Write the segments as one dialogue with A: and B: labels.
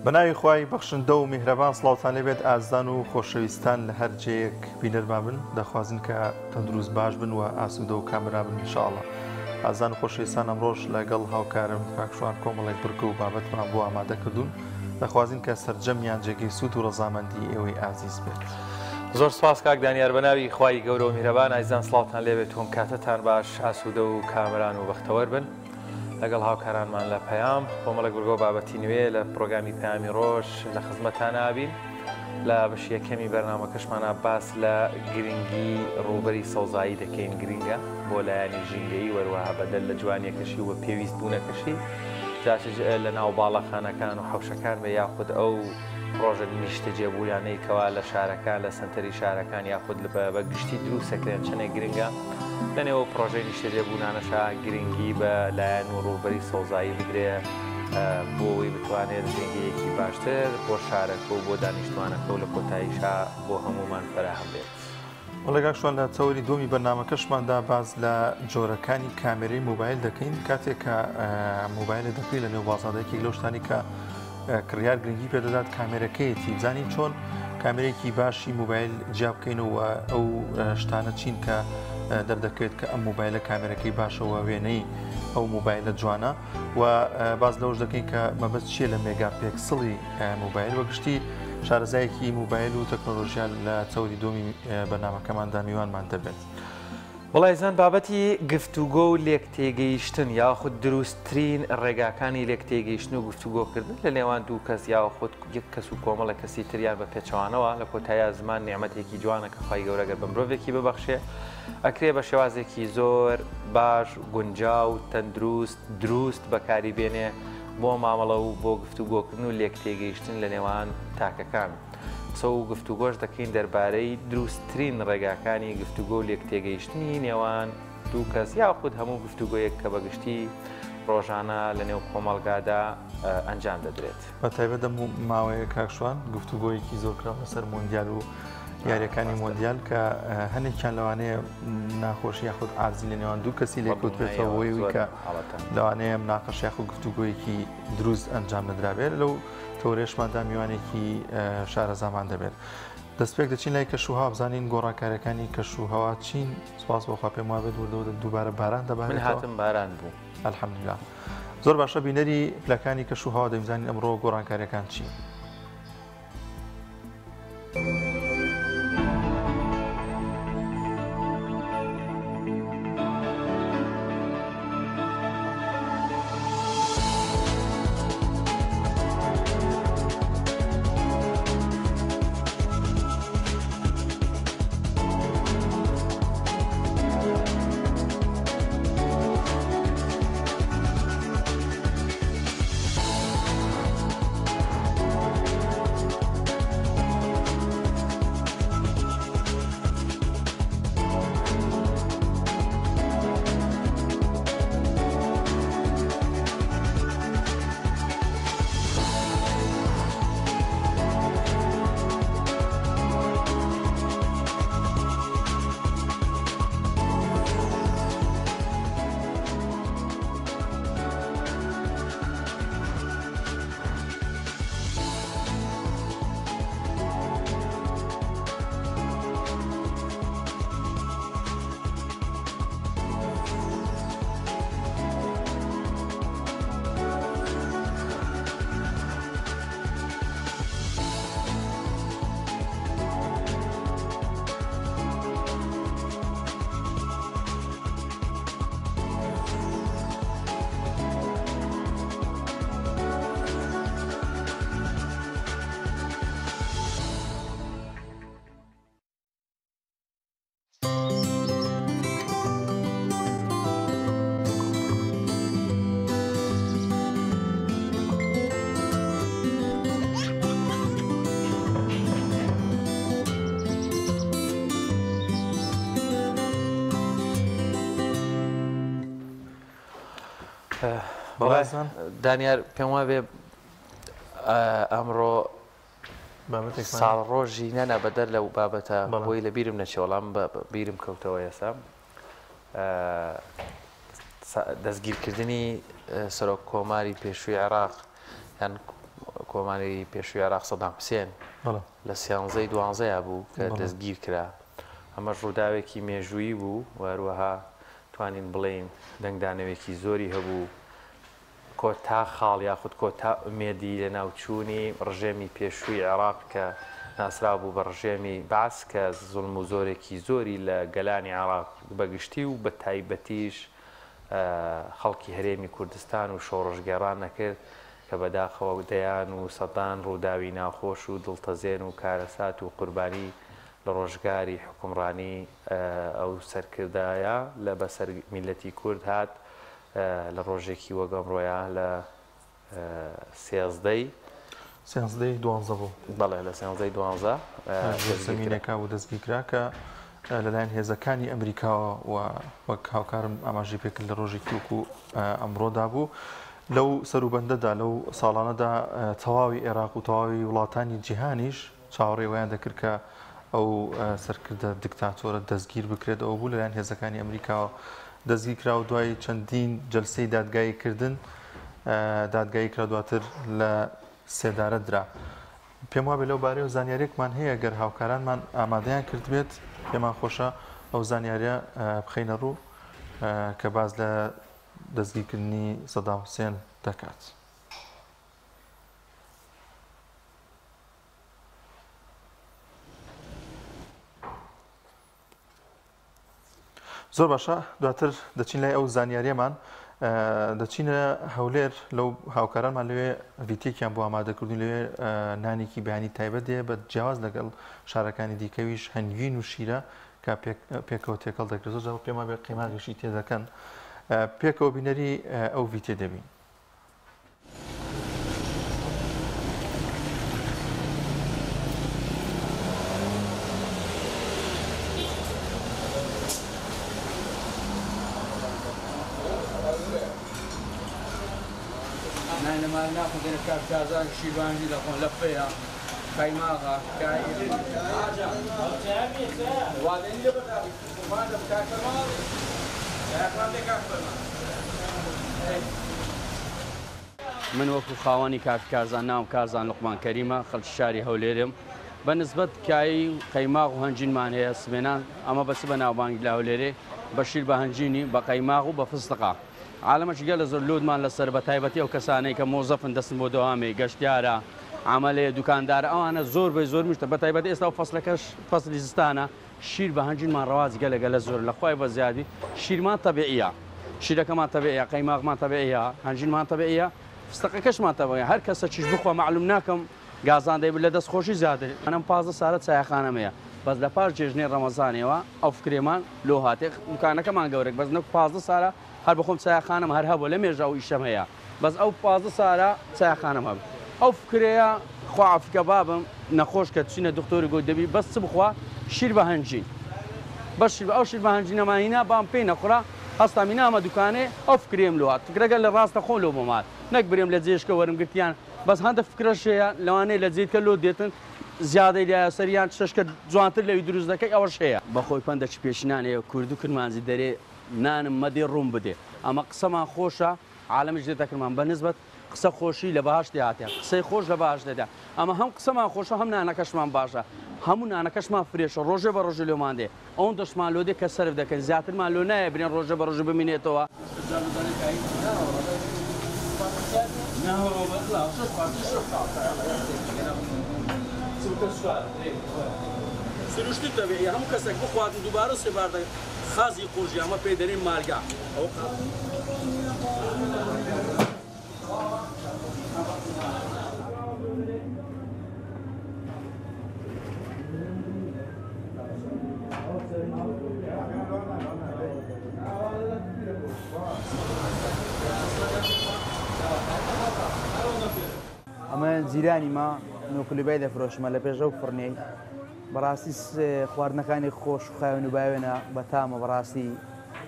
A: بەناوی خوای بەخشندە و میهرەبان سڵاوتان لێبێت ئازان و خۆشەویستان لە هەر جەیەک بینەرمان بن دەخوازن کە تەندروست باش بن و ئاسوودە و کامرا بن ئینشاءڵڵا. ئازان و خۆشەویستان ئەمڕۆژ لەگەڵ هاوکارم کاکشوان کۆمەڵێک بڕکە و بابەتمان بۆ ئامادە کردوون دەخوازین کە سەرجەمیان جێگەی سوود و ڕەزامەندی ئێوەی ئازیز بێت.
B: زۆر سپاس کاک دانیار بەناوی خوای گەورە و میهرەبان ئازیزان سڵاوتان لێبێت تۆم کاتتان باش ئاسوودە و کامران و بەختەوەر بن لەگەڵ هاوکارانمان لە پەیام کۆمەڵێک گورگۆ بابەتی نوێ لە پرۆگرامی پەیامی ڕۆژ لە خزمەتان نابین لە بەشی یەکەمی بەرنامەکەشمانە باس لە گرنگی ڕووبەری سەوزایی دەکەین گرنگە بۆ لایەنی ژینگەی وەروەها بەدەل لە جوانیەکەشی و پێویست بوونەکەشی جاچ لە ناو باڵەخانەکان و حەوشەکان بە یاخود ئەو ڕۆژە نیشتە جێبوویانەی کەوا لە شارەکان لە سنتەری شارەکان یاخود بە گشتی دروستەکرێن چنێک گرنگە لەنێەوە پرۆژەی نیشتە جێبوونانەشا گرنگی بە لایەن و ڕووبەری سەوزایی بدرێ بۆەوەی بتوانێت ژینگەیەکی باشتر بۆ شارەکە و بۆ دانیشتوانەکە و لە کۆتاییشا بۆ هەمومان فراهم بێت.
A: وەڵێگاکشوان لە چاوەری دومی بەرنامەکەشماندا باز لە جۆرەکانی کامێرەی موبایل دەکەین کاتێک کە موبایلە دەکەی لە نێو بازاڕێکی لەو شتانی کە کڕیار گرنگی پێدەدات کامێرەکەیەتی زانین چۆن کامێرێکی باشی موبایل جیا بکەینەوە ئەو شتانە چین کە دەردەکەوێت کە ئەم موبایلە کامێرەکەی باشەوە وێنەی ئەو موبایلە جوانە و باز لەوش دەکەین کە مەبەست چیە لە مێگا پێکسڵی موبایل وەگشتی شارەزایەکی موبایل و تەکنۆلۆژیان لە چاوەری دومی بەرنامەکەماندا میوانمان دەبێت.
B: وڵایزان بابەتی گفتوگۆ و لێکتێگەیشتن یاخود دروستترین ڕێگاکانی لێکتێگەیشتن و گفتوگۆکردن لە نێوان دوو کەس یاخود یەک کەس و کۆمەڵە کەسی تریان بە پێچەوانەوە لە کۆتایە زمان نیعمەتێکی جوانە کە خی گەورەگەر بە مرۆڤێکی ببەخشێ ئەکرێ بە شێوازێکی زۆر باش گونجاو تەندروست دروست بەکاری بێنێ بۆ مامەڵە و بۆ گفتوگۆکردن و لێکتێگەیشتن لە نێوان تاکەکان. و گفتوگۆش دەکەین دەربارەی دروستترین ڕێگاکانی گفتوگۆ و لێکتێگەیشتنی نێوان دوو کەس یاخود هەموو گفتوگۆیەک کە بەگشتی ڕۆژانە لە نێو کۆمەڵگادا ئەنجام دەدرێت.
A: بە تایبەت دەم ماوەیە کاکشوان گفتوگۆیەکی زۆرکراوە لەسەر مۆندیال و یاریەکانی مۆندیال کە هەنێکیان لەوانەیە ناخۆشی یاخود ئازی لە نێوان دوو کەسی لێکوتبێتەوە بۆی کە لەوانەیە ناقەش یاخود گفتوگۆیەکی دروست ئەنجام نەدرابێت لەو تۆرێشماندا میوانێکی شارەزامان دەبێت. دەستپێک دەچین لای کەشوها بزانین گۆڕانکاریەکانی کەشوهەوا چین سپاس بۆخوا پێم وابێت وردەوە دووبارە باران دەبارێت.
B: من هاتم باران بوو.
A: ئەلحەمدولیلا. زۆر باشە بینەری پلەکانی کەشوهەوا دەیزانین ئەمڕۆ گۆڕانکاریەکان چی؟
B: دانیار پێم وابێ ئەمڕۆ ساڵ ڕۆژی نەنا بەدەر لەو بابەتە بۆی لە بیرم نەچێوەڵام بیرم کەوتەوە ئێستا دەستگیرکردنی سەرۆک کۆماری پێشووی عێراق یان کۆماری پێشووی عێراق سەدام حوسێن لە 11 بوو کە دەستگیر کرا. ئەمەش ڕووداوێکی مێژوویی بوو وەروەها توانین بڵێین دەنگدانەوێکی زۆری هەبوو کۆتا خاڵ یاخود کۆتا ئومێدی لە ناوچوونی ڕژێمی پێشووی عێراق کە ناسرا بوو بە ڕژێمی بەعس کە زوڵم و زۆرێکی زۆری لە گەلانی عێراق بەگشتی و بە تایبەتیش خەڵکی هەرێمی کوردستان و شۆڕژگێڕان نەکرد کە بەداخەوە دەیان و سەدان ڕووداوی ناخۆش و دڵتەزێن و کارەسات و قوربانی لە ڕۆژگاری حکومڕانی ئەو سەرکردایە لە بەسەر میلەتی کورد هات لە ڕۆژێکی وەگەمڕۆیە لە
A: 11 بوو
B: بەڵێ لە 12
A: زمینەکە و دەستگیرکرا کە لەلایەن هێزەکانی ئەمریکاوە و وەک هاوکارم ئاماژی پێکرد لە ڕۆژێکی وەکو ئەمڕۆدا بوو لەو سەروبەندەدا لەو ساڵانەدا تەواوی عێراق و تەواوی وڵاتانی جیهانیش چاوەڕێوەیان دەکرد کە ئەو سەرکردە دیکتاتۆرە دەستگیر بکرێت ئەو بوو لەلایەن هێزەکانی ئەمریکاوە دەستگیر کرا و دوای چەندین جەلسەی دادگاییکردن دادگایی کرا دواتر لە سێدارە درا. پێم وابێ لەو بارەی و زانیاریێکمان هەیە گەر هاوکارانمان ئامادەیان کردبێت پێمان خۆشە ئەو زانیاریە بخەینە ڕوو کە باز لە دەستگیرکردنی سەدام حوسێن دەکات. زۆر باشە دواتر دەچین لای ئەو زانیاریەمان دەچینە هەولێر لەو هاوکارانمان لەوێ ڤیتێکیان بۆ ئامادەکردن لەوێ نانێکی بەیانی تایبەت دێ بە جیاواز لەگەڵ شارەکانی دیکەویش هەنگوین و شیرە کە پێکەوە تێکەڵ دەکرێت زۆر پێما بێ قیماغیشی تێدەکەن پێکەوە بینەری ئەو ڤیتێ دەبین.
C: ناخذ كازان شيبانجي لكون لفيها قيماغا من وەکو خاوەنی کارزان ناوم کارزان لوقمان کەریمە خەڵکی شاری هەولێرم بە نسبەت کایی قەیماغ و هەنجینمان هەیە سمێنان ئەمە بەس بە ناوبانگی لە هەولێرێ بەشیر بە هەنجینی بە قەیماغ و بە فستقا عالەمەش گەلە زۆر لودمان لەسەر بە تایبەتی ئەو کەسانەی کە مۆزەفن دەستن بۆ دەوامی گەشتیارە عملەیە دوکاندارە ئەوانە زۆر بەی زۆر میشتە بە تایبەتی ئێستا و فەسلەکەش فەسلی زستانە شیر بە هەنجینمان ڕەوازی گەلە زۆر لەخوای بە زیادی شیرمان تەبیعیە شیرەکەمان تەبیعیە قەیماغمان تەبیعیە هەنجینمان تەبیعیە فستەقەکەشمان تەبیعیە هەر کەسە چیش بخوا معلوم ناکەم گازان دەیبێت لە دەستخۆشی زیاتر ئەم 15 ساڵە چایەخانەمەیە بەس لە پاش جێژنەی ڕەمەزانەوە ئەو فکرێمان لۆ هاتێ دوکانەکەمان گەورێک بەس نەک 15 ساڵە هەر بخۆم چایەخانەم هەر هەبوو لە مێژە و ئیشەم هەیە بەس ئەو 15 ساڵە چایەخانەم هەبوو ئەو فکرەیە خوافکە بابم نەخۆش کە چینە دکتۆری گۆ دەبی بەس چ بخوا شیر بە هەنجین بەش ئەو شیر بە هەنجینەمانینا بام پێی نەخورا هەستامی نامە دوکانێ ئەو فکرێم لۆ هات فکرەگەل لە ڕاستە خۆ لۆ بۆمات نەک برێم لە جێشکە وەرم گرتیان بەس هەندە فکرەشەیە لەوانەیە لە جێتکە لۆ دێتن زیادەی لە سەریان شەشکە جوانتر لەوی دروست دەکەی ئەوەش هەیە بەخۆی پەندەچ پێشینانەیە کورد و کرمانزی دەرێ نانم مەدێ ڕوون بدێ ئەمە قسەمان خۆشە عالەمیش دێتەکرمان بە نسبەت قسە خۆشی لە بەهاشتی هاتیان قسەی خۆش لە باش دەدا ئەمە هەم قسەمان خۆشە هەم نانەکەشمان باشە هەموو نانەکەشمان فرێشە ڕۆژێ بە ڕۆژە لێمان دێ ئەوەن دەشمان لۆ دێ کە سەرف دەکەن زیاترمان لۆ نایە برێن ڕۆژە بە ڕۆژە ببینێتەوە سروشتی تەبیعیە هەموو کەسێک بخواتن دووبارە سێبار دەکەن خازی قورژی ئەمە پێی دەرێن مالگا
D: ئەمە جیرانی ما نۆکلوبای دەفرۆشمە لە پێش ئەو فڕنەی بەڕاستی خواردنەکانی خۆش و خاوێن و باوێنە بە تامە بەڕاستی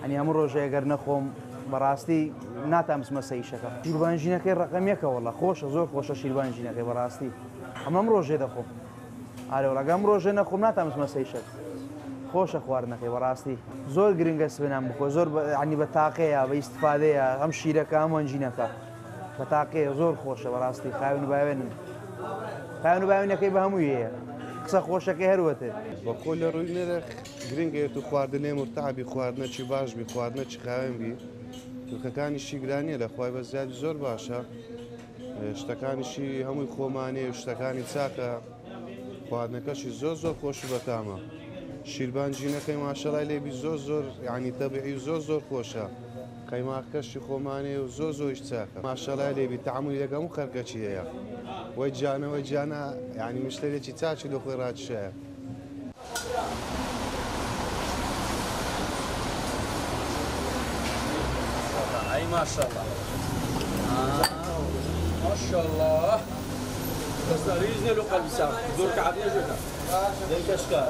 D: ئەنی هەموو ڕۆژەیە گەر نەخۆم بەڕاستی ناتامسمە سەیشەکە شیربانژینەکەی ڕقەمیەکە وەڵا خۆشە زۆر خۆشە شیربانژینەکەی بەڕاستی ئەمەم ڕۆژێ دەخۆم ئارێوەڵەگەم ڕۆژێ نەخۆم ناتامسمە سەیشەک خۆشە خواردنەکەی بەڕاستی زۆر گرنگە سبێنان بخۆ زۆر عنی بە تاقەیە بە ئیسفادەیە ئەم شیرەکە ئەم وەنجینەکە بە تاقەیە زۆر خۆشە بەڕاستی خاوێن و باوێنن خاوێن و باوێنەکەی بە هەمووی هەیە قسە خۆشەکەی هەروەتە
E: بەخۆ لە ڕووی نرخ گرنگێت و خواردنێ مرتعبی خواردنە چی باش بی خواردنە چی خاوێن بی دوکەکانیشی گرانیە لە خوای بە زیادی زۆر باشە شتەکانیشی هەمووی خۆمانێ و شتەکانی چاکە خواردنەکەشی زۆر زۆر خۆش و بەتامە شیربانجینەکەی ماشەڵای لێبی زۆر ینی تەبیعی زۆر خۆشە قەیماکەشی خۆمانێ و زۆریش چاکە ماشەڵای لێبی تەعاملی لەگەڵ هەموو خەرکەچی هەیە وەی جانەوەی جانە ینی مشتێکی چاچی لە خۆی ڕاتشەیە
C: ئەی ماشەڵڵا ماشەڵڵا بەستاریزنێ لە قەلبی ساخت زۆر کەعبیە ژێکە دەیکەشکە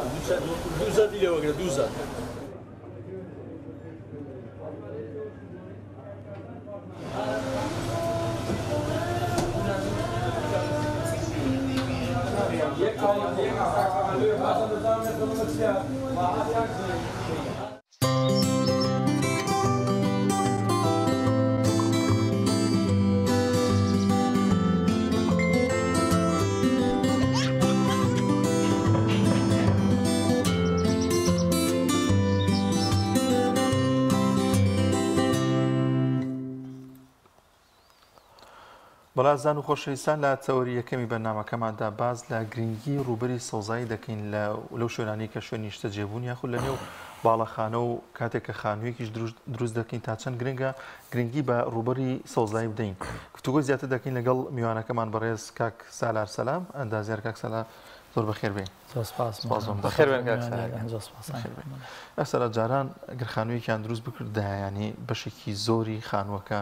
C: دووزە دی لێوەگرە دووزە
A: بەڵازان و خۆشەویستان لە تەوەری یەکەمی بەرنامەکەماندا باز لە گرنگی ڕوبەری سەوزایی دەکەین لەو شوێنانی کە شوێنی شتە جێبوون یاخود لە نێو باڵەخانە و کاتێک کە خانوویەکیش دروست دەکەین تا چەند گرنگە گرنگی بە ڕوبەری سەوزایی بدەین گفتوگۆی زیاتر دەکەین لەگەڵ میوانەکەمان بەڕێز کاک سالار سەلام ئەندازیار کاک سەلار زۆر بەخێر بێن ئەسەرە جاران ئەگەر خانوویەکیان دروست بکردا ینی بەشێکی زۆری خانووەکە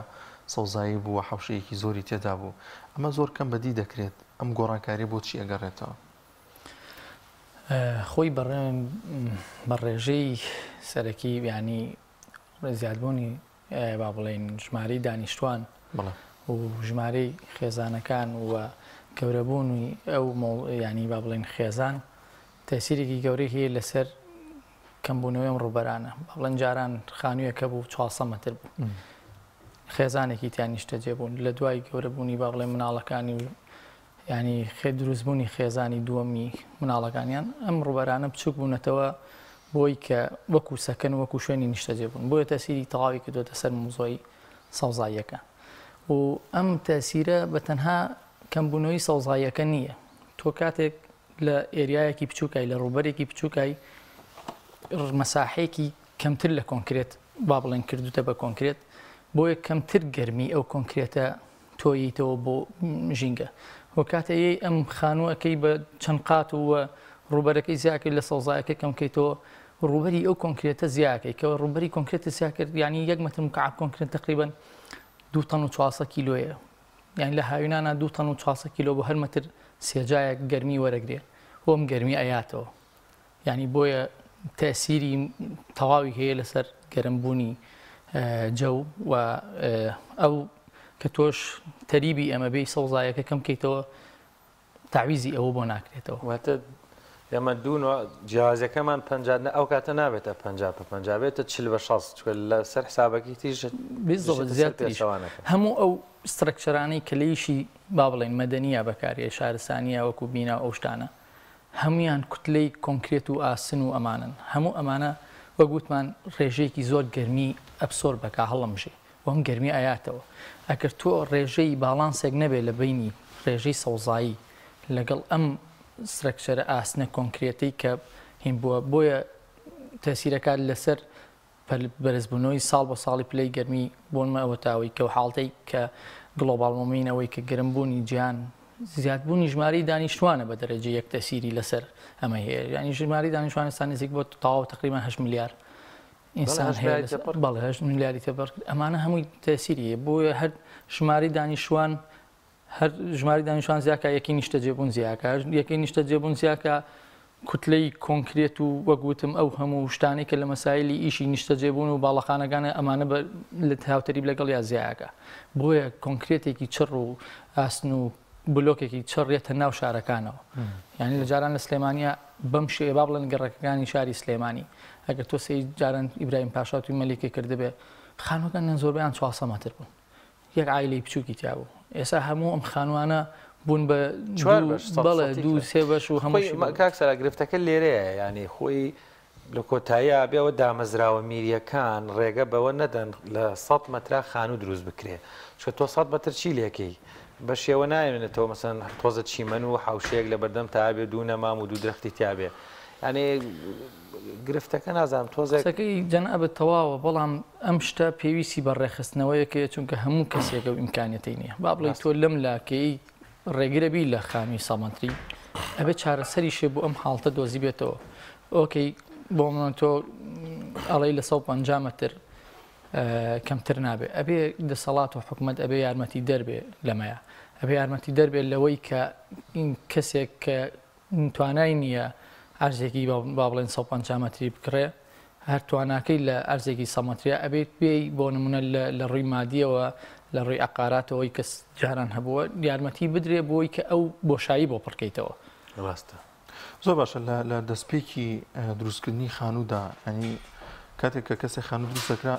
A: سەوزایی بووە حەوشەیەکی زۆری تێدا بوو ئەمە زۆر کەم بەدی دەکرێت ئەم گۆڕانکاری بۆچی ئەگەڕێتەوە
F: خۆی بە ڕێژەی سەرەکی ینی زیادبوونی با بڵێن ژمارەی دانیشتوان و ژمارەی خێزانەکان و گەورەبوونی ئەو ینی با بڵێن خێزان تەسیرێکی گەورەی هەیە لەسەر کەمبوونەوەی ئەم ڕوبەرانە با بڵێن جاران خانوویەکە بوو 400 مەتر بوو خێزانێکی تیانیشتە جێبوون لە دوای گەورەبوونی با بڵێن مناڵەکانی و ینی دروستبوونی خێزانی دووەمی مناڵەکانیان ئەم ڕوبەرانە بچووک بوونەتەوە بۆی کە وەکو سەکەن وەکو شوێنی نیشتە جێبوون بۆیە تەسیری تەواوی کردوتە سەر موزۆی سەوزاییەکە و ئەم تەسیرە بە تەنها کەمبوونەوەی سەوزاییەکە نییە تۆ کاتێک لە ئێریایەکی بچووکای لە ڕوبەرێکی بچووکای مەساحەیەکی کەمتر لە کۆنکرێت با بڵێن کردوتە بە کۆنکرێت بۆیە کەمتر گەرمی ئەو کۆنکرێتە تۆییتەوە بۆ ژینگە وە کاتەیە ئەم خانووەکەی بە چەند قات وە ڕوبەرەکەی زیاکەی لە سەوزایەکە کەمکەیتەوە ڕوبەری ئەو کۆنکرێتە زیاکەی کە ڕوبەری کۆنکرێتە زیاکرد ینی 1 متر مکعب کۆنکرێت تقریبا 2 تەن و 400 کیلۆیە یعنی لە هاوینانە 2 تەن و 400 کیلۆ بۆ هەر متر سێجایەک گەرمی وەرەگرێ ئەم گەرمی ئەیاتەوە ینی بۆیە تەسیری تەواوی هەیە لەسەر گەرمبوونی جەو و ئەو کە تۆش تەریبی ئەمە بێی سەوزایەکە کەم کەیتەوە تعویزی ئەوە بۆ ناکرێتەوە
B: واتە ئێمە دوونەوە جیازەکەمان 50 ئەو کاتە نابێتە 50 بێتە 40 لە سەر حسابەکەی تیژ
F: هەموو ئەو سترەکچەرانەی کە لەیشی با بڵێن مەدەنیە بەکارێ شارستانیە وەکو بینا ئەو شتانە هەمویان کوتلەی کۆنکرێت و ئاسن و ئەمانن هەموو ئەمانە وەگوتمان ڕێژەیەکی زۆر گەرمی ئەبسۆر بەکە هەڵەمژێ وەم گەرمی ئاياتەوە ئەگەر تۆ ڕێژەی باڵانسێک نەبێت لە بینی ڕێژەی سەوزایی لەگەڵ ئەم سترەکچەرە ئاسنە کۆنکرێتی کە هین بووە بۆیە تەسیرەکان لەسەر بەرزبوونەوەی ساڵ بۆ ساڵی پلەی گەرمی بۆنمە ئەوە تاوی کە حاڵتەی کە گلۆبال وارمینگەوەی کە گرمبوونی گیان زیادبوونی ژمارەی دانیشتوانە بە دەرەجە یەک تەسیری لەسەر ئەمە هەیە ینی ژمارەی دانیشتوانستان نزیک بۆ تەواو تقریبا 8 میلیارد ئینسان هەیە بەڵێ 8 میلیاردی تێبەر ئەمانە هەمووی تەسیریە بۆیە هەر ژمارەی دانیشتوان هەر ژماری دانیشتوان زیاکە یەکی نیشتە جێبوون زیاکە یەکەی نیشتە جێبوون زیاکە کوتلەی کۆنکرێت و وەگوتم ئەو هەموو شتانی کە لە مەسایلی ئیشی نیشتە جێبوون و باڵەخانەکانە ئەمانە لە هاوتەریب لەگەڵ یا زیاکە بۆیە کۆنکرێتێکی چڕ و ئاسن و بلۆکێکی چڕێتە ناو شارەکانەوە یعنی لە جاران لە سلێمانیا بەم شێوە با بڵێن گەڕەکەەکانی شاری سلێمانی ئەگەر تۆ سەی جاران ئیبراهیم پاشا توی مەلیکە کردبێ خانوەکان زۆربیان 400 مەتر بوون یەک عایلەی بچووکی تیا بوو ئێستا هەموو ئەم خانوانە بوون بە بەڵێ دوو سێ بەش و هەموو
B: کاکسەرا گرفتەکە لێرەیە ینی خۆی لە کۆتاییە بێەوە دامەزراوە میریەکان ڕێگە بەوە نەدەن لە 100 مەترا خانوو دروست بکرێ چکە تۆ 100 مەتر چی لێکەی بە شێوە نایێنێتەوە مەسەن تۆزە چیمەن و حوشەیەک لە بەردەم تابێ دوو نەمام و دوو درەختی تیاابێ ینی گرفتەکە نازانم تۆزەکەی
F: جەنابەت تەواوە بەڵام ئەم شتە پێویستی بە ڕێخستنەوەیەکە چونکە هەموو کەسێکە و ئیمکانەتی نییە با بڵێ تۆ لەم لاکەی ڕێگرەبی لە خانووی سەمەتری ئەبێ چارەسەری شێ بۆ ئەم حاڵتە دۆزی بێتەوە ئۆکەی بۆ من تۆ ئەڵی لە 150 متر کەمتر نابێ ئەبێ دەسەڵات و حکومت ئەبێ یارمەتی دەربێ لەمەیە ئەبێ یارمەتی دەربێت لەوەی کە کەسێک کە توانای نییە ئەرزێکی با بڵێن 150 متری بکڕێ هەر تواناکەی لە ئەرزێکی سەمەتریە ئەبێت پێی بۆ نمونە لە ڕووی مادیەوە لە ڕووی عقاراتەوەی کەس جاران هەبووە یارمەتی بدرێ بۆی کە ئەو بۆشایی بۆ پڕکەیتەوە
B: ڕاستە
A: زۆر باشە لە دەستپێکی دروستکردنی خانوودا ئەنی کاتێک کە کەسێک خانوو دروست دەکرا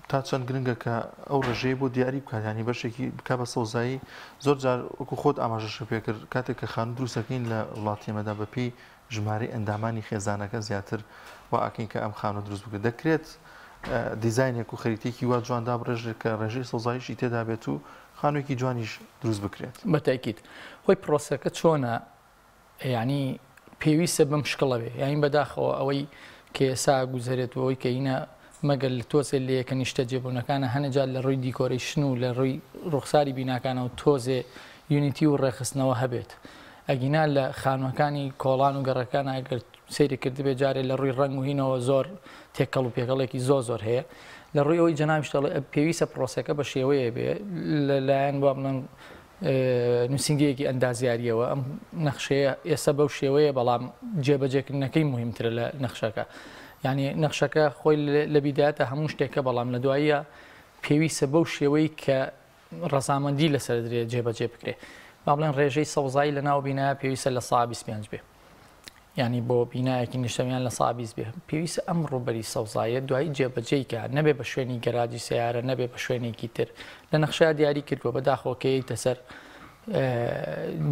A: تا چەند گرنگە کە ئەو ڕژەیە بۆ دیاری بکات ینی بەشێکی بک بە سەوزایی زۆر جار وەکو خۆت ئاماژەش پێ کرد کاتێک کە خانوو دروستەکەین لە وڵاتی ئێمەدا بەپێی ژمارە ئەندامانی خێزانەکە زیاتر و ئاکەین کە ئەم خانوو دروست بکرێت دەکرێت دیزاینێک و خەریتێکی وا جواندا بڕێژێت کە ڕێژەی سەوزاییشی تێدا بێت و خانوویەکی جوانیش دروست بکرێت
F: بەتاکید خۆی پرۆسەکە چۆنە ینی پێویستە بەم شکڵە بێ یانی بەداخەوە ئەوەی کە ئێسا گوزارێتەوەی کە هینە مەگەر لە تۆزێ لە یەکە نیشتە جێبوونەکانە هەنەجار لە ڕووی دیکۆریشن و لە ڕووی ڕوخساری بیناکانەوە تۆزێ یونیتی و ڕێخستنەوە هەبێت ئەگینا لە خانووەکانی کۆڵان و گەڕەکان ئەگەر سەیری کردبێ جارێ لە ڕووی ڕنگ و هینەوە زۆر تێکەڵ و پێکەڵێکی زۆر هەیە لە ڕووی ئەوەی جەنابیشتەڵێ پێویستە پرۆسەکە بە شێوەیە بێ لەلایەن با بڵێن نووسنگەیەکی ئەندازیاریەوە ئەم نەخشەیە ئێستا بەو شێوەیە بەڵام جێبەجێکردنەکەی مهمترە لە نەخشەکە یعنی نەخشەکە خۆی لە بیدایەتە هەموو شتێکە بەڵام لە دواییە پێویستە بەو شێوەی کە ڕەزامەندی لەسەر درێت جێبەجێ بکرێ با بڵێن ڕێژەی سەوزایی لە ناو بینایە پێویستە لە 125 بێ ینی بۆ بینایەکی نیشتەویان لە 120 بێ پێویستە ئەم ڕوبەری سەوزایە دوایی جێبەجێیکە نەبێ بە شوێنی گەراجی سیارە نەبێ بە شوێنێکی تر لە نەخشە دیاری کردووە بەداخۆکەیتە سەر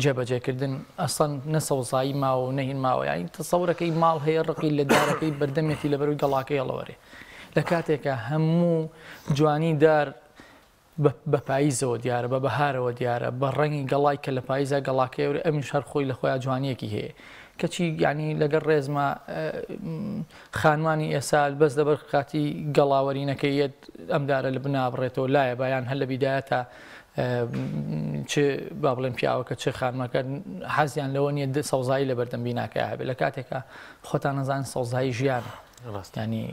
F: جێبەجێکردن ئەسڵەن نەسەوزایی ماوە و نەهین ماوە یانی تەسەورەکەی ماڵ هەیە ڕقی لە دارەکەی بەردەمێتی لە بەروی گەڵاکەی هەڵەوەرێ لە کاتێکە هەموو جوانی دار بە پاییزەوە دیارە بە بەهارەوە دیارە بە ڕەنگی گەڵای کە لە پاییزە گەڵاکەیەوە ئەمیش هەر خۆی لە خۆیان جوانیەکی هەیە کەچی ینی لەگەر ڕێزمە خانوانی ئێسا بەس دەبەر کاتی گەڵاوەرینەکەیەت ئەمدارە لە بنابڕێتەوە لایە بایان هەر لە بیدایەتە چ با بڵێن پیاوەکە چه خانمەکە حەزیان لەوە نیە سەوزایی لە بەردەم بیناکە هەبێت لە کاتێکە خۆتان نەزان سەوزایی ژیان ینی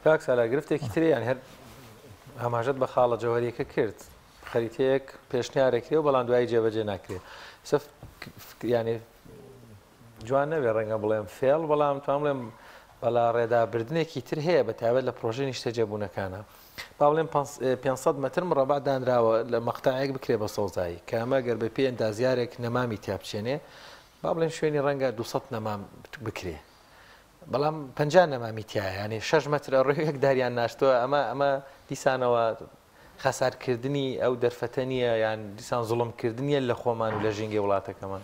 B: کاکسالا گرفتێکی تریان هەر هەماژەت بە خاڵە جەوهریەکە کرد خەریتەیەک پێشنیارێکرێ و بەڵام دوای جێبەجێ ناکرێت ینی جوان نەبێ ڕەنگە بڵێم فێڵ بەڵام توان بڵێم بەلا ڕێدابردنێکی تر هەیە بە تایبەت لە پرۆژەی نیشتە جێبوونەکانە با بڵێم 500 متر مڕەبع دانراوە لە مەقتەعێک بکرێ بە سەوزایی کە ئەمە گەر بە پێ ئەندازیارێک نەمامی تیابچێنێ با بڵێن شوێنی ڕەنگە 200 نەمام بکرێ بەڵام 50 نەمامی تایە ینی 6 متر ڕێیەک داریان ناشتووە ئەمە دیسانەوە خەسارکردنی ئەو دەرفەتە نیە یان دیسان زوڵمکردنیە لە خۆمان و لە ژینگەی وڵاتەکەمان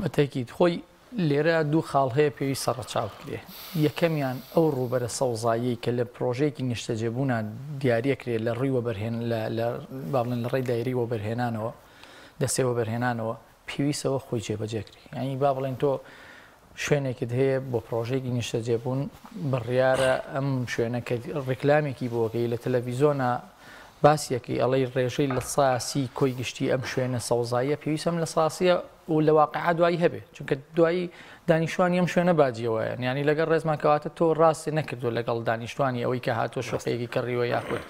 F: بەتەکیت خۆی لێرە دوو خاڵ هەیە پێویست سەرڕەچاو کرێ یەکەمیان ئەو ڕوبەرە سەوزایی کە لە پرۆژەیەکی نیشتەجێبوونە دیارەکرێت لە ڕووی وەبەرهێن باڵێن لە ڕێی دایری وەبەرهێنانەوە دەستێ وەبەرهێنانەوە پێویستەوە خۆی جێبەجێکری ینی با بڵێن تۆ شوێنێکت هەیە بۆ پرۆژێکی نیشتەجێبوون بڕیارە ئەم شوێنەکە ڕێکلامێکی بۆکەی لە تەلەڤیزۆنە باسیەکەی ئەڵەی ڕێژەی لە ساسی کۆی گشتی ئەم شوێنە سەوزاییە پێویستم لە ساسیە و لە واقعا دوایی هەبێت چونکە دوایی دانیشتوانی ئەم شوێنە باجیەوە ینی لەگەڵ ڕێزماکەواتە تۆ ڕاستی نەکردو لەگەڵ دانیشتوانی ئەوەی کە هاتۆ شوقەیەکی کڕیوە یاخود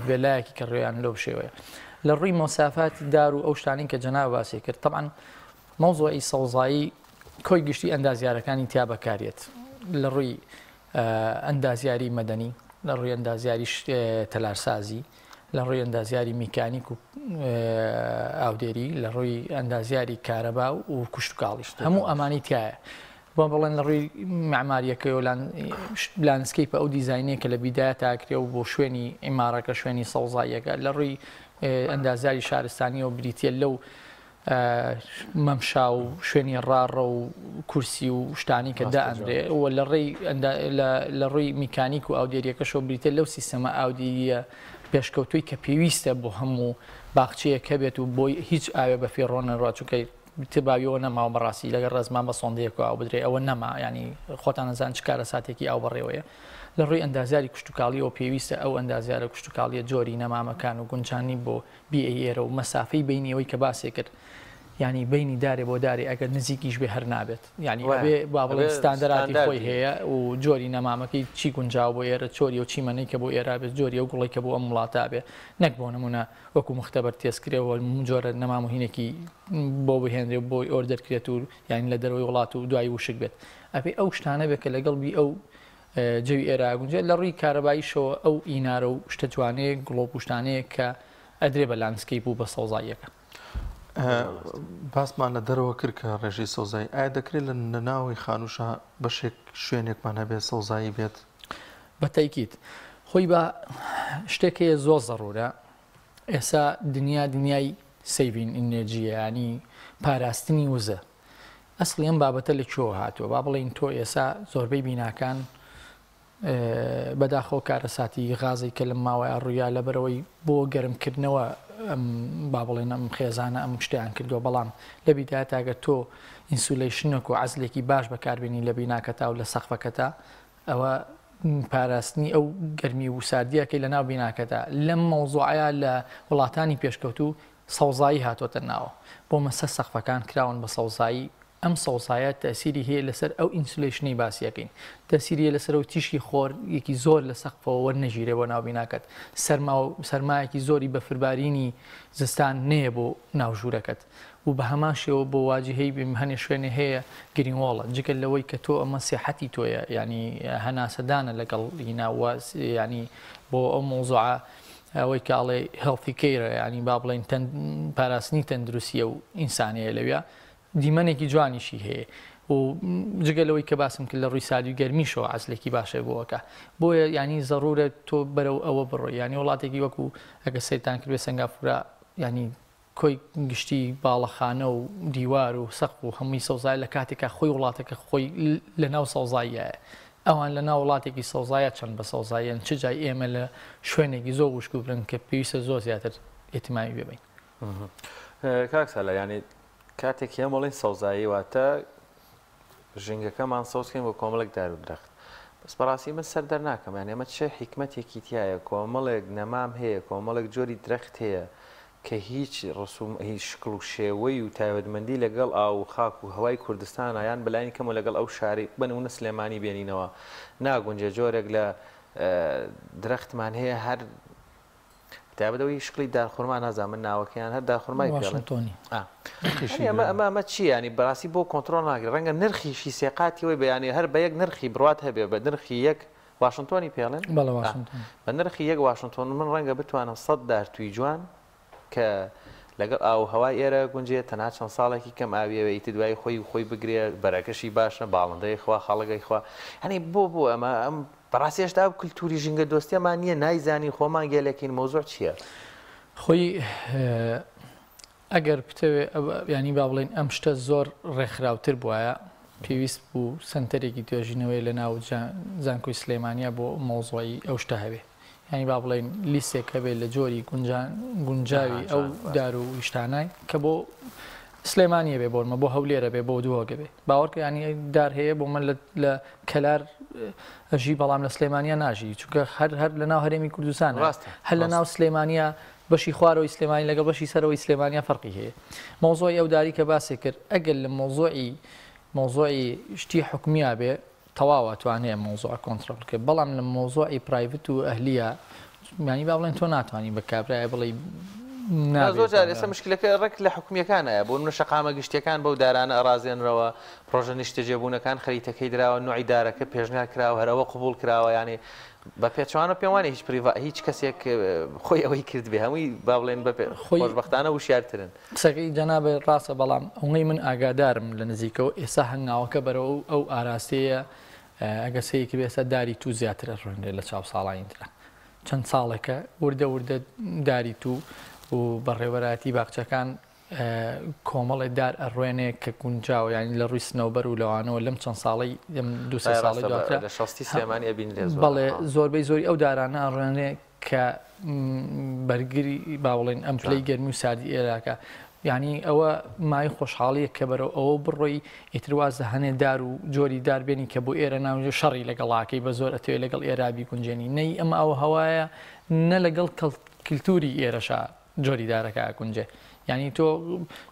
F: وێلایەکی کڕێیان لەو شێوەیە لە ڕووی مۆسافاتی دار و ئەو شتانین کە جەناب باسی کرد طبعاً مەوزوعی سەوزایی کۆی گشتی ئەندازیارەکانی تیا بەکارێت لە ڕووی ئەندازیاری مەدەنی لە ڕووی ئەندازیاری تەلارسازی لە ڕووی ئەندازیاری میکانیک و ئاودێری لە ڕووی ئەندازیاری کارەبا و کوشتکاڵیش هەموو ئەمانی تایە بۆ بڵێن لە ڕووی معماریەکەی و لانسکیپ ئەو دیزاینەیە کە لە بیدایە تاکرێ و بۆ شوێنی ئیمارەکە شوێنی سەوزاییەکە لە ڕووی ئەندازیاری شارستانی و بریتە لەو مەمشا و شوێنی ڕاڕە و کورسی و شتانی کە دائەندرێ و لە ڕووی میکانیک و ئاودێریەکەشەوە بریتە لەو سیستەمە ئاودیریە پێشکەوتوی کە پێویستە بۆ هەموو باخچەیەکە بێت و بۆی هیچ ئاوێ بە فێڕۆ نەڕات چونکە تباویەوە نەماوە بەڕاستی لەگەر ڕزمان بە سۆندەیەک و ئاو بدرێ ئەوە نەما ینی خۆتان نەزان چ کارە ساتێکی ئاو بەڕێوەیە لە ڕووی ئەندازیاری کشتتوکاڵیەوە پێویستە ئەو ئەندازیارە کشتتوکاڵیە جۆری نەمامەکان و گونجانی بۆ BAێرە و مەسافەی بینیەوەی کە باسێ کرد ینی بینی دارێ بۆ دارێ ئەگەر نزیکیش بێ هەر نابێت ینی ئەبێ با بڵێن ستاندەراتی خۆی هەیە و جۆری نەمامەکەی چی گونجاو بۆ ئێرە چۆری و چیمەنەی کە بۆ ئێرا بێت جۆری و گوڵی کە بۆ ئەم وڵاتە بێ نەک بۆ نمونە وەکو مختبەر تێسکرێەوە جۆرە نەمامهینێکی بۆ بهێنرێ بۆی ئۆردەرکرێت و یانی لە دەروی وڵات و دوای وشک بێت ئەبێ ئەو شتانە بێت کە لەگەڵبی ئەو جەوی ئێرا گونجێت لە ڕووی کارەباییشەوە ئەو ئینارە و شتە جوانەیە گڵۆپشتانەیە کە ئەدرێ بە لانسکەیپ و بە سەوزاییەکە
A: باسمان لە دەرەوە کرد کە ڕێژی سەوزایی ئایا دەکرێت لە ناوی خانووشە بەشێک شوێنێکمان هەبێت سەوزایی بێت
F: بە تایکیت خۆی بە شتێکەیە زۆر زەڕورە ئێستا دنیای سەیڤین ئینێرجیە ینی پاراستنی وزە ئەسڵی ئەم بابەتە لە کوێوە هاتووە با بڵێن تۆ ئێستا زۆربەی بیناکان بەداخۆ کارەساتی غازی کە لەم ماوەیە ڕوویا لەبەرەوەی بۆ گەرمکردنەوە با بڵێن ئەم خێزانە ئەم شتیان کردووە بەڵام لە بیدایە تاگە تۆ ئینسولیشنێک و عەزلێکی باش بەکاربێنی لە بیناکەتا و لە سەقفەکەتا ئەوە پاراستنی ئەو گەرمی و ساردیەکەی لە ناو بیناکەدا لەم مەوزوعەیە لە وڵاتانی پێشکەوت و سەوزایی هاتۆتە ناوە بۆ مەسە سەقفەکان کراون بە سەوزایی ئەم سەوزایە تەسیری هەیە لەسەر ئەو ئینسولیشنی باسیەکەین تەسیریە لەسەر و تیشی خۆر یەکی زۆر لە سەقفەوە وەرنەژیرێ بۆ ناو بیناکەت سەرمایەکی زۆری بە فربارینی زستان نەیە بۆ ناوژوورەکەت و بە هەمان شێوە بۆ واجهەی هەنێ شوێنێ هەیە گرینوۆڵە جگەل لەوەی کە تۆ ئەمە سێحەتی تۆیە ینی هەناسەدانە لەگەڵ هیناوە ینی بۆ ئەو مۆزوعە ئەوەی کاڵێ هێڵفی کەیرە ینی با بڵێن پاراستنی تەندروستیە و ئینسانەیە لەوێ دیمەنێکی جوانیشی هەیە و جگەلەوەی کە باسم کرد لە ڕووی سادی و گەرمیشەوە عەزلێکی باشە بۆەکە بۆیە ینی زەڕورە تۆ بەرەو ئەوە بڕۆی ینی وڵاتێکی وەکو ئەگە سەیرتان کردوێ سنگافورە ینی کۆی گشتی باڵەخانە و دیوار و سەقف و هەمووی سەوزای لە کاتێکە خۆی وڵاتەکە خۆی لە ناو سەوزاییە ئەوان لە ناو وڵاتێکی سەوزایە چەند بە سەوزاییان چ جای ئێمە لە شوێنێکی زۆر وشک و برن کە پێویستە زۆر زیاتر ئێتیمامی ببین
B: کاکسەلە ینی کاتێک هەمەڵین سەوزایی واتە ژنگەکەمان سەوزکەین بۆ کۆمەڵێک دار و درەخت بەس بەڕاستی من سەر دەرناکەم یان ئێمە چه حیکمەتێکی تایە کۆمەڵێک نەمام هەیە کۆمەڵێک جۆری درەخت هەیە کە هیچ ڕسوم هیچ شکڵ و شێوەی و تایبەتمەندی لەگەڵ ئاو و خاک و هەوای کوردستانە یان بەلایانی کەم و لەگەڵ ئەو شاری بنەونە سلێمانی بێنینەوە ناگونجێ جۆرێک لە درەختمان هەیە هەر تابەتەوەی شکلی داخورما نازانم ناوەکەیان هەر داخورمای
F: واشنگتۆنی
B: ئەمە چی ینی بەڕاستی بۆ کۆنتترۆل ناگرێت ڕەنگە نرخیشی سێقاتیەوەی بەیانی هەر بە یەک نرخی بڕات هەبێ بە نرخی یەک واشنگتۆنی پێڵێن بە نرخی یەک واشنگتۆن من ڕەنگە بتوانم 100 دار توی جوان کە لەگەڵ ئاو هەوای ئێرە گونجێت تەنها چەند ساڵێکی کەم ئاویەوە ئیتی دوای خۆی بگرێ بەرەکەشی باشە باڵندەی خوا خاڵگەی خوا هەنی بۆ ئەمە ئەم بەڕاستی هێشتا کولتوری ژینگە دۆستیەمان نییە نایزانی خۆمان گەلێکین مۆزوع چییە؟
F: خۆی ئەگەر بتەوێ ینی با بڵێن ئەم شتە زۆر ڕێکخراوتر بواە پێویست بوو سنتەرێکی توێژینەوەی لە ناو زانکۆی سلێمانیا بۆ مۆزوعی ئەو شتە هەبێ ینی با بڵێن لیستێک هەبێت لە جۆری گونجاوی ئەو دار و ویشتانای کە بۆ سلێمانیە بێ بۆمە بۆ هەولێرە بێ بۆ دووەگە بێ باوەڕکە ینی دار هەیە بۆ من لە کەلار ئەژی بەڵام لە سلێمانیا ناژی چونکە هەر لە ناو هەرێمی کوردستان هەر لە ناو سلێمانیا بەشی خوارەوەی سلێمانی لەگەڵ بەشی سەرەوەی سلێمانیا فەرقی هەیە مۆزۆی ئەو داری کە باسی کرد ئەگەر لە مۆزۆی شتی حکومیا بێ تەواوە توانێت مۆزۆع کۆنتترۆل کرد بەڵام لە مۆزۆعی پرایڤەت و ئەهلیە مانی با بڵێن تۆ ناتوانانی بە کابرایە بڵێ
B: زۆر جار ئێستا مشکلەکە ڕێک لە حکومیەکانایە بۆ منە شەقامە گشتیەکان بەو دارانە ئەڕازێنرەوە پرۆژە نیشتەجێبوونەکان خەریتەکەی دراوە نوعی دارەکە پێشنیار کراوە هەرەوە قبول کراوە ینی بە پێچوانە پێم وانێ هیچ کەسێک خۆی ئەوەی کرد بێ هەمووی با بڵێن خۆشبەختانە وشیارترن
F: قسەکەی جەنابێ ڕاستە بەڵام ئەوەی من ئاگادارم لە نزیکەوە ئێستا هەنگاوەکە بەرەوە ئەو ئاراستەیە ئەگە سەیەکی بێستا داری تو زیاترە ڕوێنرێت لە چاو ساڵاییترە چەند ساڵێکە وردە داری تو و بەڕێوەراتی باخچەکان کۆمەڵی دار ئەڕوێنێ کە گونجاو ینی لە ڕووی سنەوبەر و لەوانەوە لەم چەند ساڵی دو سێ ساڵی دواتر
B: لە شەستی سلێمانی ئەبین لێ
F: بەڵێ زۆربەی زۆری ئەو دارانە ئەڕوێنێ کە بەرگری باوڵێن ئەم پلەی گەرمی و ساردی ئێراکە یعنی ئەوە مای خۆشحاڵیە کە بەرەو ئەوە بڕۆی ئیتروازە هەنێ دار و جۆری داربێنی کە بۆ ئێرە ناوجە شەڕی لەگەڵاکەی بە زۆر ئەتوێ لەگەڵ ئێرابی گونجێنی نەی ئەمە ئەو هەوایە نە لەگەڵ کللتوری ئێرەشا جۆری دارەکە گونجێ ینی تۆ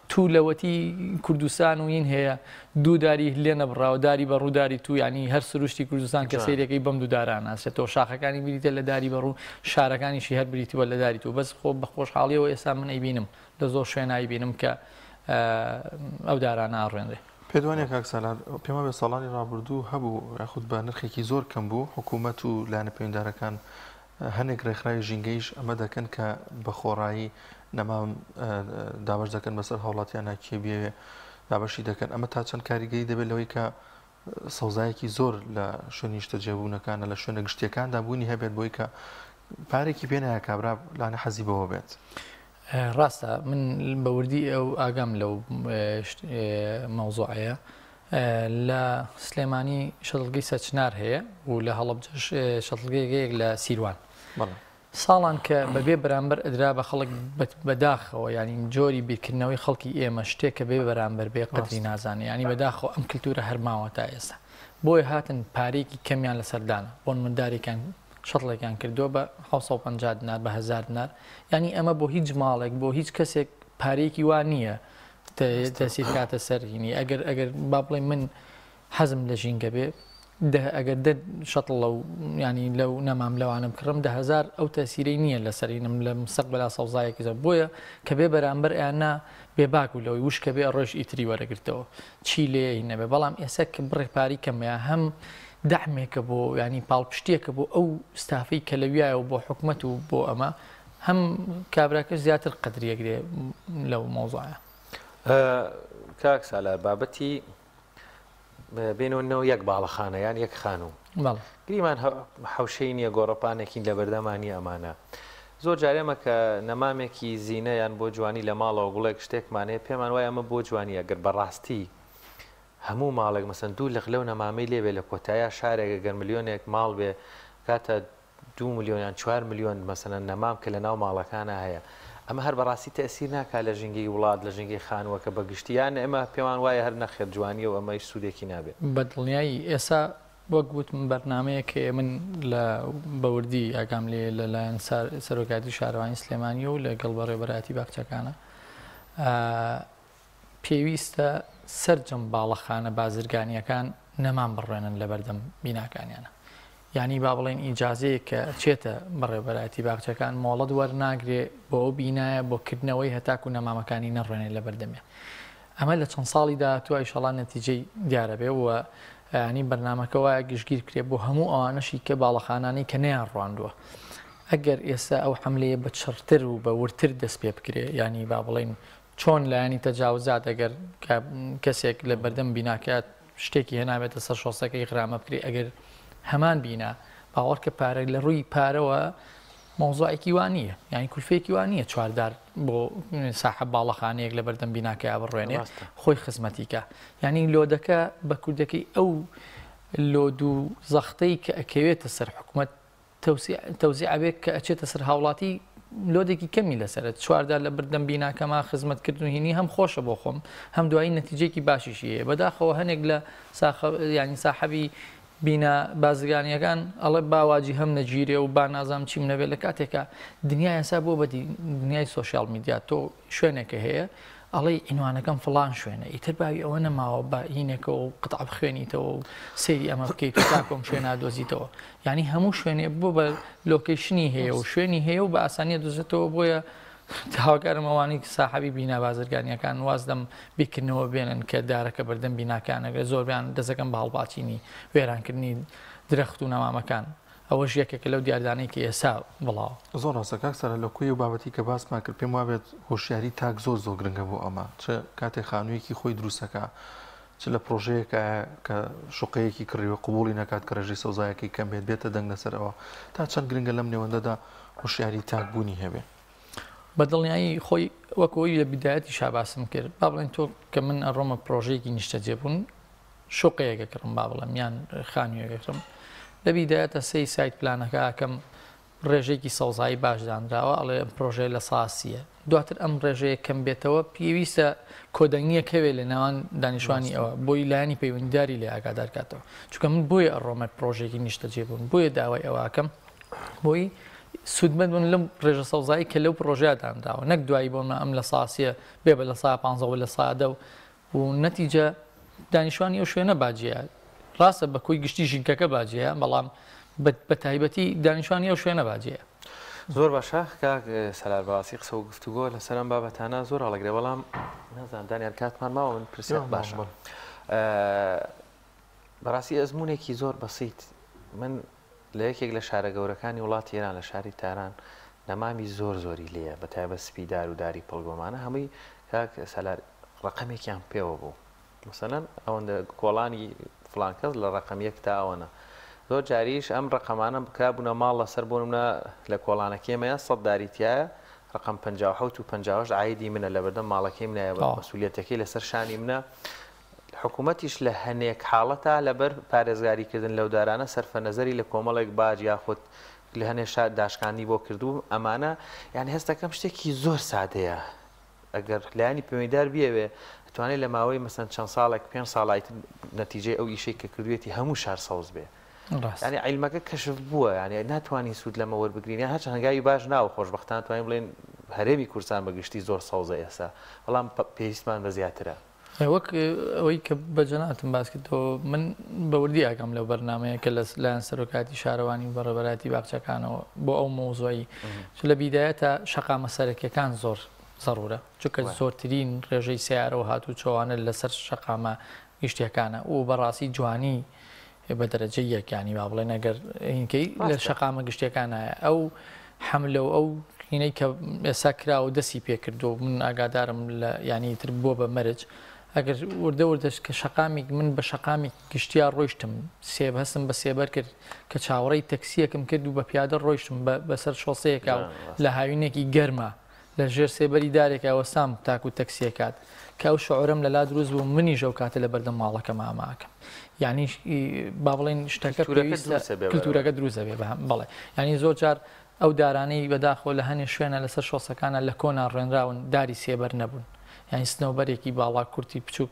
F: تو لەوەتی کوردستان و این هەیە دووداری لێ نەبڕاوە داری بە ڕووداری تو ینی هەر سروشتی کوردستان کە سیرەکەی بەم دووداران ناسێتەوە شاخەکانی بریتە لە داری بەڕوو شارەکانیشی هەر بریتیوە لە داری تو بەس خۆ بە خۆشحاڵیەوە ئێستا من ئەیبینم لە زۆر شوێنایی بینم کە ئەو دارانە ئاڕێنرێ
A: پێدوانێک کاکسالار پێمە بێ ساڵانی ڕابردوو هەبوو یاخود بە نرخێکی زۆر کەم بوو حکوومەت و لایەنە پەیوەنددارەکان هەنێک ڕێکخراوی ژینگەیش ئەمە دەکەن کە بە خۆڕایی نەمام دابش دەکەن بەسەر هاوڵاتیان ناکێبیێ دابشی دەکەن ئەمە تا چەند کاریگەری دەبێت لەوەی کە سەوزایەکی زۆر لە شوێنی شتە جێبوونەکانە لە شوێنە گشتیەکاندا بوونی هەبێت بۆی کە پارێکی پێنایە کابرا لاانە حەزی بەوە بێت.
F: ڕاستە من بەوردی ئەو ئاگام لەو مەوزوعەیە لە سلێمانی شەتڵگەی سەچنار هەیە و لە هەڵەبجەش شەتڵگەیەک لە سیروان ساڵان کە بەبێ بەرامبەر ئەدرا بە خەڵک بەداخەوە ینی جۆری بیرکردنەوەی خەڵکی ئێمە شتێکە بێ بەرامبەر بێ قدری نازانێ ینی بەداخەوە ئەم کللتورە هەرماوە تا ئێستا بۆیە هاتن پارێکی کەمیان لە سەردانە بۆن مندارێکیان شەتڵێکیان کردووە بە 750 دینار بە 1000 دینار ینی ئەمە بۆ هیچ ماڵێک بۆ هیچ کەسێک پارێکی وان نییە تەسیر کاتە سەرهینی ئەگەر با بڵێ من حەزم لە ژینگە بێ ئەگەر شەتڵ لەو ینی لەو نەمام لەوانم کڕم 10,000 ئەو تەسیرەی نییە لە سەرینم لە مستەقبەلا سەوزایەکی زۆر بۆیە کە بێ بەرامبەر ئەیاننا بێباک و لەوەی وشکە بێ ڕۆژ ئیتری وەرەگرتەوە چی لێ نەبێ بەڵام ئێستا کە بڕێپاری کەمەیە هەم دەحمێکە بۆ ینی پاڵپشتێکە بۆ ئەو ستافەی کە لەویایە و بۆ حکومەت و بۆ ئەمە هەم کابراکە زیاتر قدریەگرێ لەو مۆزوعە.
B: کاک سالار بابەتی بێنەوەنەوە یەک باڵەخانە یان یەک خانوو گریمان حوشەی نییە گۆڕەپانێکی لە بەردەمانی ئەمانە زۆر جارێمە کە نەمامێکی زیینە یان بۆ جوانی لە ماڵەوە گوڵێک شتێکمانەیە پێمان وایە ئەمە بۆ جوانی ئەگەر بەڕاستی هەموو ماڵێک مەسەن دوو لەخ لەو نەمامەی لێبێ لە کۆتایە شارێکە گەر ملیۆنێک ماڵ بێ کاتە 2 ملیۆن یان 4 ملیۆن مەسەن نەمام کە لە ناو ماڵەکانە هەیە ئەمە هەر بەڕاستی تەسیر ناکات لە ژینگەی وڵات لە ژینگەی خانووەکە بەگشتیان ئێمە پێوان وایە هەر نەخێت جوانی و ئەمەی سوودێکی نابێت
F: بەدڵنیایی ئێستا وەک گوتم بەرنمەیە کە من لە بەوردی ئاگام لێ لەلایەن سەرۆکاتی شارەوانی سلێمانی و لەگەڵ بەڕێوەبەراتی باکچەکانە پێویستە سەرجەم باڵەخانە بازرگانیەکان نەمان بڕێنن لە بەردەم بیناکانیانە یعنی با بڵێن ئیجازەیە کە چێتە بەڕێوەبەراتی باکچەکان مۆڵەت وەرناگرێ بۆ ئەو بینایە بۆ کردنەوەی هەتاکو نەمامەکانی نەڕێنێ لە بەردەمێ ئەمە لە چەند ساڵی داهاتووە ئیشەڵا نەتیجەی دیارە بێ وە ینی بەرنمەکە وایە گشتگیر کرێ بۆ هەموو ئەوانەشی کە باڵەخانانی کە نەیان ڕواندووە ئەگەر ئێستا ئەو حملەیە بە چڕتر و بە ورتر دەست پێ بکرێ ینی با بڵێن چۆن لایەنی تەجاوزات ئەگەر کەسێک لە بەردەم بیناکات شتێکی هێنابێتە سەر شۆستەکەی غرامە بکرێ ئەگەر هەمان بینا باوەڕ کە پارە لە ڕووی پارەوە مۆزوعێکی وانە یانی کولفەیەکی وانە چواردار بۆ ساحب باڵەخانەیەک لە بەردەم بیناکە بڕوێنێ خۆی خزمەتیکە ینی لۆدەکە بە کوردەکەی ئەو لۆد و زەختەی کە ئەکەوێتە سەر حکوومەت تەوزیع ئەبێت کە ئەچێتە سەر هاوڵاتی لۆدێکی کەمی لەسەرت چواردار لە بەردەم بیناکەما خزمەتکردن هینی هەم خۆشە بۆ خۆم هەم دوایی نەتیجێکی باشیشی هەیە بەداخەوە هەنێک لە ینی ساحەبی بینە بازرگانیەکان ئەڵێ باواجی هەم نەگیرێ و با نازام چیم نەبێت لە کاتێکە دنیای ئەسا بۆ بە دنیای سۆشیال میدیا تۆ شوێنێکە هەیە ئەڵێ ئینوانەکەم فڵان شوێنە ئیتر باوی ئەوە نەماوە بە هینێکە و قتع بخوێنیتەوە و سەیری ئەمە بکەیت و تاکۆم شوێنە دۆزیتەوە ینی هەموو شوێنێ بۆ بە لۆکیشنی هەیە و شوێنی هەیە و بە ئاسانیە دۆزێتەوە بۆیە هاوکارم ئەوانی ساحەبی بینا بازرگانیەکان واز دەم بیکردنەوە بێنن کە دارەکە بەردەم بیناکانەگە زۆربیان دەزەکەم بە هەڵباچینی وێرانکردنی درەخت و نەمامەکان ئەوەش یەکێکە لەو دیاردانەیەکی ئێستا بڵاو
A: زۆر ڕاستە کاکسەرە لە کوی و بابەتی کە باسمان کرد پێم وابێت هۆشیاری تاک زۆر زۆر گرنگە بۆ ئەمە چ کاتێک خانوویەکی خۆی دروستەکە چ لە پرۆژەیەکە کە شوقەیەکی کڕیوە قبوڵی نەکات کە ڕێژەی سەوزایەکەی کەم بێت بێتە دەنگ لەسەرەوە تا چەند گرنگە لەم نێوەندەدا هۆشیاری تاک بوونی هەبێ
F: بەدڵنیایی خۆی وەکەوەی لە بیدایەتی شاباسم کرد با بڵێن تۆ کە من ئەڕۆمە پرۆژەیەکی نیشتەجێبوون شوقەیەکە کڕم با بڵێم یان خانوویەکەکڕم لە بیدایەتە سەی سایت پلانەکە ئەکەم ڕێژێکی سەوزایی باشدانراوە ئەڵێ ئەم پرۆژەیە لە ساسیە دواتر ئەم ڕێژەیە کەم بێتەوە پێویستە کۆدەنگیەکەوێت لە ناوان دانیشتوانی ئەوە بۆی لایانی پەیوەندیداری لێ ئاگادارکاتەوە چونکە من بۆیە ئەڕۆمە پرۆژێکی نیشتەجێبوون بۆیە داوای ئەوەکەم بۆی سوودمەند بوون لەم ڕێژە سەوزایی کە لەو پرۆژیادانراوە نەک دوایی بۆمە ئەم لە ساسیە بێ بە لە سا 15 لە سادە و نەتیجە دانیشتوانی ئەو شوێنە باجەیە ڕاستە بە کۆی گشتی ژینکەکە باجەیە بەڵام بە تایبەتی دانیشتوانی ئەو شوێنە باجەیە
B: زۆر باشە کاک سەلار باسی قسە و گفتوگۆ لەسەرم بابەتانە زۆر هەڵەگرێ بەڵام نازانم دانیار کاتمان ماوە من پرسیار باشە بەڕاستی ئەزمونێکی زۆر بەسیت من لە یەکێک لە شارە گەورەکانی وڵاتی ئێران لە شاری تاران نەمامی زۆر زۆری لێیە بە تایبەت سپیدار و داری پڵگۆمانە هەمووی کاک سەلار ڕقەمێکیان پێوە بوو مثلەن ئەوەندە کۆڵانی فڵان کەس لە ڕقەم یەک تا ئەوەنە زۆر جاریش ئەم ڕقەمانە بکرابوونە ماڵ لەسەر بوونە لە کۆڵانەکەمەیە 100 داریتیایە ڕقم 57 و 50 عایدی منە لە بەردەم ماڵەکەی منایە مەسئولیەتەکەی لەسەر شانی منە حکوومەتیش لە هەنێک حاڵەتە لەبەر پارێزگاریکردن لەو دارانە سەرفەنەزەری لە کۆمەڵێک باج یاخود لە هەنێ داشکانی بۆ کردو ئەمانە یان هەستەکەم شتێکی زۆر سادەیە ئەگەر لایانی پەیوەندیدار بیەوێ توانێت لە ماوەی مەسەن چەند ساڵێک 5 ساڵایت نەتیجەی ئەو ئیشەی کە کردوێتی هەموو شار سەوز بێ ینی عیلمەکە کەشف بووە ینی ناتوانانی سوود لەمە وەربگرین هەچ هەنگاوی باش ناوە خۆشبەختان توانین بڵێن هەرێمی کورسان بەگشتی زۆر سەوزە ئێستا بەڵام پێویستمان بە زیاترە
F: وەک ئەوەی کە بەجەناتم باس کردەوە من بەوردی ئاگەم لەو بەرنمەیە کە لایەن سەرۆکاتی شارەوانی بەڕێبەراتی باخچەکانەوە بۆ ئەو مۆزۆی لە بیدایەتە شەقامە سەرەکیەکان زۆر ضرورە چونکە زۆرترین ڕێژەی سیارەوە هاتوو چۆوانە لەسەر شەقامە گشتیەکانە و بەڕاستی جوانی بە دەرەجە یەکانی با بڵێن ئەگەر هینکەی لە شەقامە گشتیەکانایە ئەو حملە و ئەو هینەی کە ئێستا کرا و دەستی پێکردو من ئاگادارم لە ینی تر بۆ بە مەرج ئەگەر وردە وردەش کە شەقامی من بە شەقامی گشتیا ڕۆیشتم سێب هەستم بە سێبەر کرد کە چاوەڕێی تەکسیەکەم کرد و بە پیادە ڕۆیشتم بەسەر شۆسەیەکە و لە هاوینێکی گەرمە لە ژێر سێبەری دارێکە وەسام تاکو تەکسیەکات کە ئەو شعورم لە لا دروست بوو منی ژەو کاتە لە بەردەم ماڵەکە ماماکەم یعنی با بڵێن شتەکە کلتورەکە دروستە بێ بەڵێ ینی زۆر جار ئەو دارانەی بەداخۆ لە هەنێ شوێنە لەسەر شۆسەکانە لە کۆنا ڕێنراون داری سێبەر نەبوون یعنی سنەوبەرێکی باڵا کورتی بچووک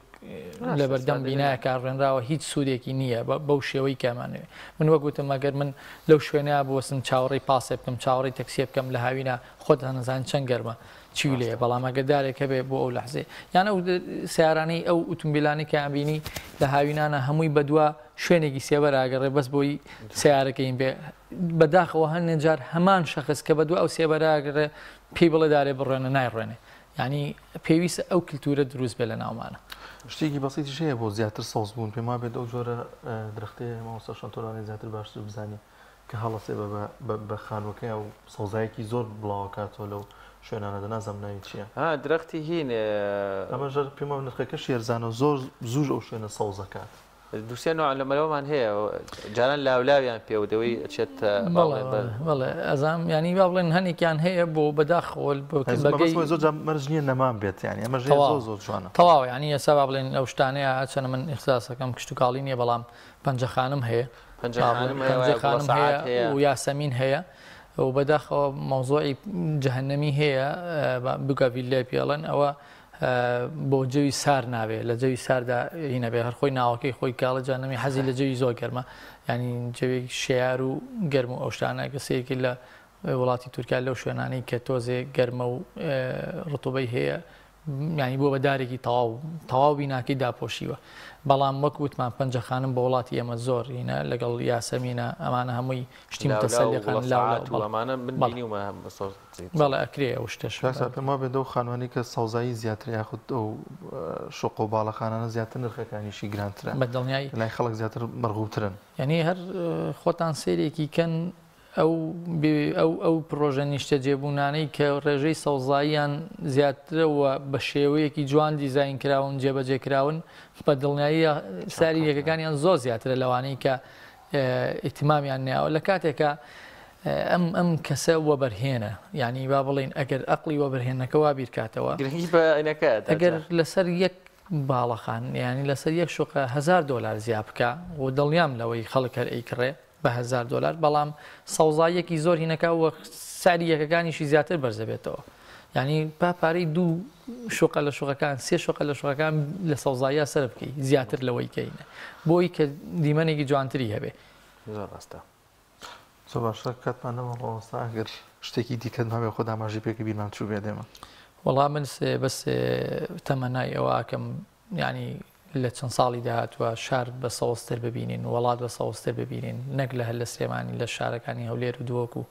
F: لە بەردەم بینایەکە ڕێنراوە هیچ سوودێکی نییە بەو شێوەی کامانوێ من وەگوتم ئەگەر من لەو شوێنە بوەستم چاوەڕێی پاسێ بکەم چاوەڕێی تەکسیە بکەم لە هاوینە خۆت هەنەزان چەند گەرمە چی لێ بەڵام ئەگەردارێکە بێ بۆ ئەو لەحزێ یان ئەو سیارانەی ئەو ئۆتۆمبیلانی کە ئەبینی لە هاوینانە هەمووی بەدووە شوێنێکی سێبەر ئاگەڕێ بەس بۆی سیارەکەین بێ بەداخەوە هەندێک جار هەمان شەخص کە بەدووە ئەو سێبەراگەڕێ پێی بڵێ دارێ بڕێنە نایڕێنێ ینی پێویستە ئەو کلتورە دروست بێ لە ناومانە
A: شتێکی بەسیتیش هەیە بۆ زیاتر سەوز بوون پێما بێت ئەو جۆرە درختێ ماوەستا شەنتۆرانی زیاتر باشتر بزانێ کە هەڵەسێ بە خانوەکەی و سەوزایەکی زۆر بڵاوکاتەوە لەو شوێنانەدا نازەم ناوی چییە
B: درختی هین
A: ئەمەژەر پێما نرخەکە شێرزانە زۆر زوو ئەو شوێنە سەوزەکات
B: دووسێ نوع لەمەلەوەمان هەیە جاران لاولاویان پێودەوەی ئەچێت
F: بەڵێ ئەزام ینی با بڵێن هەنێکیان هەیە بۆ بەداخۆل
A: زۆر مەرج نییە نەمان بێت ینی ئەمە زۆر جوانە
F: تەواو ینی ئێستا با بڵێن ئەو شتانەیە چەنە من ئیخساسەکەم کشت و کاڵی نییە بەڵام پەنجەخانم هەیە پەنجەخانم هەیە و یاسەمین هەیە و بەداخەوە مەوزۆعی جەهەنەمی هەیە بگاویل لێ پێڵێن ئەوە بۆ جەوی سار ناوێ لە جەوی ساردا هینەبێ هەر خۆی ناوەکەی خۆی کاڵە جانەمی حەزی لە جەوی زۆر گەرمە ینی جەوێک شیار و گەرم و ئەو شتانە کەسەیەکی لە وڵاتی تورکیا لەو شوێنانەی کە تۆزێ گەرمە و ڕتوبەی هەیە ینی بۆ بەدارێکی تەواو بیناکەی داپۆشیوە بەڵام وەک وتمان پەنجەخانم بە وڵاتی ئێمە زۆر هینە لەگەڵ یاسەمینە ئەمانە هەمووی شتی متەسەلیقان بەڵێ ئەکرێ ئەو شتەش
A: پێما بێت ئەو خانوانی کە سەوزایی زیاتر یاخود ئەو شۆق و باڵەخانانە زیاتر نرخەکانیشی گرانترە
F: بەدڵنیایی
A: لای خەڵک زیاتر مەرغوبترن
F: یعنی هەر خۆتان سێرێکی کەن ئەو پرۆژە نیشتە جێبوونانەی کە ڕێژەی سەوزاییان زیاترەوە بە شێوەیەکی جوان دیزاین کراون جێبەجێکراون بە دڵنیایی ساری یەکەکانیان زۆر زیاترە لەوانەی کە ئیتیمامیان نیاوە لە کاتێکە ئەم کەسە وەبەرهێنە یعنی با بڵێن ئەگەر ئەقلی وەبەرهێنەکەەوە بیرکاتەوە ئەگەر لەسەر یەک باڵەخان ینی لەسەر یەک شوقە $1000 زیاد بکە و دڵنیام لەوەی خەڵک هەر ئەیکڕێ بە $1000 بەڵام سەوزایەکی زۆر هینەکە وە ساری یەکەکانیشی زیاتر بەرزەبێتەوە ینی پارەی 2 شوقە لە شوقەکان 3 شوقە لە شوقەکان لە سەوزایە سەر بکەی زیاتر لەوەی کەینە بۆی کە دیمەنێکی جوانتری هەبێ
B: زۆر ڕاستە
A: زۆر باشە کاتمان نەمەڵەوەستا ئەگەر شتێکی دیکەت هەبێ خۆ داماژی پێکە بیرمان چوو بێ دێمە
F: وەڵام من بەس تەمەنای ئەوە ئاکەم ینی لە چەند ساڵی داهاتوە شار بە سەوزتر ببینین وڵات بە سەوزتر ببینین نەک لە هەر لە سلێمانی لە شارەکانی هەولێر و دووەک و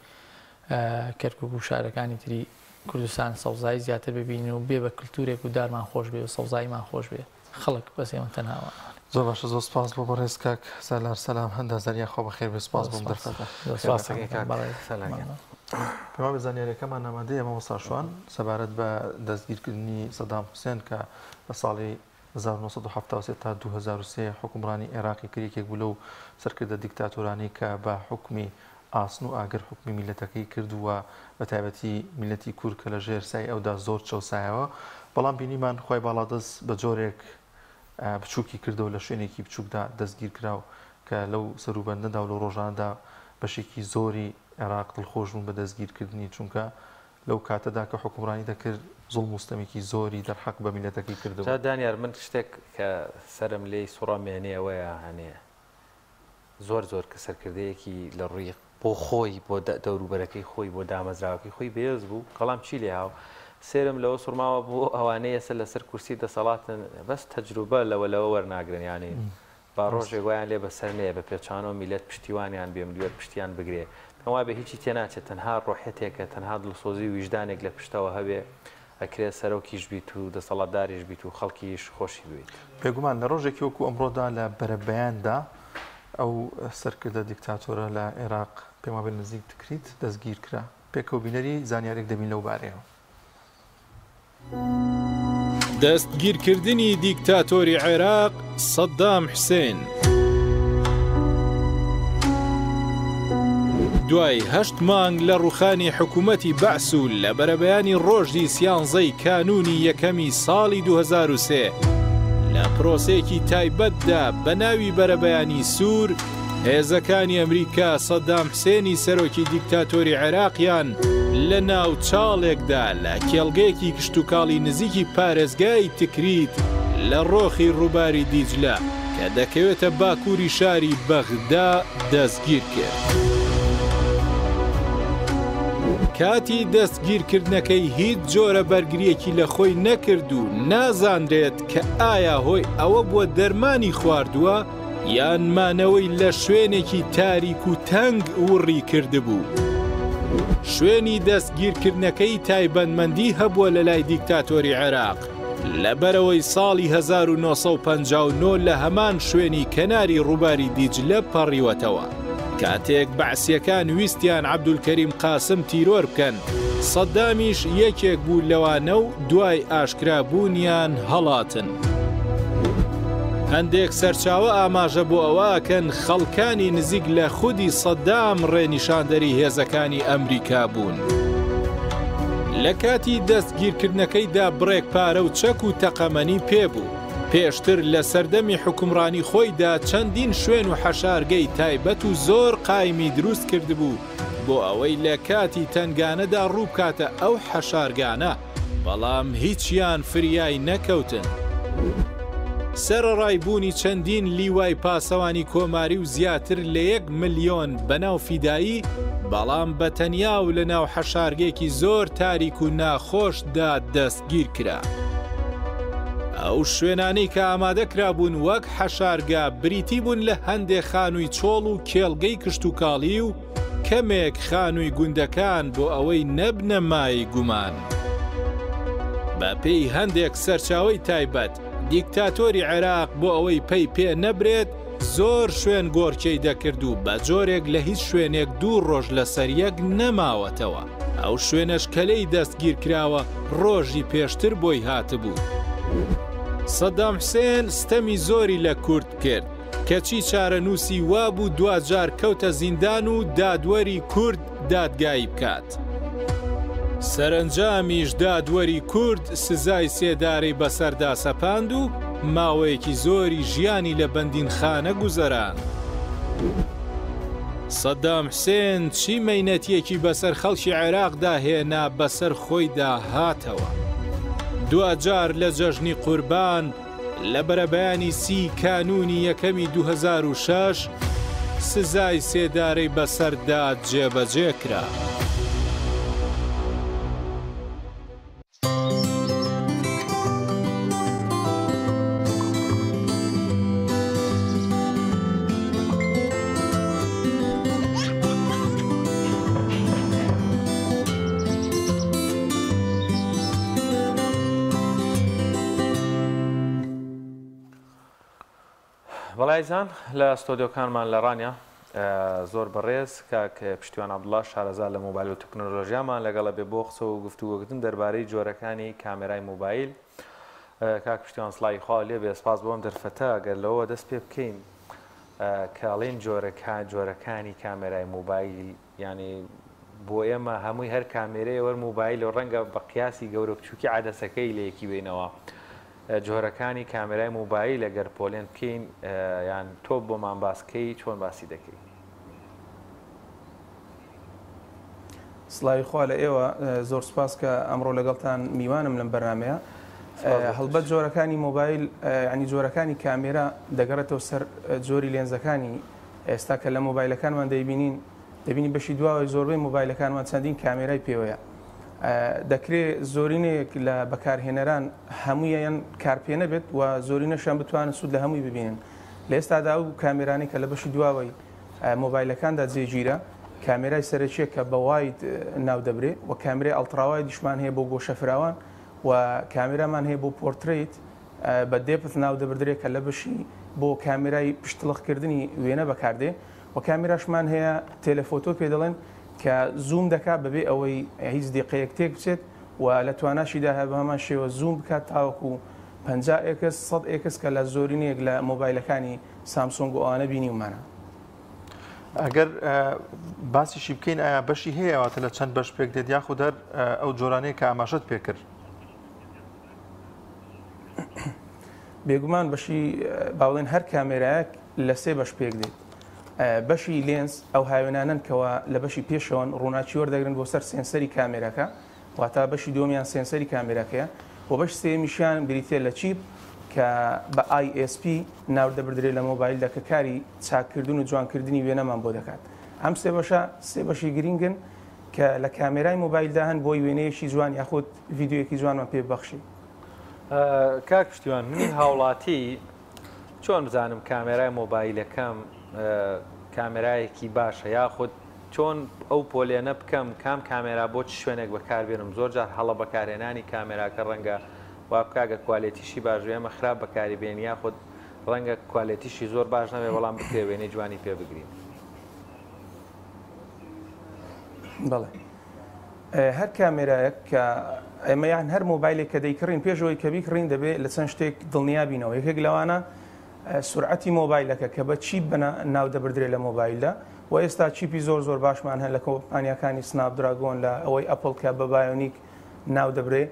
F: کەرکک و شارەکانی تری کوردستان سەوزایی زیاتر ببینین و بێ بە کللتورێک و دارمان خۆش بێ و سەوزاییمان خۆش بێ خەڵک بەسێمە تەناوە
A: زۆر باشە زۆر سپاس بۆ بەڕێز کاک سالار سەلام هەندا زەریا خۆ بەخێر بێ سپاس بۆم دەرفەتە پێما بە زانیاریەکەمان ئامادەیە ئەمە وەساشوان سەبارەت بە دەستگیرکردنی سەدام حوسێن کە لە ساڵی 1970 تا 2003 حکومڕانی عێراقی کریکێک بوو لەو سەرکردە دیکتاتۆرانی کە بە حکمی ئاسن و ئاگەر حکمی میلەتەکەی کردووە بە تایبەتی میلەتی کورد کە لە ژێر سای ئەودا زۆر چەسایەوە بەڵام بینیمان خۆی باڵادەست بە جۆرێک بچووکی کردەوە لە شوێنێکی بچووکدا دەستگیر کراو کە لەو سەروبەندەدا و لە ڕۆژاندا بەشێکی زۆری عێراق دڵخۆش بوون بە دەستگیرکردنی چونکە لەو کاتەدا کە حکومڕانی دەکرد زوڵ مستەمێکی زۆری دەرحەق بە میلەتەکەی کردەوە
B: دانیار من شتێک کە سرم لێی سوڕامێنێەوەیە هەنێ زۆر کە سەرکردەیەکی لە ڕووی بۆ خۆی بۆ دەوروبەرەکەی خۆی بۆ دامەزراوەکەی خۆی بێز بوو کەڵام چی لێ هاو سێرم لەوە سوورماوە بۆ ئەوانەیە سەر لەسەر کورسی دەسەڵاتن بەس تەجروبە لەوە وەرناگرن ینی با ڕۆژێک وایان لێ بەسەر نەیە بە پێچانەوە میلەت پشتیوانیان بێ ملیۆت پشتیان بگرێ ئەوا بە هیچی تێناچێت تەنها ڕۆحێتێکە تەنها دڵسۆزی ویژدانێک لە پشتەوە هەبێ ئەکرێ سەرۆکیش بیت و دەسەڵاتداریش بیت و خەڵکیش خۆشی بێت
A: پێگومان لە ڕۆژێکی وەکو ئەمڕۆدا لە بەرەبەیاندا ئەو سەرکردە دیکتاتۆرە لە عێراق پێما بێ نزیک دەکریت دەستگیر کرا پێکەوە بینەری زانیارێک دەبین لەو بارەیەوە
G: دەستگیرکردنی دیکتاتۆری عێراق سەدام حوسێن دوای 8 مانگ لە ڕوخانی حکوومەتی بەعس و لە بەرەبەیانی ڕۆژی سیانزەی کانونی یەکەمی ساڵی 2003 لە پرۆسێکی تایبەتدا بە ناوی بەرەبەیانی سوور هێزەکانی ئەمریکا سەدام حوسێنی سەرۆکی دیکتاتۆری عێراقیان لە ناو چاڵێکدا لە کێڵگەیەکی کشتتوکاڵی نزیکی پارێزگای تکریت لە ڕۆخی ڕووباری دیجلە کە دەکەوێتە باکووری شاری بەغدا دەستگیر کرد. کاتی دەستگیرکردنەکەی هیچ جۆرە بەرگریەکی لە خۆی نەکرد و نازانرێت کە ئایا هۆی ئەوە بووە دەرمانی خواردووە یان مانەوەی لە شوێنێکی تاریک و تەنگ وڕی کردبوو. شوێنی دەستگیرکردنەکەی تایبەتمەندی هەبووە لە لای دیکتاتۆری عێراق لەبەرەوەی ساڵی 1959 لە هەمان شوێنی کەناری ڕووباری دیجلە پەڕیوەتەوە. کاتێک بەعسیەکان ویستیان عەبدولکەریم قاسم تیرۆر بکەن سەدامیش یەکێک بوو لەوانە و دوای ئاشکرابوونیان هەڵاتن. هەندێک سەرچاوە ئاماژە بۆ ئەوەکەن خەڵکانی نزیک لە خودی سەدام ڕێنیشاندەری هێزەکانی ئەمریکا بوون. لە کاتی دەستگیرکردنەکەیدا بڕێک پارە و چەک و تەقەمەنی پێبوو. پێشتر لە سەردەمی حکومڕانی خۆیدا چەندین شوێن و حەشارگەی تایبەت و زۆر قایمی دروست کردبوو بۆ ئەوەی لە کاتی تەنگانەدا ڕووبکاتە ئەو حەشارگانە بەڵام هیچیان فریای نەکەوتن. سەرڕایبوونی چەندین لیوای پاسەوانی کۆماری و زیاتر لە 1 ملیۆن بەناو فیدایی بەڵام بەتەنیا و لە ناو حەشارگێکی زۆر تاریک و ناخۆشدا دەستگیر کرا. ئەو شوێنانەی کە ئامادەکرابوون وەک حەشارگا بریتی بوون لە هەندێک خانووی چۆڵ و کێڵگەی کشتتوکاڵی و کەمێک خانووی گوندەکان بۆ ئەوەی نەبنە مای گومان. بە پێی هەندێک سەرچاوەی تایبەت دیکتاتۆری عێراق بۆ ئەوەی پێی پێ نەبرێت زۆر شوێن گۆرکەی دەکرد و بە جۆرێک لە هیچ شوێنێک 2 ڕۆژ لەسەر یەک نەماوەتەوە. ئەو شوێنەش کەلەی دەستگیر کراوە ڕۆژی پێشتر بۆی هاتبوو. سەدام حوسێن ستەمی زۆری لە کورد کرد کەچی چارەنووسی وابوو دوجار کەوتە زیندان و دادوەری کورد دادگایی بکات. سەرنجامیش دادوەری کورد سزای سێدارەی بەسەردا سەپاند و ماوەیەکی زۆری ژیانی لە بەندینخانە گوزەران. سەدام حسێن چی مەینەتیەکی بەسەر خەڵکی عێراقدا هێنا بەسەر خۆیدا هاتەوە. دوجار لە جەژنی قوربان لە بەرەبەیانی 30 کانونی یەکەمی 2006 سزای سێدارەی بەسەردا جێبەجێ کرا.
B: بەڵایزان لە ستۆدیۆکانمان لە ڕانیا زۆر بەڕێز کاک پشتیوان عەبدوڵڵا شارەزا لە مۆبایل و تەکنۆلۆژیامان لەگەڵە بێ بۆ قسە و گفتوگۆکردن دەربارەی جۆرەکانی کامێرای مۆبایل. کاک پشتیوان سڵاوی خوا لێ بێ سپاس بۆم دەرفەتە ئەگەر لەوە دەست پێ بکەین کاڵێن جۆرەکانی کامێرای مۆبایل ینی بۆ ئێمە هەمووی هەر کامێرەیە وەر مۆبایل و ڕەنگە بە قیاسی گەورە بچووکی عادەسەکەی لە یەکی بینەوە. جۆرەکانی کامێرای مۆبایل لەگەر پۆلێن بکەین یان تۆ بۆمان باسکەی چۆن باسی دەکەی؟
H: سڵاوی خوا لە ئێوە زۆر سپاس کە ئەمڕۆ لەگەڵتان میوانم لەم بەرنامەیە. هەڵبەت جۆرەکانی مۆبایل ینی جۆرەکانی کامێرا دەگەڕێتەوە سەر جۆری لێنزەکانی ئێستا کە لە مۆبایلەکانمان دەبینی بەشی دواوەی زۆربەی مۆبایلەکانمان چەندین کامێرای پێوەیە. دەکرێت زۆرینێک لە بەکارهێنەران هەموویان کارپێنە بێت و زۆرینەشان بتوانن سوود لە هەمووی ببینن. لە ئێستادا ئەو کامێرانی کە لە بەشی دواوەی مۆبایلەکاندا جێگیرە کامێرای سەرەکیە کە بە واید ناو دەبرێ و کامێرای ئەڵتراوای دیشمان هەیە بۆ گۆشەفراوان و کامێرامان هەیە بۆ پۆرتریت بە دێپت ناو دەبدرێت کە لە بەشی بۆ کامێرای پشتڵەخکردنی وێنە بەکاردێ و کامێراشمان هەیە تێلەفۆتۆ پێ دەڵێن کە زوم دەکات بەبێ ئەوەی هیچ دیقەیەک تێک بچێت و لە تواناشیدا هە بە هەمان شێوە زوم بکات تاوەکو 50x 100x کە لە زۆرینەیەک لە مۆبایلەکانی سامسۆنگ و ئەوانە بینی ومانە.
A: ئەگەر باسیشی بکەین ئایا بەشی هەیەواتە لە چەند بەش پێک دێت یاخود دەر ئەو جۆرانەیە کە ئاماژەت پێکرد؟
H: بێگومان بەشی باوڵێن هەر کامێرایەک لە سێ بەش پێک دێت. بەشی لێنس ئەو هاوێنانن کەەوە لە بەشی پێشەوەن ڕووناچی وەردەگرن بۆ سەر سێنسەری کامێرەکە واتە بەشی دومیان سێنسەری کامێرەکەیە و بەش سێمیشیان بریتێ لە چیپ کە بە ISP ناوردەبردرێت لە مۆبایلدا کە کاری چاکردن و جوانکردنی وێنەمان بۆ دەکات. ئەم سێ بەشی گرنگن کە لە کامێرای مۆبایلدا هەن بۆی وێنەیەکی جوان یاخود ڤیددیوەکی جوانمان پێ بەخشی.
B: کاک پشتیوان منی هاوڵاتی چۆن بزانم کامێرای مۆبایلەکەم کامێرایەکی باشە یاخود چۆن ئەو پۆلێنە بکەم کام کامێرا بۆ شوێنێک بەکاربێنم زۆر جار هەڵە بەکارهێنانی کامێراکە ڕەنگە وا بکاگە کوالێتیشی باش ئێمە خراپ بەکاری بێن یاخود ڕەنگە کوالێتیشی زۆر باش نەبێ بەڵام بکرێ وێنەی جوانی پێ بگرین.
H: بەڵێ هەر کامێرایەک کە ئێمە یان هەر مۆبایلێک کە دەیکڕین پێشەوەی کە بیکڕین دەبێت لە چەند شتێک دڵنیابینەوە. یەکێک لەوانە سورعەتی مۆبایلەکە کە بە چیپ ناو دەبدرێت لە مۆبایلدا و ئێستا چیپی زۆر باشمان هەن لە کۆمپانیەکانی سناپدراگۆن لە ئەوەی ئەپڵ کە بە بایۆنیک ناو دەبرێ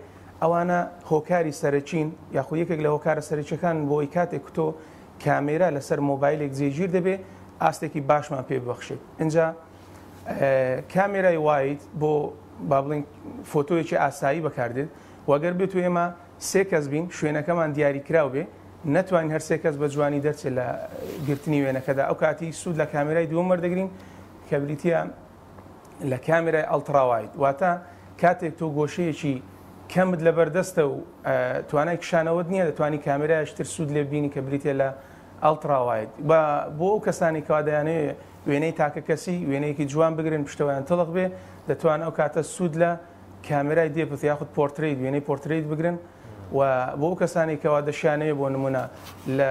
H: ئەوانە هۆکاری سەرچین یاخود یەکێک لە هۆکارە سەرچەکان بۆی کاتێک تۆ کامێرا لەسەر مۆبایلێک جێگیر دەبێ ئاستێکی باشمان پێ ببەخشێت. اینجا کامێرای واید بۆ با بڵین فۆتۆیەکی ئاسایی بەکاردێت وەگەر بێت و ئێمە سێ کەس بین شوێنەکەمان دیاریکراو بێ نەتوانین هەر سێ کەس بە جوانی دەرچێت لە گرتنی وێنەکەدا ئەو کاتی سوود لە کامێرای دووەم وەردەگرین کە بریتە لە کامێرای ئەڵتراواید واتە کاتێک تۆ گۆشەیەکی کەمت لە بەردەستە و توانای کشانەوەت نییە دەتوانی کامێرایشتر سوود لێ بینی کە بریتە لە ئەڵتراواید بۆ ئەو کەسانی کەوادایانەیە وێنەی تاکە کەسی وێنەیەکی جوان بگرن پشتەوەیان تەڵق بێ دەتوان ئەو کاتە سوود لە کامێرای دێپت یاخود پۆرتریت وێنەی پۆرتریت بگرن و بۆ ئەو کەسانی کەوا دەشانەیە بۆ نمونە لە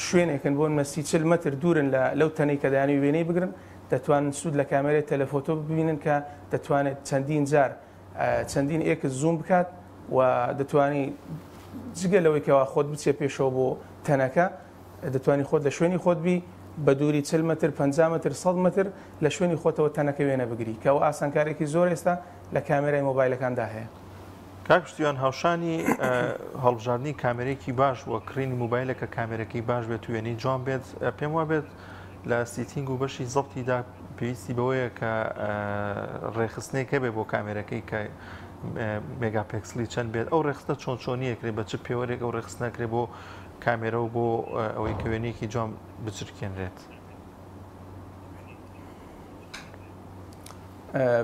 H: شوێنێکن بۆن مەسی 40 متر دوورن لەو تەنەی کە دایانی وێنەی بگرن دەتوانن سوود لە کامێرای تەلەفۆتۆ ببینن کە دەتوانێت چەندین جار چەندین ئێکس زوم بکات و دەتوانی جگە لەوەی کەوا خۆت بچێ پێشەوە بۆ تەنەکە دەتوانی خۆت لە شوێنی خۆت بی بە دووری 40 متر 50 متر 100 متر لە شوێنی خۆتەوە تەنەکە وێنە بگری کەەوە ئاسانکارێکی زۆر ئێستا لە کامێرای مۆبایلەکاندا هەیە.
A: کاکشتیان هاوشانی هەڵبژاردننی کامێرێکی باش وە کڕینی موبایلە کە کامێرەکەی باش بێت و وێنەی جوان بێت پێم وا بێت لە سیتینگ و بەشی زەڵتیدا پێویستی بەوەیە کە ڕێخستنێکە بێ بۆ کامێرەکەی کە مێگاپێکسلی چەند بێت ئەو ڕێخستە چۆن چۆنیەکرێت بە چ پێوەرێک ئەو ڕێخستنەکرێت بۆ کامێرە و بۆ ئەوەی کە وێنەیەکی جوان بچرکێنرێت.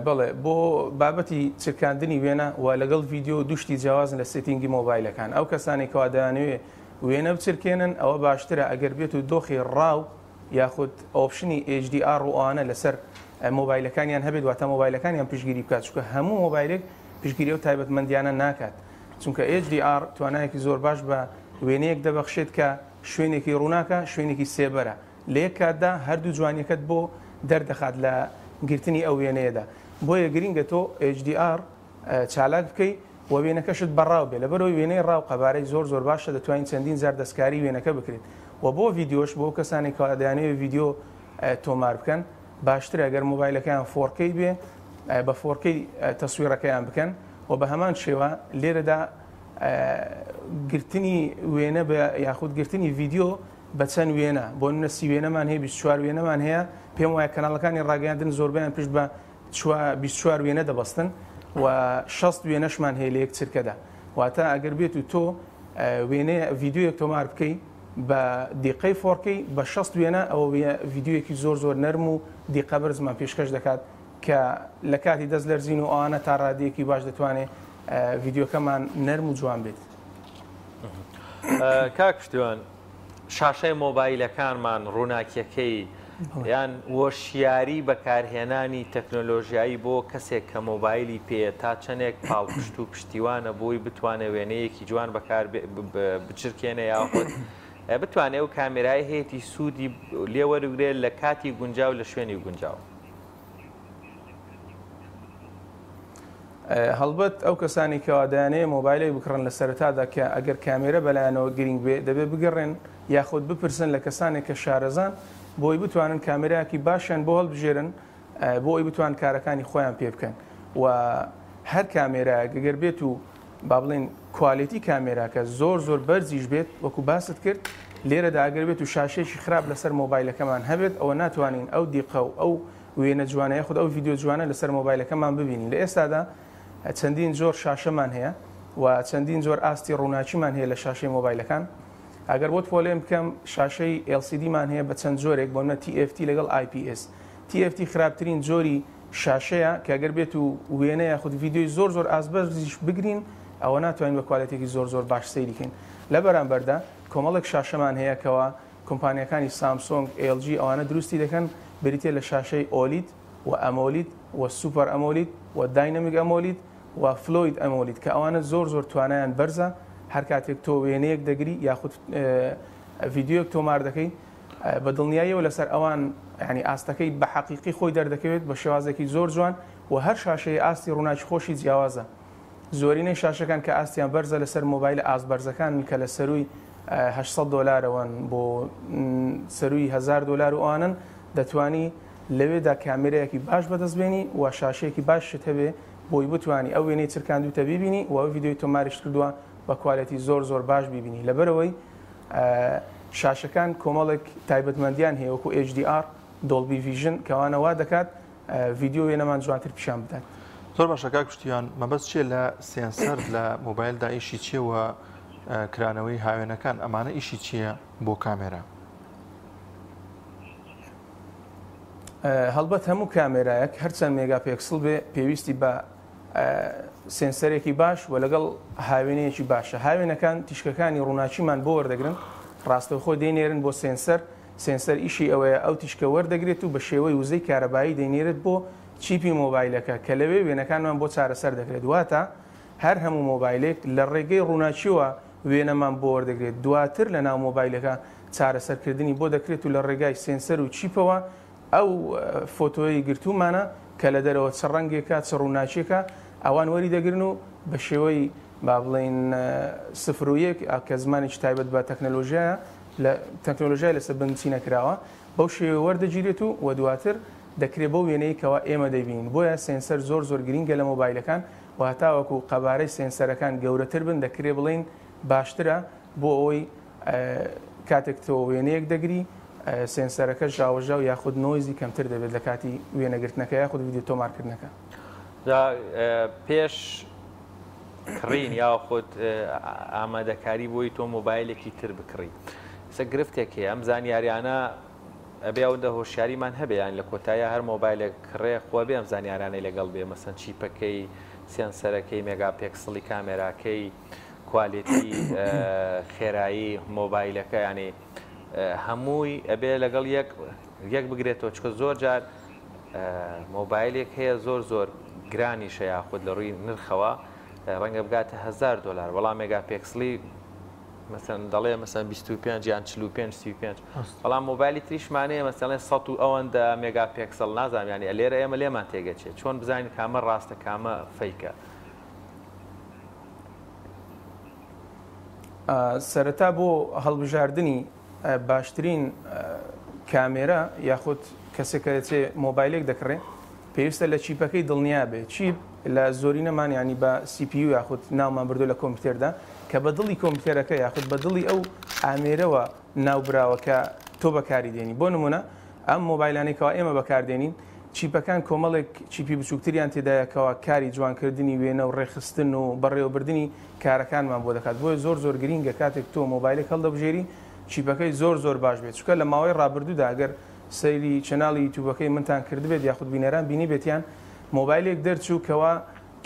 H: بەڵێ بۆ بابەتی چرکاندنی وێنە و لەگەڵ ڤیددیو دوشتی جیاوازن لە سێتینگی مۆبایلەکان ئەو کەسانی کەوا دەیانوێت وێنە بچرکێنن ئەوە باشترە ئەگەر بێت و دۆخی ڕاو یاخود ئۆپشنی HDR ڕوانە لەسەر مۆبایلەکانیان هەبێت واتە مۆبایلەکانیان پشگیری بکات چونکە هەموو مۆبایلێک پشگیری و تایبەتمەندیانە ناکات چونکە HDR توانایەکی زۆر باش بە وێنەیەک دەبەخشێت کە شوێنێکی ڕووناکە شوێنێکی سێبەرە لە یەک کاتدا هەردوو جوانیەکەت بۆ دەردەخات لە گرتنی ئەو وێنەیەدا بۆیە گرینگە تۆ HDR چالاک بکەیت و وێنەکەشت بەڕاو بێ لەبەرەوەی وێنەی ڕاو قەبارەی زۆر باشە دەتوانین چەندین زار دەستکاری وێنەکە بکرێت و بۆ ڤیددیۆش بۆ کەسانی کادیانەوە ڤیددیۆ تۆمار بکەن باشترە ئەگەر مۆبایلەکەیان 4K بێ بە 4K تەسویرەکەیان بکەن و بە هەمان شێوە لێرەدا گرتنی وێنە بە یاخود گرتنی ڤیددیۆ بە چەند وێنە بۆ نەسی وێنەمان هەیە 24 وێنەمان هەیە پێم وایە کەناڵەکانی ڕاگەاندن زۆربیان پشت بە 24 وێنە دەبەستن و 6 وێنەشمان هەیە لە یەک چرکەدا واتە ئەگەر بێت و تۆ وێنەیە ڤیددیۆیەک تۆمار بکەیت بە دیقەی 4K بە 6 وێنە ئەوە ڤیددیۆیەکی زۆر نەرم و دیقە بەرزمان پێشکەش دەکات کە لە کاتی دەست لەرزین و ئەوانە تا ڕادیەکی باش دەتوانێت ڤیددیۆکەمان نەرم و جوان بێت.
B: کاکشتیوان شاشەی مۆبایلەکانمان ڕووناکیەکەی یان وەشیاری بەکارهێنانی تەکنۆلۆژیایی بۆ کەسێک کە مۆبایلی پێ تا چەندێک پاڵپشت و پشتیوانە بۆی بتوانێت وێنەیەکی جوان بەکار بچرکێنە یاخود بتوانێت و کامێرای هەیەی سوودی لێوەرگرێت لە کاتی گونجاو لە شوێنی گونجاو.
H: هەڵبەت ئەو کەسانی کەوادانەیە مۆبایلی بکڕن لە سەرەتادا کە ئەگەر کامێرە بەلایەنەوە گرنگ بێ دەبێت بگەڕێن یاخود بپرسن لە کەسانێک کە شارەزان بۆی بتوانن کامێراکی باشیان بۆ هەڵبژێرن بۆی بتوان کارەکانی خۆیان پێ بکەن و هەر کامێرایەک گەر بێت و با بڵێن کوالیتی کامێراکە زۆر بەرزیش بێت وەکو باست کرد لێرەدا ئەگەر بێت و شاشەیەکی خراپ لەسەر مۆبایلەکەمان هەبێت ئەوە ناتوانین ئەو دیقە و ئەو وێنە جوانەیە خود ئەو ڤیددیۆ جوانە لەسەر مۆبایلەکەمان ببینین لە ئێستادا چەندین زۆر شاشەمان هەیە و چەندین زۆر ئاستی ڕووناچیمان هەیە لە شاشەی مۆبایلەکان ئەگەر بۆت فۆلێم بکەم شاشەی LCDمان هەیە بە چەند زۆرێک بۆ منە TFT لەگەڵ IPS TFT خراپترین زۆری شاشەیە کە ئەگەر بێت و وێنەیە خود ڤیددیۆی زۆر ئازبەرزیش بگرین ئەوە ناتوانین بە کوالەتێکی زۆر باش سەیریکەین لە بەرامبەردا کۆمەڵێک شاشەمان هەیە کەەوە کۆمپانیەکانی سامسۆنگ LG ئەوانە دروستی دەکەن بریتێ لە شاشەی ئۆلید و ئەمۆلید و سوپەر ئەمۆلید و داینەمیک ئەمۆلید و فلۆید ئەمۆلید کە ئەوانە زۆر توانایان بەرزە هەر کاتێک تۆ وێنەیەک دەگری یاخود ڤیددیۆک تۆمار دەکەی بە دڵنیاییەوە لەسەر ئەوان ینی ئاستەکەی بە حەقیقی خۆی دەردەکەوێت بە شێوازێکی زۆر جوان و هەر شاشەیە ئاستی ڕووناچی خۆشی جیاوازە زۆرینەی شاشەکان کە ئاستیان بەرزە لەسەر مۆبایلە ئاست بەرزەکان کە لە سەروی $800 بۆ سەروی $1000 ئەوانن دەتوانی لەوێدا کامێرەیەکی باش بەدەستبێنی و شاشەیەکی باشت هەبێ بۆی بتوانی ئەو وێنەی چرکاندوتە بیبینی و ئەو ڤیددیۆی تۆماریش کردووە بە کوالەتی زۆر باش بیبینی لەبەرەوەی شاشەکان کۆمەڵێک تایبەتمەندیان هەیە وەکو HDR دۆڵبی ڤیژن کەوانەوا دەکات ڤیددیۆ وێنەمان جوانتر پیشان بدات.
A: زۆر باشە کاکشتیان مەبەست چیە لە سێنسەر لە مۆبایلدا ئیشی چیەوە کرانەوەی هاوێنەکان ئەمانە ئیشی چییە بۆ کامێرە؟
H: هەڵبەت هەموو کامێرایەک هەرچەند مێگاپێکسڵ بێ پێویستی بە سێنسەرێکی باش و لەگەڵ هاوێنەیەکی باشە هاوێنەکان تیشکەکانی ڕووناچیمان بۆ وەردەگرن ڕاستەوخۆ دەینێرن بۆ سێنسەر ئیشی ئەوەیە ئەو تیشکە وەردەگرێت و بە شێوەی وزەی کارەبایی دەینێرێت بۆ چیپی مۆبایلەکە کە لەوێ وێنەکانمان بۆ چارەسەر دەکرێت واتە هەر هەموو مۆبایلێک لە ڕێگەی ڕووناچیوە وێنەمان بۆ وەردەگرێت دواتر لە ناو مۆبایلەکە چارەسەرکردنی بۆ دەکرێت و لە ڕێگای سێنسەر و چیپەوە ئەو فۆتۆی گرتومانە کە لە دەرەوە چ ڕەنگێکە چ ڕووناچیەکە ئەوان وەری دەگرن و بە شێوەی با بڵێن 01 کە زمانێکی تایبەت بە تەکنەلۆژیایە لە تەکنۆلۆژیای لەسەر بنچی نەکراوە بەو شێوە وەردەگیرێت و دواتر دەکرێت بەو وێنەیەکەوە ئێمە دەبین بۆیە سێنسەر زۆر گرینگە لە مۆبایلەکان و هەتاوەکو قەبارەی سێنسەرەکان گەورەتر بن دەکرێت بڵین باشترە بۆ ئەوەی کاتێک تۆ وێنەیەک دەگری سێنسەرەکە ژاوەژاو یاخود نۆیزی کەمتر دەبێت لە کاتی وێنەگرتنەکە یاخود ویدیۆ تۆمارکردنەکە.
B: پێش کڕین یاخود ئامادەکاری بۆی تۆ مۆبایلێکی تر بکڕی سە گرفتێک هەیە ئەم زانیاریانە ئەبێ ئەوەندە هۆشیاریمان هەبێیان لە کۆتایە هەر مۆبایلێک کڕێ خۆ بێ ئەم زانیارانەی لەگەڵ بێ مەسەن چیپەکەی سێنسەرەکەی مێگاپێکسڵی کامێراکەی کوالیتی خێرایی مۆبایلەکە ینی هەمووی ئەبێ لەگەڵ یەک بگرێتەوە چکە زۆر جار مۆبایلێک هەیە زۆر گرانیشە یاخود لە ڕووی نرخەوە ڕەنگە بگاتە $1000 وەڵام مێگاپێکسڵی مەسەن دەڵێ مەسەن 25 یان 45 بەڵام مۆبایلی تریشمانەیە مەسەڵێن 100 و ئەوەندە مێگاپێکسڵ نازانام ینی لێرە ئێمە لێمان تێگەچێت چۆن بزانین کامە ڕاستە کامە فەیکە.
H: سەرەتا بۆ هەڵبژاردننی باشترین کامێرە یاخود کەسێک کە دەچێت مۆبایلێک دەکڕێ پێویستە لە چیپەکەی دڵنیا بێت چیپ لە زۆری نەمان ینی بە CPU یاخود ناومان بردو لە کۆمپیوتەردا کە بە دڵی کۆمپیوتەرەکە یاخود بە دڵی ئەو ئامێرەوە ناوبراوەکە تۆ بەکاری دێنی بۆ نمونە ئەم مۆبایلانێکەوە ئێمە بەکاردێنین چیپەکان کۆمەڵێک چیپی بچووکتریان تێدایەکەوە کاری جوانکردنی وێنە و ڕێخستن و بەڕێوەبردننی کارەکانمان بۆ دەکات بۆیە زۆر گرینگە کاتێک تۆ مۆبایلێک هەڵدەبژێری چیپەکەی زۆر باش بێت چکە لە ماوەی ڕابردوودا ئەگەر سەیری چەناڵی یوتیوبەکەی منتان کردبێت یاخود بینەران بینی بێتیان مۆبایلێک دەرچوو کەوا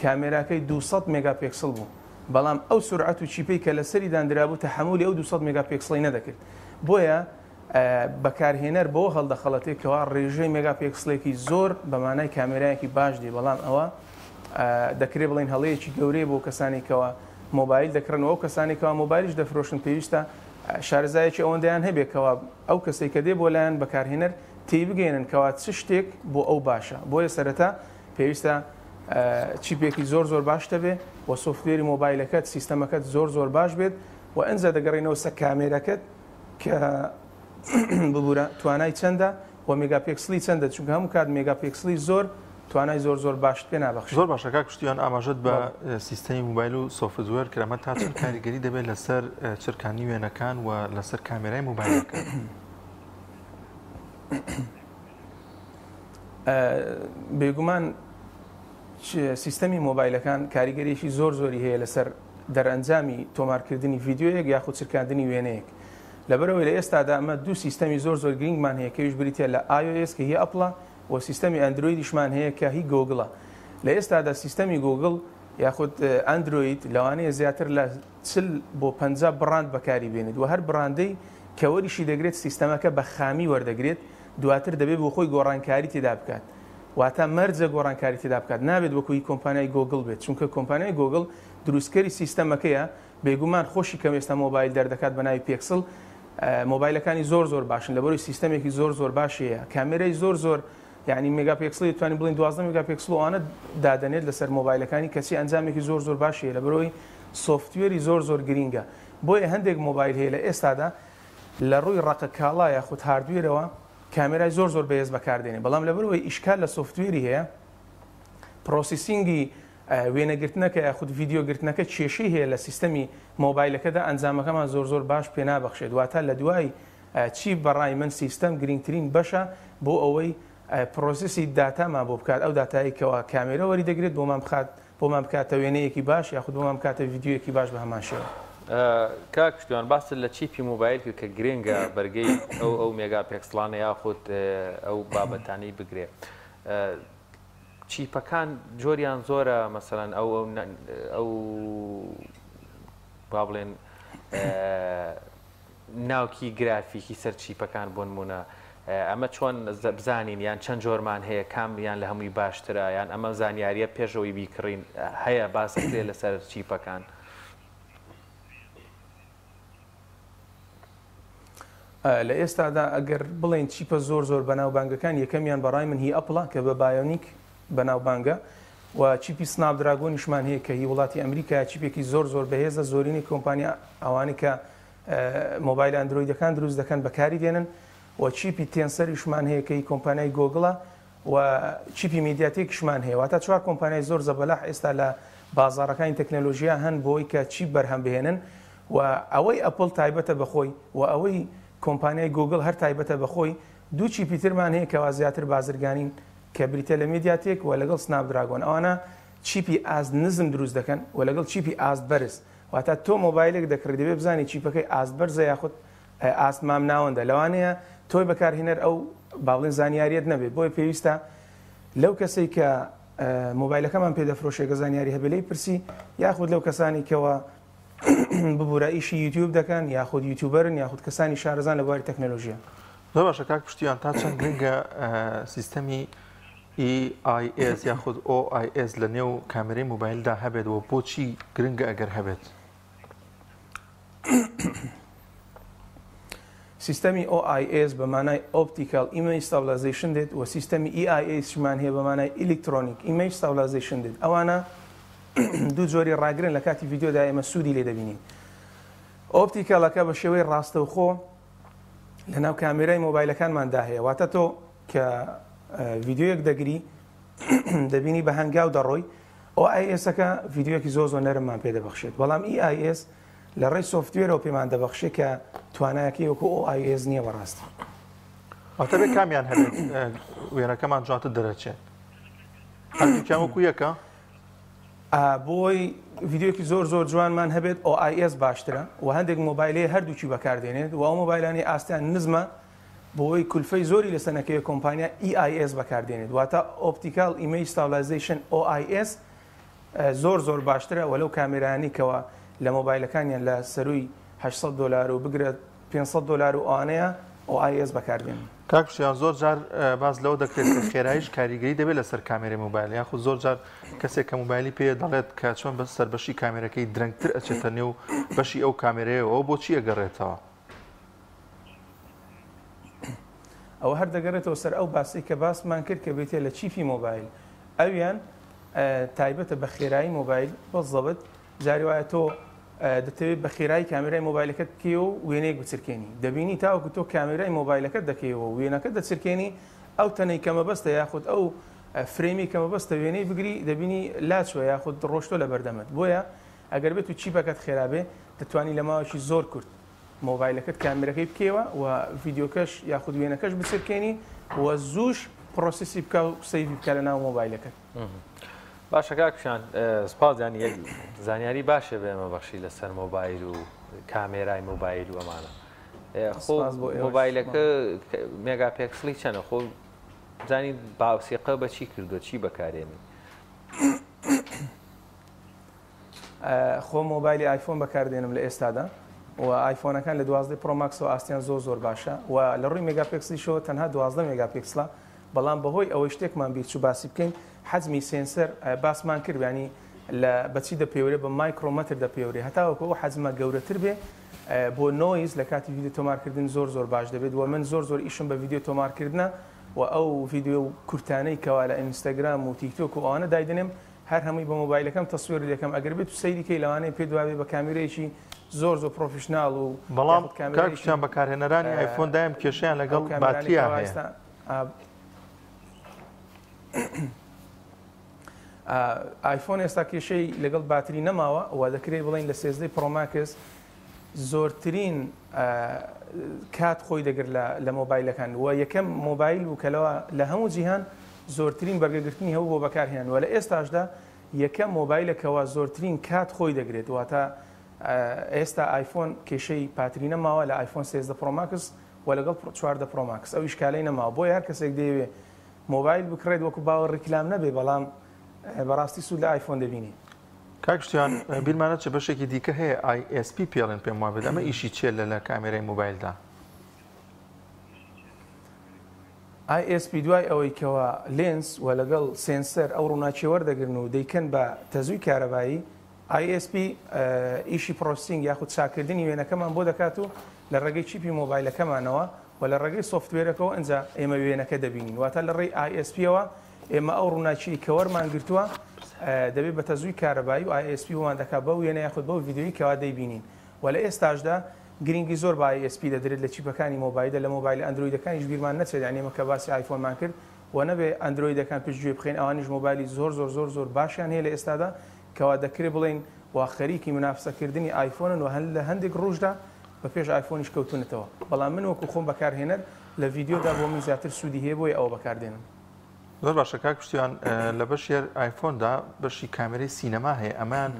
H: کامێراکەی 200 مێگاپێکسڵ بوو بەڵام ئەو سرعەت و چیپەی کە لەسەری دانرابوو تەحمولی ئەو 200 مێگاپێکسڵی نەدەکرد بۆیە بەکارهێنەر بۆ هەڵدەخەڵەتێکەوە ڕێژەی مێگاپێکسڵێکی زۆر بەمانای کامێرایەکی باش دێ بەڵام ئەوە دەکرێت بڵین هەڵەیەکی گەورەیە بۆ کەسانێکەوە مۆبایل دەکڕنەوە ئەو کەسانێکەوە مۆبایلیش دەفرۆشن پێویستە شارەزایەکی ئەوەندەیان هەبێتەوە ئەو کەسێک کە دێ بۆ لایەن بەکارهێنەر تێی بگەێنن کەوا چ شتێک بۆ ئەو باشە بۆیە سەرەتا پێویستە چیپێکی زۆر باش دەبێ و سۆفتوێری مۆبایلەکەت سیستەمەکەت زۆر باش بێت و ئەنجا دەگەڕێنەوە سە کامێرەکەت کە ببوورە توانای چەندە و مێگاپێکسلی چەندە چونکە هەموو کات مێگاپێکسلی زۆر توانای زۆر باش پێ نابەخش
A: زۆر باشە کاک پشتیوان ئاماژەت بە سیستەمی مۆبایل و سۆفتوێر کەرەمە تا چەند کاریگەری دەبێت لەسەر چرکانی وێنەکان و لەسەر کامێرای مۆبایلەکە
H: بێگومان سیستەمی مۆبایلەکان کاریگەریشی زۆری هەیە لەسەر دەرئەنجامی تۆمارکردنی ڤیددیۆیەک یاخود چرکاندنی وێنەیەک لەبەرەوەی لە ئێستادا ئەمە دوو سیستەمی زۆر گرنگمان هەیە کەویش بریتە لە iOS کە هی ئەپڵە و سیستەمی ئەندرویدیشمان هەیە کە هی گۆگڵە لە ئێستادا سیستەمی گۆگڵ یاخود ئەندروید لەوانەیە زیاتر لە 40 بۆ 50 بڕاند بەکاری بێنێت و هەر بڕاندەی کەوەریشی دەگرێت سیستەمەکە بە خامی وەردەگرێت دواتر دەبێت بۆ خۆی گۆڕانکاری تێدا بکات واتە مەرجە گۆڕانکاری تێدا بکات نابێت وەکوی کۆمپانیای گۆگڵ بێت چونکە کۆمپانیای گۆگڵ دروستکەری سیستەمەکەیە بێگومان خۆشی کەم ئێستا مۆبایل دەردەکات بە ناوی پێکسڵ مۆبایلەکانی زۆر باشن لەبەرەوەی سیستەمێکی زۆر باشەیە کامێرەی زۆر یعنی مێگاپێکسڵی توانین بڵین 12 مێگاپێکسڵ ئەوانە دادەنێت لەسەر مۆبایلەکانی کەسی ئەنجامێکی زۆر باشیە لەبەرەوەی سۆفتوێری زۆر گرینگە بۆیە هەندێک مۆبایل هەیە لە ئێستادا لە ڕووی ڕقە کاڵا یاخود هاردوێرەوە کامێرای زۆر بەهێز بەکاردێنێ بەڵام لەبەرەوەی ئیشکال لە سۆفتوێری هەیە پرۆسیسینگی وێنەگرتنەکە یاخود ڤیددیۆگرتنەکە کێشەی هەیە لە سیستەمی مۆبایلەکەدا ئەنجامەکەمان زۆر باش پێ نابەخشێت واتە لە دوای چی بەڕای من سیستەم گرنگترین بەشە بۆ ئەوەی پرۆسیسی داتامان بۆ بکات ئەو داتایەکەوە کامێرە وەری دەگرێت بۆمان بکاتە وێنەیەکی باش یاخود بۆمان بکاتە ڤیددیۆیەکی باش بە هەمان شێوە.
B: کاک پشتیوان باست لە چیپی مۆبایل کە گرنگە بەرگەی ئەو مێگاپێکسڵانە یاخود ئەو بابەتانی بگرێ چیپەکان جۆریان زۆرە مەسەڵەن ئەو با بڵێن ناوکی گرافیکی سەر چیپەکان بۆ نمونە ئەمە چۆن بزانین یان چەند جۆرمان هەیە کامیان لە هەمووی باشترە یان ئەمە زانیاریە پێشەوەی بیکڕین هەیە باسەکرێ لەسەر چیپەکان.
H: لە ئێستادا ئەگەر بڵێن چیپە زۆر بەناوبانگەکان یەکەمیان بەڕای من هی ئەپڵە کە بە بایۆنیک بەناوبانگە و چیپی سنابدراگۆنیشمان هەیە کە هی وڵاتی ئەمریکا چیپێکی زۆر بەهێزە زۆرینی کۆمپانیا ئەوانی کە مۆبایل ئەندرویدەکان دروست دەکەن بەکاری دێنن و چیپی تێنسەریشمان هەیە کەی کۆمپانیای گۆگڵە و چیپی میدیاتێکیشمان هەیە واتە چوار کۆمپانیای زۆر زەبەلاح ئێستا لە بازاڕەکانی تەکنەلۆژیا هەن بۆی کە چیپ بەرهەم بهێنن و ئەوەی ئەپڵ تایبەتە بەخۆی و ئەوەی کۆمپانیای گوگل هەر تایبەتە بەخۆی دوو چیپی ترمان هەیە کەوا زیاتر بازرگانین کە بریتە لە میدیاتێک و لەگەڵ سناپدراگۆن ئەوانە چیپی ئاست نزم دروست دەکەن و لەگەڵ چیپی ئاست بەرز واتە تۆ مۆبایلێک دەکڕی دەبێ بزانی چیپەکەی ئاست بەرزە یاخود ئاست مام ناوەندە لەوانەیە تۆی بەکارهێنەر ئەو باڵێن زانیاریت نەبێت بۆی پێویستە لەو کەسەی کە مۆبایلەکەمان پێدەفرۆشێکە زانیاری هەبێ لەی پرسی یاخود لەو کەسانی کەەوە ببوورە ئیشی یوتیوب دەکەن یاخود یوتیوبەرن یاخود کەسانی شارەزان لە بواری تەکنەلۆژیە
A: زۆر باشە کاک پشتیان تا چەند گرنگە سیستەمی EIS یاخود OIS لە نێو کامێرەی مۆبایلدا هەبێتەوە بۆچی گرنگە ئەگەر هەبێت
H: سیستەمی OIS بەمانای Optical Image Stabilization دێت و سیستەمی EIS-مان هەیە بەمانای Electronic Image Stabilization دێت ئەوانە دوو جۆری ڕاگرن لە کاتی ڤیددیۆدا ئێمە سوودی لێ دەبینین ئۆپتیکەڵەکە بە شێوەی ڕاستەوخۆ لە ناو کامێرای مۆبایلەکانماندا هەیە واتە تۆ کە ڤیددیۆیەک دەگری دەبینی بە هەنگاو دەڕۆی OIS-ەکە ڤیددیۆکی زۆر زۆر نەرممان پێ دەبەخشێت بەڵام EIS لە ڕێی سۆفتوێرەوە پێمان دەبەخشێت کە توانایەکی وەکو OIS نییە بەڕاستی
A: واتە بێ کامیان هەبێت وێنەکەمان جوانتر دەرەچێت هەردووکیان وەکو یەکە
H: بۆی ڤیددیۆکی زۆر زۆر جوانمان هەبێت OIS باشترە و هەندێک مۆبایلەیە هەردووکی بەکاردێنێت و ئەو مۆبایلانی ئاستیان نزمە بۆی کولفەی زۆری لە سەنەکەی کۆمپانیا EIS بەکاردێنێت واتە Optical Image Stabilization OIS زۆر زۆر باشترە و لەو کامێرانی کەەوە لە مۆبایلەکانیان لە سەروی $800 و بگرێت $500 و ئەوانەیە OIS بەکاردێن
A: کاکشیان زۆر جار باز لەوە دەکرێت کە خێراییش کاریگەری دەبێت لەسەر کامێرەی مۆبایل یاخود زۆر جار کەسێک کە مۆبایلی پێ دەڵێت کە چۆن بەسەر بەشی کامێرەکەی درەنگتر ئەچێتە نێو بەشی ئەو کامێرەیەوە بۆچی ئەگەڕێتەوە
H: ئەوە هەر دەگەڕێتەوە سەر ئەو باسی کە باسمان کرد کە بێتێ لە چیپی مۆبایل ئەویان تایبەتە بە خێرایی مۆبایل بۆ زەبت جاری وایە تۆ دەتەوێت بە خێرایی کامێرای مۆبایلەکەت بکەیەوە و وێنەیەک بچرکێنی دەبینی تاوەکو تۆ کامێرای مۆبایلەکەت دەکەیەوە وێنەکە دەچرکێنی ئەو تەنەی کەمە بەستە یاخود ئەو فرێمی کەمە بەستە وێنەی بگری دەبینی لاچوە یاخود ڕۆشتۆ لە بەردەمت بۆیە ئەگەر بێت و چیپەکەت خێرابێ دەتوانی لە ماوەشی زۆر کورت مۆبایلەکەت کامێرەکەی بکەوە و ڤیددیۆکەش یاخود وێنەکەش بچرکێنی و زووش پرۆسیسی بکە و سەیڤی بکە لە ناو مۆبایلەکەت
B: باشە کاکشان سپاسیانی یەک زانیاری باشە بێمە بەخشی لەسەر مۆبایل و کامێرای مۆبایل و ئەمانە خۆ مۆبایلەکە مێگاپێکسلی چەنە خۆ زانی باوسیقە بە چی کردو چی بەکارێنی
H: خۆ مۆبایلی ئایفۆن بەکاردێنم لە ئێستادا و ئایفۆنەکان لە 12 پرۆماکس و ئاستیان زۆر زۆر باشە و لە ڕووی مێگاپێکسلیشەوە تەنها 12 مێگاپێکسلا بەڵام بەهۆی ئەوەی شتێکمان بیرچوو باسی بکەین حەزمی سێنسەر باسمان کردیانی لە بەچی دەپێورێ بە مایکرۆمەتر دەپێورێ هەتاوەکو ئەو حەزمە گەورەتر بێ بۆ نۆیز لە کاتی ڤیددیۆ تۆمارکردن زۆر زۆر باش دەبێت و من زۆر زۆر ئیشم بە ڤیددیۆ تۆمارکردنە و ئەو ڤیددیۆ کورتانەی کەوا لە ئینستاگرام و تیکتۆک و ئەوانە دایدنێم هەر هەمووی بە مۆبایلەکەم تەسوێر دەکەم ئەگەر بێت و سەیریکەی لەوانەیە پێ دوابێ بە کامێرەیەکی زۆر زۆر پرۆفشنال و
A: بەڵام کاکشیان بەکارهێنەرانی ئایفۆن دایم کێشیان لەگەڵ باتریە هەیە
H: ئایفۆن ئێستا کێشەی لەگەڵ باتری نەماوە و دەکرێت بڵین لە 13 پرۆماکس زۆرترین کات خۆی دەگرت لە مۆبایلەکان و یەکەم مۆبایل و کەلەوە لە هەموو جیهان زۆرترین بەرگەگرتنی هەبوو بۆ بەکارهێنان و لە ئێستاشدا یەکەم مۆبایلەکەەوە زۆرترین کات خۆی دەگرێت واتە ئێستا ئایفۆن کێشەی پاتری نەماوە لە ئایفۆن 13 پرۆماکس و لەگەڵ 14 پرۆماکس ئەو ئیشکالەی نەماوە بۆ هەر کەسێک دەیەوێ مۆبایل بکڕێت وەکو باوە ڕیکلام نەبێ بەڵام بەڕاستی سوود لە ئایفۆن دەبینی
A: کاکشتیان بیرمانە چه بەشێکی دیکە هەیە ISP پێڵێن پێم وابێت ئەمە ئیشی چێت لە کامێرای مۆبایلدا
H: ISP دوای ئەوەی کەەوە لێنس و لەگەڵ سێنسەر ئەو ڕووناچی وەردەگرن و دەیکەن بە تەزووی کارەبایی ISP ئیشی پرۆسینگ یاخود چاکردنی وێنەکەمان بۆ دەکات و لە ڕێگەی چیپی مۆبایلەکەمانەوە و لە ڕێگەی سۆفتوێرەکەەوە ئەنجا ئێمە وێنەکە دەبینین واتە لە ڕێی ISPەوە ئێمە ئەو ڕووناچی کە وەرمان گرتووە دەبێت بە تەزووی کارەبایی و ISP ومان دەکات بەو وێنە یاخود بەو ڤیددیۆی کەوا دەیبینین و لە ئێستاشدا گرنگی زۆر با SP دەدرێت لە چیپەکانی مۆبایلدا لە مۆبایل ئەندرویدەکانیش بیرمان نەچێت یعنی مەکە باسی ئایفۆنمان کرد و نەبێ ئەندرویدەکان پشتگوێ بخێن ئەوانیش مۆبایلی زۆر باشیان هەیە لە ئێستادا کەوا دەکرێت بڵێن وا خەریکی منافسەکردنی ئایفۆنن و لە هەندێک ڕۆژدا بە پێش ئایفۆنیش کەوتونەتەوە بەڵام من وەکو خۆم بەکارهێنەر لە ڤیددیۆدا بۆ من زیاتر سوودی هەیە بۆی ئەوە بەکاردێنم.
A: زۆر باشە کاک پشتیوان لە بەشێر ئایفۆندا بەشی کامێرەی سینەما هەیە ئەمان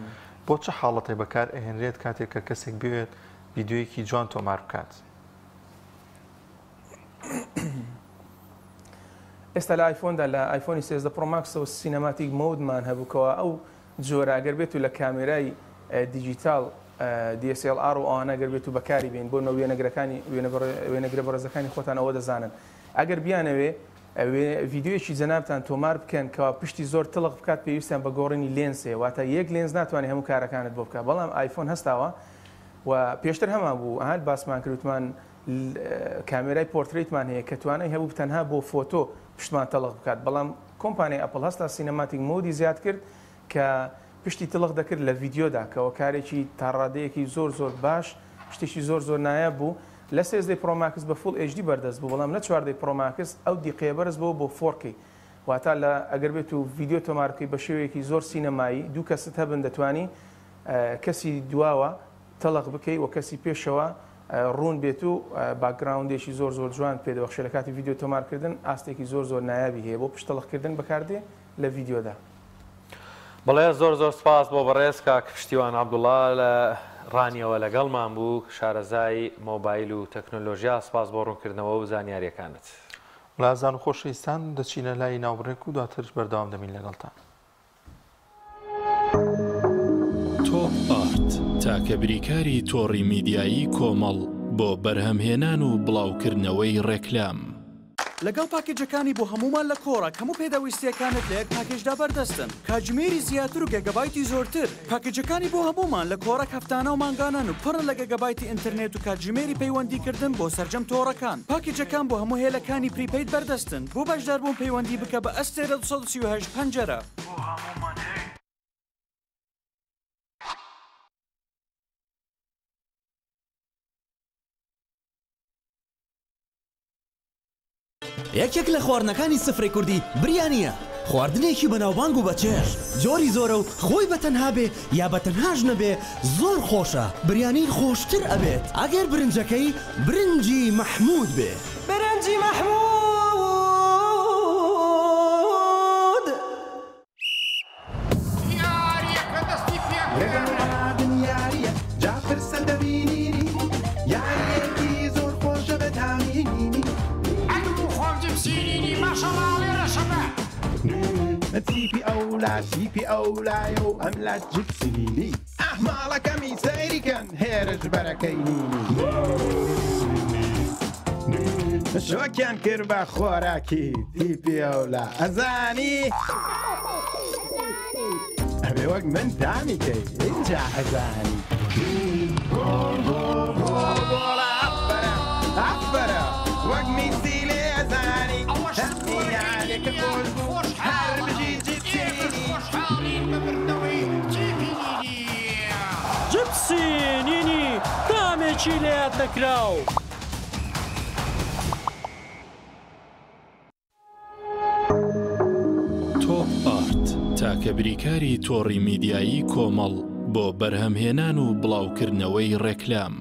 A: بۆ چه حاڵەتی بەکار ئەهێنرێت کاتێک کە کەسێک بوێت ڤیددیۆیەکی جوان تۆمار بکات؟
H: ئێستا لە ئایفۆندا لە ئایفۆنی 13 پرۆ ماکسەوە سینەماتیک مۆدمان هەبووکەوە ئەو جۆرە ئەگەر بێت و لە کامێرای دیجیتال DSLR و ئەوانە ئەگەر بێت و بەکاری بین بۆ وێنەگرە بەڕێزەکانی خۆتان ئەوە دەزانن ئەگەر بیانەوێ ڤیددیۆیەکی جەنابتان تۆمار بکەن کەوا پشتی زۆر تڵق بکات پێویستیان بە گۆڕینی لێنسێ واتە یەک لێنز ناتوانێت هەموو کارەکانت بۆ بکات بەڵام ئایفۆن هەستاوە و پێشتر هەمان بوو ئەهات باسمان کردوتمان کامێرای پۆرتریتمان هەیە کە توانای هەبوو تەنها بۆ فۆتۆ پشتمان تەڵق بکات بەڵام کۆمپانیای ئەپڵ هەستا سینەماتیک مۆدی زیاد کرد کە پشتی تڵق دەکرد لە ڤیددیۆدا کەەوە کارێکی تاڕادەیەکی زۆر باش شتێکی زۆر نایە بوو لە 13 پرۆ ماکس بە فول HD بەردەست بوو بەڵام لە 14 پرۆ ماکس ئەو دیقەیە بەرز بۆ 4K واتە لە ئەگەر بێت و ڤیددیۆ تۆمار بکەی بە شێوەیەکی زۆر سینەمایی دوو کەست هەبن دەتوانی کەسی دواوە تەڵق بکەی و کەسی پێشەوە ڕوون بێت و باکگراوندێکی زۆر جوان پێدەبەخشێت لە کاتی ڤیددیۆ تۆمارکردن ئاستێکی زۆر نایابی هەیە بۆ پشتەڵقکردن بەکاردێ لە ڤیددیۆدا.
B: بەڵێ زۆر سپاس بۆ بەڕێز کاک پشتیوان عەبدوڵڵا لە ڕانیەوە لەگەڵمان بوو شارەزای مۆبایل و تەکنۆلۆژیا سپاس بۆ ڕوونکردنەوە و زانیاریەکانت.
A: لازان و خۆشەویستان دەچینە لای ناوبڕێک و دواترش بەردەوام دەمین لەگەڵتان.
G: تۆپ ئارت تاکە بریکاری تۆڕی میدیایی کۆمەڵ بۆ بەرهەمهێنان و بڵاوکردنەوەی ڕێکلام.
I: لەگەڵ پاکێجەکانی بۆ هەمومان لە کۆڕە هەموو پێداویستیەکانت لە یەک پاکێجدا بەردەستن کاتژمێری زیاتر و گەگەبایتی زۆرتر پاکێجەکانی بۆ هەمومان لە کۆڕە هەفتانە و مانگانان و پڕن لە گەگەبایتی ئینترنێت و کاتژمێری پەیوەندیکردن بۆ سەرجەم تۆڕەکان پاکێجەکان بۆ هەموو هێلەکانی پریپەید بەردەستن بۆ بەشداربوون پەیوەندی بکە بە ئەستێرە 238 پەنجەرە.
J: یەکێک لە خواردنەکانی سفرەی کوردی بریانیە خواردنێکی بەناوبانگ و بەچێژ جۆری زۆرە و خۆی بەتەنها بێ یا بەتەنهاش نەبێ زۆر خۆشە بریانی خۆشتر ئەبێت ئەگەر برنجەکەی برنجی مەحموود بێ برنجی مەحموود
K: یاریەکە دەستی پێکردن یاریە جافر سەردەبینینی یاریەکی زۆر خۆشە بەتامینینی تیپی ئەولایە و ئەم لا جیپسینی ئەحماڵەکەمی سەیریکەن هێرش بەرەکەینینی شۆکیان کرد بە خۆراکی تیپی ئەولا ئەزانی ئەبێ وەک من تامیکەی اینجا ئەزانی ئەفبەرە وەک میسی لێ ئەزانی هەمیانێکە خۆش بوو هەر بژی
I: جیپسینینی تامێکی لێیاد نەکراو.
G: تۆپ ئارت تاکە بریکاری تۆڕی میدیایی کۆمەڵ بۆ بەرهەمهێنان و بڵاوکردنەوەی ڕێکلام.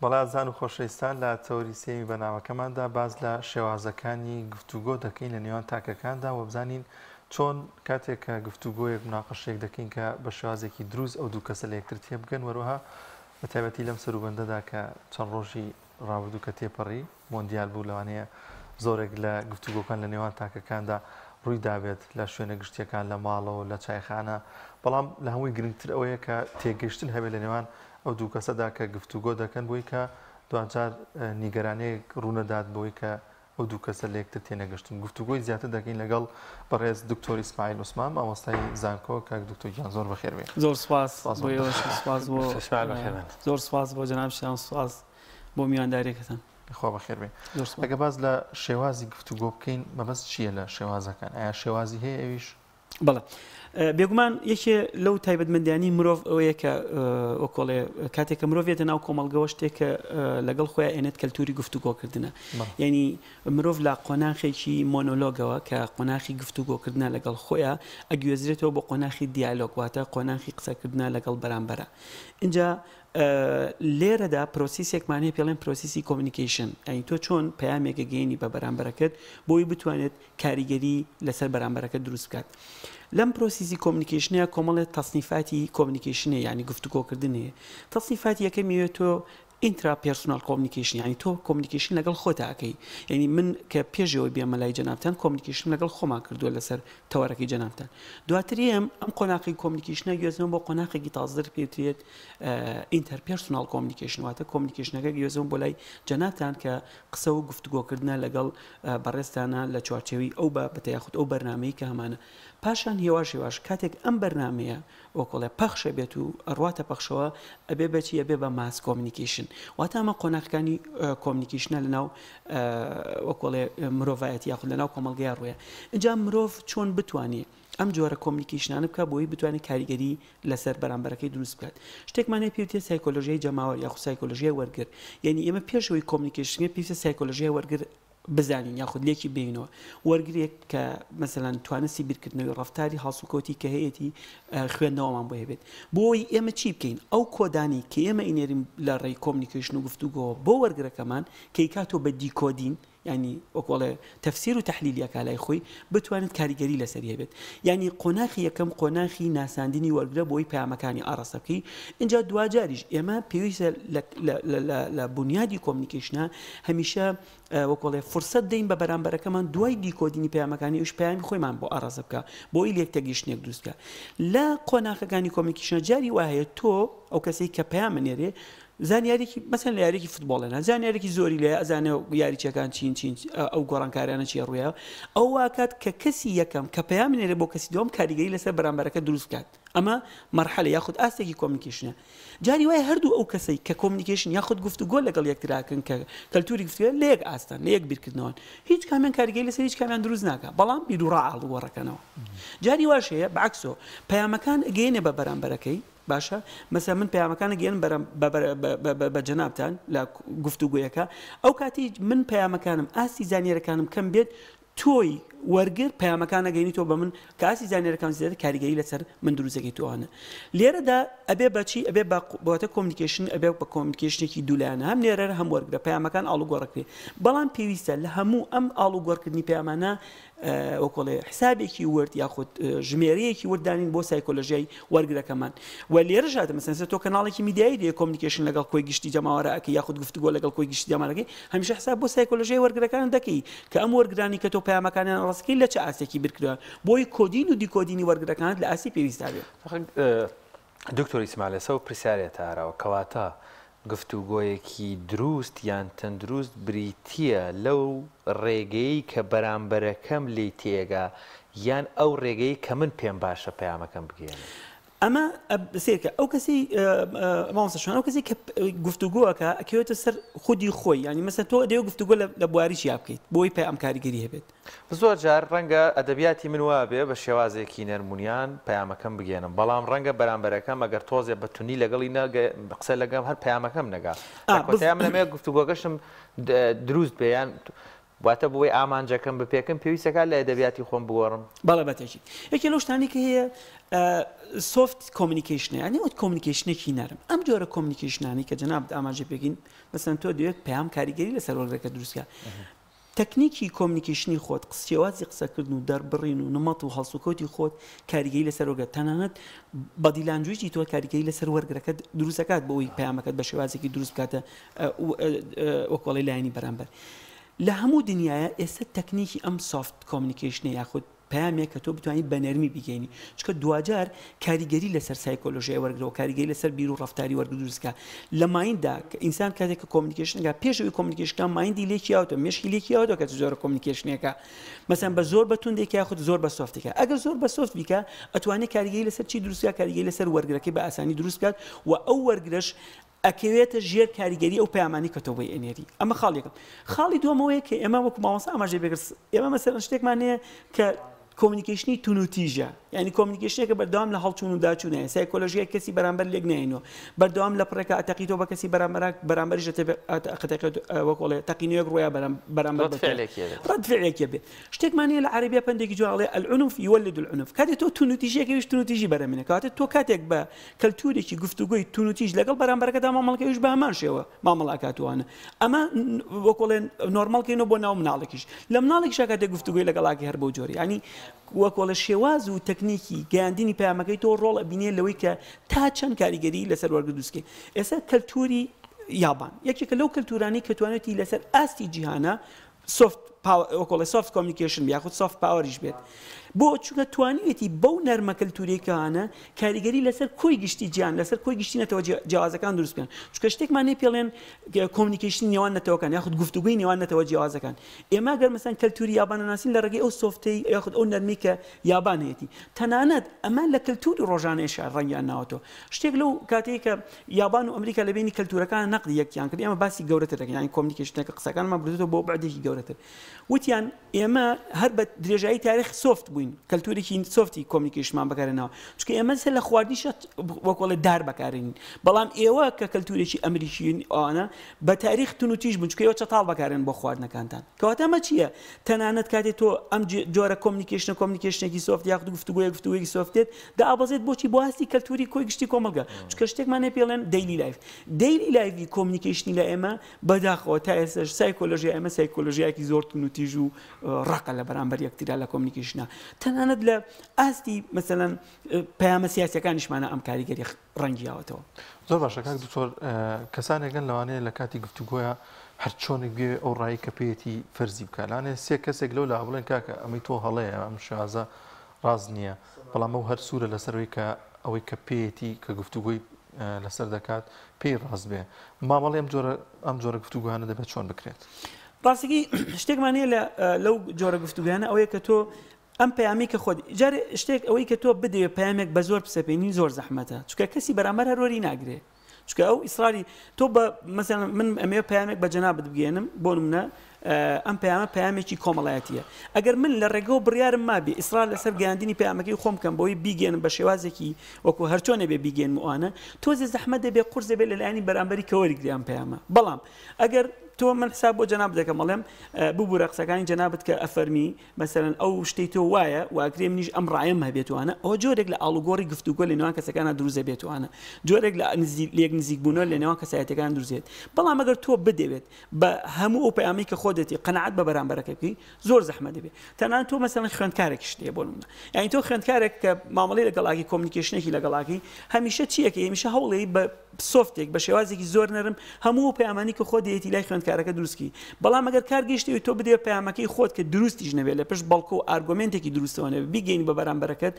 A: بەڵازان و خۆشەویستان لە تەوری سێمی بەناوەکەماندا باز لە شێوازەکانی گفتوگۆ دەکەین لە نێوان تاکەکاندا و بزانین چۆن کاتێک کە گفتوگۆیەک مناقەشەیەک دەکەین کە بە شێوازێکی دروست ئەو دوو کەسە لە یەکتر تێبگەن وەروها بە تایبەتی لەم سەروبەندەدا کە چەند ڕۆژی ڕابردوو کە تێپەڕی مۆندیال بوو لەوانەیە زۆرێک لە گفتوگۆکان لە نێوان تاکەکاندا ڕووی دابێت لە شوێنە گشتیەکان لە ماڵەوە لە چایخانە بەڵام لە هەمووی گرنگتر ئەوەیە کە تێگەشتن هەبێت لە نێوان ئەو دوو کەسەدا کە گفتوگۆ دەکەن بۆی کە دوجار نیگەرانەیەک ڕوونەدات بۆی کە ئەو دوو کەسە لە یەکتر تێنەگەشتن گفتوگۆی زیاتر دەکەین لەگەڵ بەڕێز دکتۆر ئیسماعیل عوسمان مامۆستای زانکۆ کاک دکتۆر گیان زۆر بەخێر بێ.
L: زۆر سپاس زۆر سپاس بۆ جەنابشیان سپاس بۆ میوانداریەکەتان.
A: خوا بەخێر بێ. ئەگە باز لە شێوازی گفتوگۆ بکەین مەبەست چییە لە شێوازەکان؟ ئایا شێوازی هەیە ئەویش؟
L: بەڵێ بێگومان یەکێ لەو تایبەتمەندیانی مرۆڤ ئەوەیە کە وەکۆڵێ کاتێککە مرۆڤێتە ناو کۆمەڵگەوە شتێکە لەگەڵ خۆیان ئێنێت کەلتوری گفتوگۆکردنە. یعنی مرۆڤ لە قۆناخێکی مۆنۆلۆگەوە کە قۆناخی گفتوگۆکردنە لەگەڵ خۆیان ئەگوێزرێتەوە بۆ قۆناخی دیالۆگ واتە قۆناخی قسەکردنە لەگەڵ بەرامبەرە. اینجا لێرەدا پرۆسیسێکمان هەیە پێڵێن پرۆسیسی کۆمونیکیشن، ئەین تۆ چۆن پەیامێکە گەیەنی بە بەرامبەرەکەت بۆی بتوانێت کاریگەری لەسەر بەرامبەرەکە دروست بکات. لەم پرۆسیسی کۆمونیکیشنەیە کۆمەڵێت تەصنیفاتی کۆمونیکیشنە ینی گفتوگۆکردن هەیە. تەصنیفاتی یەکەمیوێت تۆ ئینترا پێرسۆنال کۆمونیکیشن، ینی تۆ کۆمونیکیشن لەگەڵ خۆتاکەی، ینی من کە پێشەوەی بێمە لای جەنابتان کۆمونیکیشن لەگەڵ خۆمان کردووە لەسەر تەوەرەکەی جەنابتان. دواتری ئەم قۆناقی کۆمونیکیشنە گوێزنەوە بۆ قۆناقێکی تازدر پێوترێت ئینتەر پێرسۆنال کۆمونیکیشن، واتە کۆمونیکیشنەکە گوێزەوە بۆ لای جەنابتان کە قسە و گفتوگۆکردنە لەگەڵ بەڕێستانە لە چوارچێوی ئەو بابەتە یاخود ئەو بەرنامەی کە هەمانە. پاشان هێواش کاتێک ئەم بەرنمەیە وەکۆڵێ پەخشە بێت و ئەڕواتە پەخشەوە ئەبێ بەچی ئەبێ بە ماس کۆمونیکیشن، واتە ئەمە قۆناغەکانی کۆمونیکیشنە لەناو وەکۆڵێ مرۆڤایەتی یاخود لەناو کۆمەڵگەیە ڕوویە. اینجا مرۆڤ چۆن بتوانێت ئەم جۆرە کۆمونیکیشنانە بکە بۆی بتوانێت کاریگەری لەسەر بەرامبەرەکەی دروست بکات. شتێکمانەیە پێوتێت سایکۆلۆژیای جەماوەر یاخود سایکۆلۆژیای وەرگر، یعنی ئێمە پێشەوەی کۆمونیکیشنە پێویستە سایکۆلۆژیای وەرگر بزانین یاخود لێکی بینەوە. وەرگرێک کە مەسەلەن توانستی بیرکردنەوەی ڕفتاری هەڵسوکەوتی کە هەیەی خوێندنەوەمان بۆ هەبێت. بۆی ئێمە چی بکەین؟ ئەو کۆدانی کە ئێمە ئینێریم لە ڕێی کۆمونیکیشن و گفتوگۆ بۆ وەرگرەکەمان کەی کاتۆ بە دیکۆدین، ینی وەکۆڵێ تەفسیر و تەحلیلیەکە لای خۆی بتوانێت کاریگەری لەسەری هەبێت. ینی قۆناخی یەکەم قۆناخی ناساندنی وەرگرە بۆی پەیامەکانی ئاڕاستە بکەی. اینجا دوجاریش ئێمە پێویستە لە بنیادی کۆمونیکیشنە هەمیشە وەکۆڵێ فرسەت دەین بە بەرامبەرەکەمان دوای دیکۆدینی پەیامەکانی ئەوش پەیامی خۆیمان بۆ ئاڕاستە بکە بۆی لێکتەگەیشتنێک دروستکە. لە قۆناغەکانی کۆمونیکیشنە جاری وایە تۆ ئەو کەسێک کە پەیامە نێرێ زانیارێکی مەسەن لە یاریکی فوتبۆڵەنە زانیارێکی زۆری لێ ئەزانێ یاریچەکان چین ئەو گۆڕانکاریانە چیە ڕوویە ئەو واکات کە کەسی یەکەم کە پەیام نێرێ بۆ کەسی دوم کاریگەری لەسەر بەرامبەرەکە دروست کات. ئەمە مەرحەلە یاخود ئاستێکی کۆمونیکیشنە. جاری وایە هەردوو ئەو کەسەی کە کۆمونیکیشن یاخود گفتوگۆ لەگەڵ یەکتراکن کە کەلتوری گفتوگۆ لە یەک ئاستان لە یەک بیرکردنەوە هیچ کامیان کاریگەری لەسەر هیچ کامیان دروست ناکات، بەڵام بیر و ڕاعاڵ وەڕەکەنەوە. جاری واش هەیە بەعکسۆ پەیامەکان گەیەنێ بە بەرامبەرەکەی باشە مەسە من پەیامەکانە گەیەن بە جەنابتان لە گفتوگویەکە ئەو کاتی من پەیامەکانم ئاستی زانیێرەکانم کەم بێت تۆی وەرگر پەیامەکانە گەینیتەوە بە من کە ئاسی زانیێرەکان زیاتر کاریگەری لەسەر من دروستەکەی تۆوانە. لێرەدا ئەبێ بەچی ئەبێ بۆتە کۆمونیکیشن ئەبێ بە کۆمونیکیشنێکی دوولایانە هەم لێرە هەم وەرگرە پەیامەکان ئاڵوگۆڕەکرێ، بەڵام پێویستە لە هەموو ئەم ئاڵوگۆڕکردنی پەیامانە وەکۆڵێ حسابێکی ورد یاخود ژمێرەیەکی وردانین بۆ سایکۆلۆژیای وەرگرەکەمان. و لێرە ژاتە مەسەن تۆ کەناڵێکی میدیایی دێ کۆمونیکیشن لەگەڵ کۆی گشتی جەماوەرەکە یاخود گفتوگۆ لەگەڵ کۆی گشتی جەماوەرەکەی هەمیشە حساب بۆ سایکۆلۆژیای وەرگرەکان دەکەی کە ئەم وەرگرانی کە تۆ پەیامەکانیان ڕاستکەی لە چه ئاستێکی بیرکردووە بۆی کۆدین و دیکۆدینی وەرگرەکانت لە ئاسی پێویستا بێت.
B: دکتۆر ئیسماعیل ئێستا پرسیارێتە ئاراوە کەواتە گفتوگۆیەکی دروست یان تەندروست بریتیە لەو ڕێگەی کە بەرامبەرەکەم لێی تێگا یان ئەو ڕێگەی کە من پێم باشە پەیامەکەم بگێنم.
L: ئەمە سێکە ئەو کەسی مامۆستاشان ئەو کەسی کە گفتوگۆەکە ئەکەوێتە سەر خودی خۆی ینی مەسە تۆ دەیە گفتوگۆ لە بواریشی بکەیت بۆی پەیام کاریگەری هەبێت.
B: زۆر جار ڕەنگە ئەدەبیاتی من وابێ بە شێوازێکی نەرمونیان پەیامەکەم بگێنم، بەڵام ڕەنگە بەرامبەرەکەم ئەگەر تۆزێ بەتونی لەگەڵی قسە لەگەم هەر پەیامەکەم نەگا پەیام لەمێ گفتوگۆگەشم دروست بێیان واتە بۆی ئامانجەکەم بپێکم پێویستەکە لە ئەدەبیاتی خۆم بگۆڕم.
L: بەڵێ بەتێکی یەکێ لەو شتانی کە هەیە سۆفت کۆمونیکیشنە ینی ئەو کۆمونیکیشنێکی نەرم. ئەم جۆرە کۆمونیکیشنانی کە جەناب ئاماژە پێکین مەسەن تۆ دەوێت پەیام کاریگەری لەسەر وەرگرەکە دروستکە تەکنیکی کۆمونیکیشنی خۆت قسێوازی قسەکردن و دەربڕین و نمەط و هەڵسوکەوتی خۆت کاریگەری لەسەر وەرگرە تەنانەت بەدیلانجویی تۆ کاریگەری لەسەر وەرگرەکە دروستەکات بۆەوەی پەیامەکەت بە شێوازێکی دروست بکاتە وەکۆڵی لایەنی بەرامبەر. لە هەموو دنیاە ئێستا تەکنیکی ئەم سۆفت کۆمونیکیشنە یاخود پامێک کە تۆ بتوانیت بە نەرمی بگەینی چکە دوجار کاریگەری لەسەر سایکۆلۆژیای وەرگرەوە کاریگەری لەسەر بیر و ڕفتاری وەرگدروستکە لە مایندا کە ئینسان کاتێک کە کۆمونیکیشنەکە پێشەوەی کۆمونیکیشنەکە مایندی لێکی یاوتە مێشکی لێکی یاوتە کە زۆر کۆمونیکیشنێکە مەسەن بە زۆر بەتوندێک یاخود زۆر بە سۆفتێکە ئەگەر زۆر بە سۆفت بیکە ئەتوانێت کاریگەری لەسەر چی دروستکە کاریگەری لەسەر وەرگرەکەی بە ئاسانی دروست بکات و ئەو وەرگرەش ئەکەوێتە ژێر کاریگەری ئەو پەیامانی کە تۆ بۆی ئەنێری ئەمە خاڵێکم خاڵی دووەمەوەیە کە ئێمە وەکو مامۆستا ئاماژەی بێگرس ئێمە مەسەرەن شتێکمان هەیە کە کۆمونیکیشنی تونوتیژە یعنی کۆمونیکیشنێکە بەردەوام لە هەڵچوون و داچوونەیە سایکۆلۆژیای کەسی بەرامبەر لێک نێنەوە بەردەوام لە پڕێکە ئەتەقیتەوە بە کەسی بەرامبەریش وەکڵێ تەقینەیەک ڕۆیە بەرامبەر ڕەتفعلێکە بێ شتێکمان هەیە لە عەرەبیە پندێکی جوڵێ العنف یولد العنف کاتێک تۆ تونوتیژێکەویش تونوتیژی بەرەمێنە کاتێک تۆ کاتێک بە کەلتورێکی گفتوگۆی تونوتیژ لەگەڵ بەرامبەرەکەدا مامەڵەکەویش بە هەمان شێوە مامەڵاکاتوانە ئەمە وەکڵێن نۆرماڵکەینەوە بۆ ناو مناڵێکیش لە مناڵێکیش کاتێک گفتوگۆی لەگەڵاکی هەر بەو جۆری ینی وەکۆڵە شێواز و تەکنیکی گەیاندنی پامەکەی تۆ ڕۆڵ ئەبینێ لەوەی کە تا چەند کاریگەری لەسەر وەرگدروستکە ئێستا کەلتوری یابان یەکێکە لەو کەلتورانی کە توانێتی لەسەر ئاستی جیهانە وەکۆڵە سۆفت کۆمونیکیشن یاخود سۆفت پاوەریش بێت بۆ چونکە توانیوێتی بەو نەرمە کەلتورێکانە کاریگەری لەسەر کۆی گشتی گیان لەسەر کۆی گشتی نەتەوە جیاوازەکان دروست بکەن چونکە شتێکمان هەیە پێڵێن کۆمونیکیشن نێوان نەتەوەکان یاخود گفتوگوی نێوان نەتەوە جیاوازەکان ئێمە گەر مەسەن کەلتوری یابانە ناسین لە ڕێگەی ئەو سۆفتەی یاخود ئەو نەرمی کە یابان هەیەی تەنانەت ئەمە لە کەلتوری ڕۆژانەیەش ڕەنگیان ناوەتەوە شتێک لەو کاتەیە کە یابان و ئەمریکا لە بینی کەلتورەکان نەقدی یەکیان کرد ئێمە باسی گەورەتر دەکەین یانی کۆمونیکیشنەکە قسەکانمان بردوێتەوە بۆ بەعدێکی گەورەتر وتیان ئێمە هەر بە درێژایی تاریخ سۆفت بووین کەلتورێکی سۆفتی کۆمونیکیشنمان بەکارێنەوە چونکە ئێمە سەر لە خواردنیشە وەکۆڵێ دار بەکارێنین بەڵام ئێوە کە کەلتورێکی ئەمریکیین ئەوانە بە تاریخ تونوتیژ بوون چونکە ئێوە چەتاڵ بەکارێن بۆ خواردنەکانتان کەواتە ئەمە چییە تەنانەت کاتێک تۆ ئەم جۆرە کۆمونیکیشنێکی سۆفت یاخود گفتوگویەکی سۆفتێت دابەزێت بۆچی بۆ هەستی کەلتوری کۆی گشتی کۆمەلگا چونکە شتێکمان هەیە پێڵێن دەیلی لایڤی کۆمونیکیشنی لە ئێمە بەداخەوە تا ئێستاش سایکۆلۆژیا ئێمە سایکۆلۆژیایەکی زۆر تونوتیژ و ڕقە لە بەرامبەر یەکترا لە کۆمونیکیشنە تەنانەت لە ئاستی مەسەلەن پەیامە سیاسیەکانیشمانە ئەم کاریگەری ڕەنگیاوەتەوە
A: زۆر باشە کاک دکتۆر کەسانێکگەن لەوانەیە لە کاتی گفتوگۆیە هەر چۆنێک بێ ئەو ڕایی کە پێیەتی فەرزی بکەلانێ سێ کەسێک لەو لا بڵێن کاکە ئەمەی تۆ هەڵەیە ئەم شازە ڕاز نییە بەڵام ئەو هەر سوورە لەسەرەوەی کە ئەوەی کە پێیەتی کە گفتوگۆی لەسەر دەکات پێی ڕاست بێ مامەڵی ئەم جۆرە گفتوگویانە دەبێت چۆن بکرێت
L: ڕاستیکی شتێکمان هەیە لەو جۆرە گفتوگویانە ئەوەیە کە تۆ ئەم پەیامی کە خۆت جارێ شتێک ئەوەی کە تۆ بدەوێت پەیامێک بە زۆر پسەپێنی زۆر زەحمەتە چونکە کەسی بەرامبەر هەروەری ناگرێت چونکە ئەو ئیسراری تۆ بە مەسەڵەن من ئەمێ پەیامێک بە جەنابەت بگێنم بۆ نمونە ئەم پەیامێکی کۆمەڵایەتیە ئەگەر من لە ڕێگەەوە بڕیارم مابێ ئیسرار لەسەر گەیاندنی پەیامەکەی خۆم بکەم بۆی بیگەنم بە شێوازێکی وەکو هەرچۆنە بێ بیگەن وانە تۆزێ زەحمەت دەبێ قورس دەبێت لەلایەنی بەرامبەری کەوەریگریان پەیامە بەڵام ئەگەر تۆ من حساب بۆ جەناب دەکەم مەڵێم ببوورە قسەکانی جەنابەت کە ئەفەرمی مەسەرەن ئەو شتەی تۆ وایە واگرێ منیش ئەم ڕایم هەبێتوانە ئەوە جۆرێک لە ئاڵوگۆڕی گفتوگۆ لە نێوان کەسەکانە دروست دەبێتوانە جۆرێک لە لێک نزیکبوونەوە لە نێوان کەسایەتەکان دروستێت بەڵام ئەگەر تۆ بدەوێت بە هەموو ئەو پەیامی کە خۆ دەتی قەنەعەت بە بەرامبەرەکە بکەی زۆر زەحمەت دەبێت تەنانەت تۆ مەسەڵەن خوێندکارێکی شتێ بۆ نمونە یعنی تۆ خوێندکارێک کە مامەڵەی لەگەڵاکی کۆمونیکیشنێکی لەگەڵاکی هەمیشە چیەکە هەمیشە هەوڵی بە سۆفتێک بە شێوازێکی زۆر نەرم هەموو پەیامانی کە خۆ دەیەتی لای خوێندکارەکە دروستکی بەڵام ئەگەر کارگەشتی تۆ بدێ پەیامەکەی خۆت کە دروستیش نەبێت لە پشت بەڵکۆ و ئارگومنتێکی دروستەوە نەبێت بیگەین بە بەرامبەرەکەت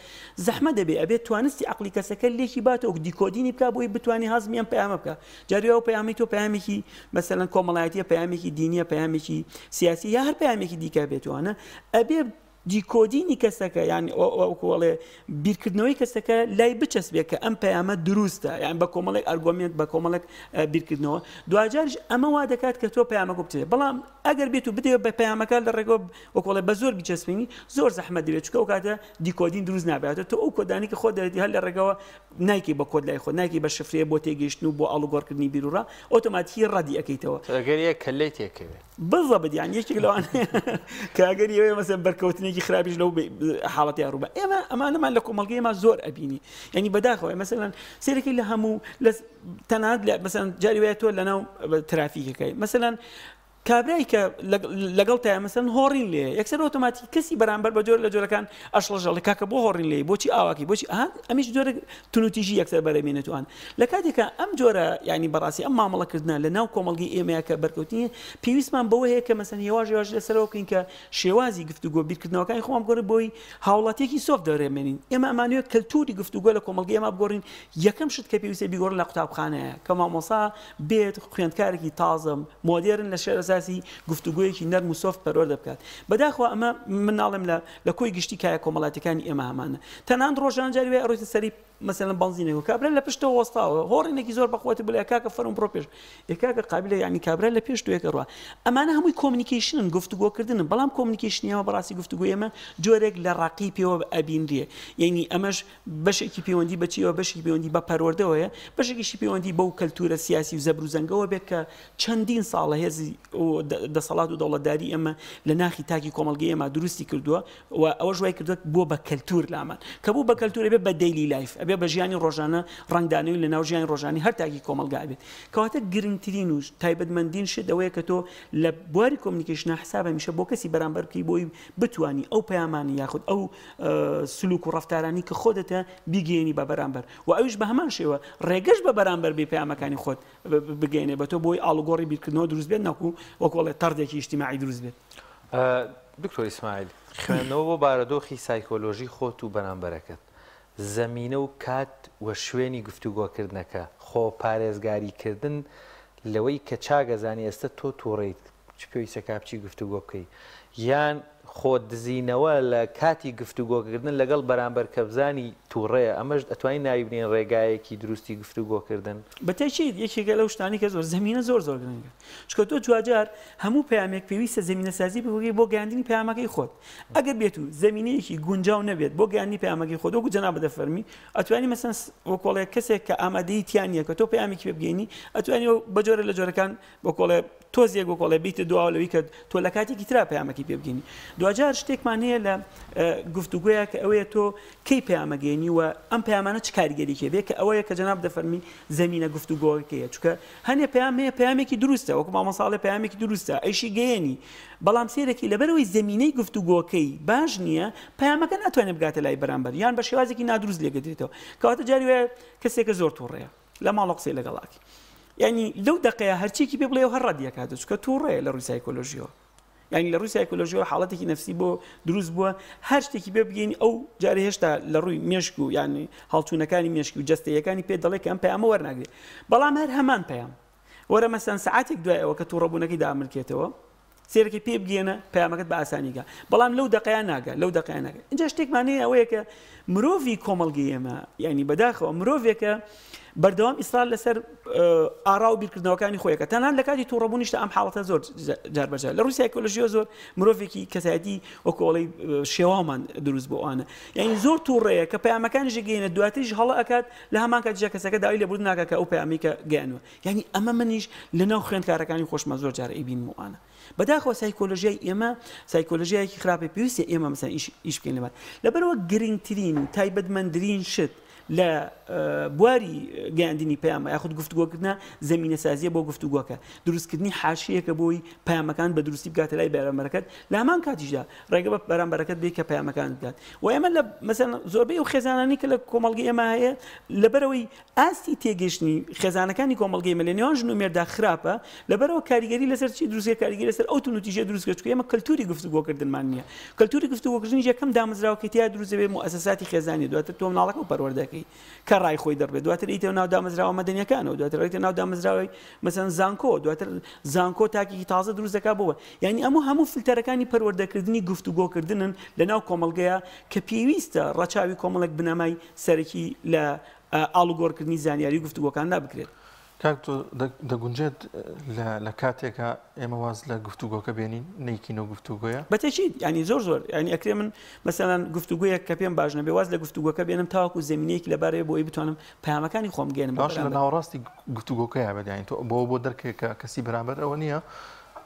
L: زەحمەت دەبێت ئەبێت توانستی عەقلی کەسەکە لێکی باتەوە دیکۆدینی بکات بۆی بتوانانی هەزمی ئەم پەیامە بکە جاری ئەو پەیامی تۆ پەیامێکی مەسەڵەن کۆمەڵایەتیە پەیامێکی دینیە پەیامێکی سیاسی یا هەر پەیامێکی دیکە بێتوانە ئەبێ دیکۆدینی کەسەکە یعنی وەڵێ بیرکردنەوەی کەسەکە لای بچەسبێت کە ئەم پەیامە دروستە یان بە کۆمەڵێک ئەرگۆمنت بە کۆمەڵێک بیرکردنەوە دوجارش ئەمە وا دەکات کە تۆ پەیامەکە بچێت بەڵام ئەگەر بێت و بدەوێت بە پەیامەکە لە ڕێگەوە وەکڵێ بە زۆر بیچەسبێنی زۆر زەحمەت دەبێت چونکە ئەو کاتە دیکۆدین دروست نابێتەوە تۆ ئەو کۆدانی کە خۆ دەێتی هەر لە ڕێگەوە نایکی بە کۆد لای خۆ نایکی بە شفرێ بۆ تێگەیشتن و بۆ ئاڵوگۆڕکردنی بیرورا ئۆتۆماتیکی ڕەدی ئەەکەیتەوە
B: ئەگەر یەک کەلەی تێکەوێت
L: بالضبط یان یەکێک لەوانەیە کە ئەگەر ئێوە مەسەڵەن بەرکەوتنێکی خراپیش لەو حاڵەتی ڕووبە ئێمە ئەمانەمان لە کۆمەڵگەیەمان زۆر ئەبینی ینی بەداخەوە مەسەڵەن سێرەکەی لە هەموو تەنانەت مەسەڵەن جاری وایە تۆ لەناو ترافیکەکەی مەسەڵەن کابرایی کە لەگەڵ تایە مەسەن هۆڕین لێ یەکسەر ئۆتۆماتیک کەسی بەرامبەر بە جۆر لە جۆرەکان ئەشڵەژەڵی کاکە بۆ هۆڕین لێ بۆچی ئاواکی بۆچی ئەمیش جۆرە تونوتیژی یەکسەر بەرەمێنێتوان لە کاتێکە ئەم جۆرە ینی بەڕاستی ئەم مامەڵەکردنە لە ناو کۆمەڵگەی ئێمەیە کە بەرکەوتنی پێویستمان بەوە هەیە کە مەسەن هێواژ لەسەرەوە بکەین کە شێوازی گفتوگۆ بیرکردنەوەکانی خۆم گۆڕ بۆی هاوڵاتێکی سۆف دەرێمێنین ئێمە ئەمانوێت کەلتوری گفتوگۆ لە کۆمەڵگەی ئێمە بگۆڕین یەکەم شت کە پێویستە بیگۆڕن لە قوتابخانەیە کە مامۆسا بێت خوێندکارێکی تازم مۆدێرن لە شێر ئەساسی گفتوگۆیەکی نەرم و سۆفت پەروەردە بکات بەداخەوە ئەمە من ناڵێم لە کۆی گشتی کایە کۆمەڵاتەکانی ئێمە هەمانە تەنان ڕۆژان جاری وێ ئەڕۆیتە سەری مثلا بنزینێک کابرا لە پشتەوە وەستاوە هۆڕینێکی زۆر بەخۆتی بڵێ کاکە فەرم بڕۆ پێش یکاکە قابلە ینی کابرا لە پێش توێکە ڕوا ئەمانە هەمووی کۆمونیکیشنن گفتوگۆکردن بەڵام کۆمونیکیشنی ئەمە بەڕاستی گفتوگۆ ئێمە جۆرێک لە ڕاقی پێوە ئەبینرێ یعنی ئەمەش بەشێکی پەیوەندی بەچیەوە بەشێکی پەیوەندی بە پەروەردەوەیە بەشێکیشی پەیوەندی بەو کەلتورە سیاسی و زەبر و زەنگەوە بێت کە چەندین ساڵە هێزی دەسەڵات و دەوڵەتداری ئێمە لە ناخی تاکی کۆمەڵگەی ئێمە دروستی کردووە و ئەوە ژوای کردووە بۆ بە کەلتور لامان کە بوو بە کەلتورە بێ بە دەیلی لایف ئەبێ بە ژیانی ڕۆژانە ڕنگدانەوەی لە ناو ژیانی ڕۆژانی هەر تاکی کۆمەلگا بێت کەواتە گرنگترین و تایبەتمەندین شت ئەوەیە کە تۆ لە بواری کۆمونیکیشنە حساب هەمیشە بۆ کەسی بەرامبەر بکەی بۆی بتوانی ئەو پەیامانی یاخود ئەو سلوک و ڕەفتارانی کە خۆدەتە بیگەێنی بە بەرامبەر و ئەویش بە هەمان شێوە ڕێگەش بە بەرامبەر بێ پەیامەکانی خۆت بگەێنێ بە تۆ بۆی ئاڵوگۆڕی بیرکردنەوە دروست بێت نەکو وەکوڵێ تەردێکی ئیجتیماعی دروست بێت
B: دکتۆر ئیسماعیل خوێندنەوە بۆ بارەدۆخی سایکۆلۆژی خۆت و بەرامبەرەکەت زەمینە و کات و شوێنی گفتوگۆکردنەکە خۆ پارێزگاریکردن لەوەی کە چاگەزانی ئێستا تۆ تووڕیت چ پێویستە کاپچی گفتوگۆ بکەی یان خۆ دزینەوە لە کاتی گفتوگۆکردن لەگەڵ بەرامبەر کەبزانی تووڕەیە ئەمەش ئەتوانین ناوی بنێن ڕێگایەکی دروستی گفتوگۆکردن
L: بەتەچی یەکێکە لەو شتانی کە زۆر زمینە زۆر گرنگە چکە تۆ جوجار هەموو پەیامێک پێویستە زمینە سازی بگەی بۆ گەیاندنی پەیامەکەی خۆت ئەگەر بێت و زمینەیەکی گونجاو نەبێت بۆ گەیاندنی پەیامەکەی خۆت وەکو جەناب بەدەفەرمی ئەتوانی مەسەن وەکوڵێ کەسێک کە ئامادەی تیانە کە تۆ پەیامێکی بگەینی ئەتوانی بە جۆرە لە جۆرەکان بۆکۆڵێ تۆزیێک وەکۆڵێ بیتە دواوە لەوەی کە تۆ لە کاتێکی ترا پەیامەکی پێ بگەینی دوجار شتێکمان هەیە لە گفتوگوۆیە کە ئەوەیە تۆ کەی پەیامەگەینی و ئەم پەیامانە چ کاریگەریەکێ بێت کە ئەوەیە کە جەناب دەفەرمی زەمینە گفتوگۆکەیە چکە هەنێ پەیامەیە پەیامێکی دروستە وەکو مامەساڵێ پەیامێکی دروستە ئەیشی گەیەنی بەڵام سێرەکی لەبەرەوەی زەمینەی گفتوگۆکەی باش نییە پەیامەکە ناتوانێت بگاتە لای بەرامبەر یان بە شێوازێکی نادروست لێگەدرێتەوە کەواتە جاری وایە کەسێکە زۆر تووڕەیە لە ماڵە قسەی لەگەڵاکی یعنی لەو دقەیە هەرچێکی پێ بڵێ و هەر ڕەدیەکات چکە تووڕەیە لە ڕووی سایکۆلۆژیەوە یعنی لە ڕووی سایکۆلۆژیەوە حاڵەتێکی نەفسی بۆ دروست بووە هەر شتێکی پێ بگەین ئەو جارێ هێشتا لە ڕووی مێشک و یعنی هەڵچوونەکانی مێشکی و جەستەیەکانی پێ دەڵێ کە ئەم پەیامە وەرناگرێت بەڵام هەر هەمان پەیام وەرە مەسەن سەعاتێک دوایەوە کە تووڕەبوونەکەی داملکێتەوە سێرەکە پێ بگێنە پەیامەکەت بە ئاسانیگە بەڵام لەو دقەیە ناگە لەو دقەیە ناگە اینجا شتێکمانەیە ئەوەیە کە مرۆڤی کۆمەڵگەی ئێمە یعنی بەداخەوە مرۆڤێکە بەردەوام ئیسرائیل لەسەر ئاڕا و بیرکردنەوەکانی خۆیەکە تەنان لە کاتی تووڕەبوونیشتە ئەم حاڵەتە زۆر جاربەجار لە ڕووی سایکۆلۆژیەوە زۆر مرۆڤێکی کەسایەتی وەکوڵی شێوامان دروست بۆ ئەوانە یعنی زۆر تووڕەیە کە پەیامەکانیش گەیەنە دواتریش هەڵە ئەکات لە هەمان کاتیژە کەسەکە داوای لێبوردن ناکات کە ئەو پەیامێکە گەیانوە یعنی ئەمە منیش لەناو خوێندکارەکانی خۆشمە زۆر جارە ئەیبینم وانە بەداخەوە سایکۆلۆژیای ئێمە سایکۆلۆژیایەکی خراپی پێویستە ئێمە مەسەن ئیش بکەین لەبەر لەبەرەوە گرنگترین و تایبەتمەندترین شت لە بواری گەیاندنی پەیامە یاخود گفتوگۆکردنە زەمینە سازیە بۆ گفتوگۆکە دروستکردنی حاشیەکە بۆی پەیامەکان بە دروستی بگاتە لای بەرامبەرەکەت لە هەمان کاتیشدا ڕێگە بە بەرامبەرەکەت بێت کە پەیامەکان بگات و ئێمە لە مەسەن زۆربەی و خێزانانی کە لە کۆمەڵگەی ئێمە هەیە لەبەرەوەی ئاستی تێگەشتنی خێزانەکانی کۆمەڵگەی ئێمە لە نێوان ژن و مێردا خراپە لەبەرەوە کاریگەری لەسەر چی دروستکە کاریگەری لەسەر ئەو تونوتیژە دروستکە چکە ئێمە کەلتوری گفتوگۆکردنمان نییە کەلتوری گفتوگۆکردنی یەکەم دامەزراوەکەی تیا دروست دەبێت مؤسساتی خێزانی دواتر تۆ مناڵەکە و پەروەردەکەی کە ڕای خۆی دەڕبێت دواتر ئیتە ناو دامەزراوە مەدەنیەکانەوە دواتر ئیتە ناو دامەزراوەی مەسەن زانکۆ دواتر زانکۆ تاکێکی تازە دروست دەکات بۆەوە یعنی هەموو فیلتەرەکانی پەروەردەکردنی گفتوگۆکردنن لە ناو کۆمەڵگەیە کە پێویستە ڕەچاوی کۆمەڵێک بنەمای سەرەکی لە ئاڵوگۆڕکردنی زانیاری گفتوگۆکان نابکرێت
A: کاک دەگونجێت لە کاتێکە ئێمە واز لە گفتوگۆکە بێنین نەیکینەوە گفتوگۆیە
L: بەتەچیت ینی زۆر ینی ئەکرێ من مەسەلەن گفتوگویەک کە پێم باش نەبێ واز لە گفتوگۆکە بێنم تاوەکو زمینەیەکی لەبارەیە بۆی بتوانم پەیامەکانی خۆم گێنم
A: باش لە ناوەڕاستی گفتوگۆکەیە بەدایین تۆ بۆ دەرکێکە کەسی بەرامبەر ئەوە نییە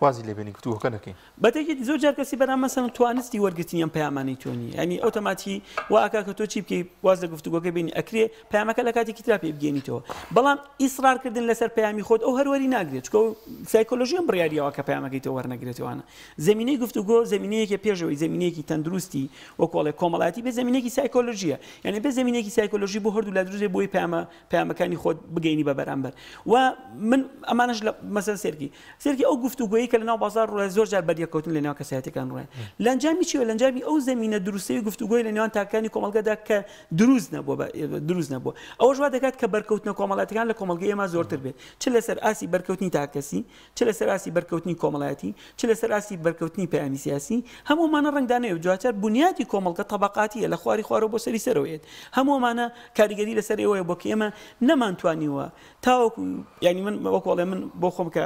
A: وازی لێبێنی گفتوگۆکە دەکەین
L: بەتێکی زۆر جار کەسی بەرام مەسەن توانستی وەرگرتنی ئەم پەیامانەی تۆنی ینی ئۆتۆماتی واکە کە تۆ چی بکەی واز لە گفتوگۆکە بینی ئەکرێ پەیامەکە لە کاتێکی ترا پێ بگەێنیتەوە بەڵام ئیسرارکردن لەسەر پەیامی خۆت ئەو هەروەری ناگرێت چکە سایکۆلۆژیەم بڕیاریەوە کە پەیامەکەی تۆ وەرنەگرێتەوەوانە زمینەی گفتوگۆ زمینەیەکە پێشەوەی زمینەیەکی تەندروستی وەکۆڵێ کۆمەڵاتی بێ زمینێکی سایکۆلۆژیە یعنی بێ زمینێکی سایکۆلۆژی بۆ هەردوو لە دروستێ بۆی پەیامەکانی خۆت بگەینی بە بەرامبەر و من ئەمانش لە مەسەل سێرکی ئەو گفتوگۆیی کە لەناو بازار ڕۆە زۆر جار بەریەکەوتن لەناو کەسایەتەکان ڕۆیان لەنجامی چیوە لەنجامی ئەو زمینە دروستەی گفتوگۆی لە نێوان تاکانی کۆمەلگەدا کە دروست نەبووە ئەوەش وا دەکات کە بەرکەوتنە کۆمەڵاتەکان لە کۆمەلگەی ئێمە زۆرتر بێت چ لەسەر ئاسی بەرکەوتنی تاکەسی چ لەسەر ئاسی بەرکەوتنی کۆمەڵایەتی چ لەسەر ئاسی بەرکەوتنی پەیامی سیاسی هەموومانە ڕنگدانەیە جواتر بنیادی کۆمەڵگە تەبەقاتیە لە خواری خوارەوە بۆ سەری سەرەوەیێت هەموومانە کاریگەری لەسەر ئێوەیە بۆ کە ئێمە نەمانتوانیوە تاوەکو ینی من وەکوڵێ من بۆ خۆم کە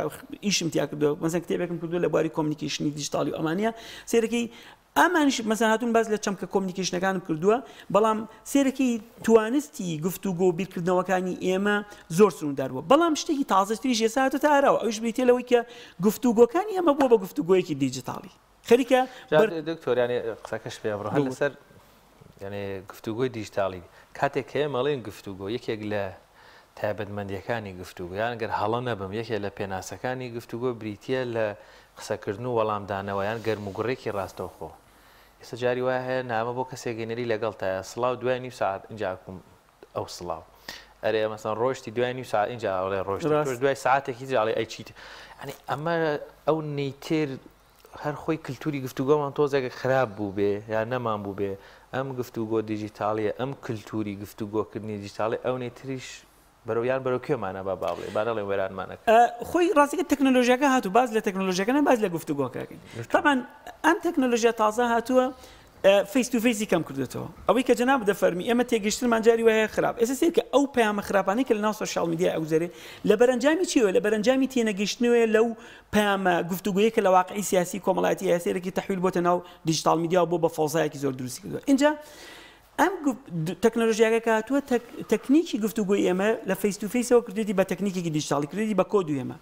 L: ئیشم تیا کردو مەسەن کتێبێکم کردو لە بواری کۆمونیکیشنی دیجیتاڵی و ئەمانە سێرەکەی ئەمانش مەسەن هاتوون باز لە چەمکە کۆمونیکیشنەکانم کردووە بەڵام سێرەکەی توانستی گفتوگۆ و بیرکردنەوەکانی ئێمە زۆر سروندار بووە بەڵام شتێکی تازەتریش ێستا هاتۆتە ئاراوە ئەوش بریتێ لەوەی کە گفتوگۆکانی ئەمە بووە بە گفتوگۆیەکی دیجیتاڵی خەریکە
B: دکتۆریانی قسەکەش پێ بڕۆ هەر لەسەر یعنی گفتوگۆی دیجیتاڵی کاتێک کە ئێمەڵێن گفتوگۆ یەکێک لە تایبەتمەندیەکانی گفتوگۆ یان گەر هەڵە نەبم یەکێک لە پێناسەکانی گفتوگۆ بریتە لە قسەکردن و وەڵامدانەوەیان گەرموگوڕێکی ڕاستەوخۆ ئێستا جاری وایە هەیە نامە بۆ کەسێکگەنەری لەگەڵ تایە سڵاو دوای نیم ساعت اینجاکم ئەو سڵاو ئەرێ مەسەن ڕۆشتی دوای نیم ساعت اینجا ئەڵێ ڕۆژ دوای ساعتێکی جاڵێ ئەیچیت ئەنی ئەمە ئەو نەیتر هەر خۆی کللتوری گفتوگۆمان تۆزێکە خراپ بوو بێ یان نەمان بوو بێ ئەم گفتوگۆ دیجیتاڵیە ئەم کللتوری گفتوگۆکردنی دیجیتاڵی ئەو نێتریش بەرەویان بەرەو کێمانە با باڵێ بارەڵێ وێرانمانەکە
L: خۆی ڕاستیکە تەکنۆلۆژیەکە هاتوو باز لە تەکنۆلۆژیەکەە باز لە گفتوگۆکەکەین طبعاً ئەم تەکنۆلۆژیا تازە هاتووە فیس تو فیسی کەم کردێتەوە ئەوەی کە جەناب دەفەرمی ئێمە تێگەشتنمان جاری وایە خراپ ئێستا سێر کە ئەو پەیامە خراپانەی کە لەناو سۆشیال میدیا ئەوزەرێ لە بەرەنجامی چیوە لە بەرەنجامی تێنەگەشتنەوەیە لەو پەیامە گفتوگۆیە کە لە واقعی سیاسی کۆمەڵایەتی یاسێرەی تەحویل بۆتە ناو دیجیتال میدیا بۆ بە فەڵزایەکی زۆر دروستی کردووە اینجا ئەم تەکنۆلۆژیاکە کە هاتووە تەکنیکی گفتوگۆی ئێمە لە فیس تو فیسەوە کردێتی بە تەکنیکێکی دیجیتاڵی کردێتی بە کۆد و ئێمە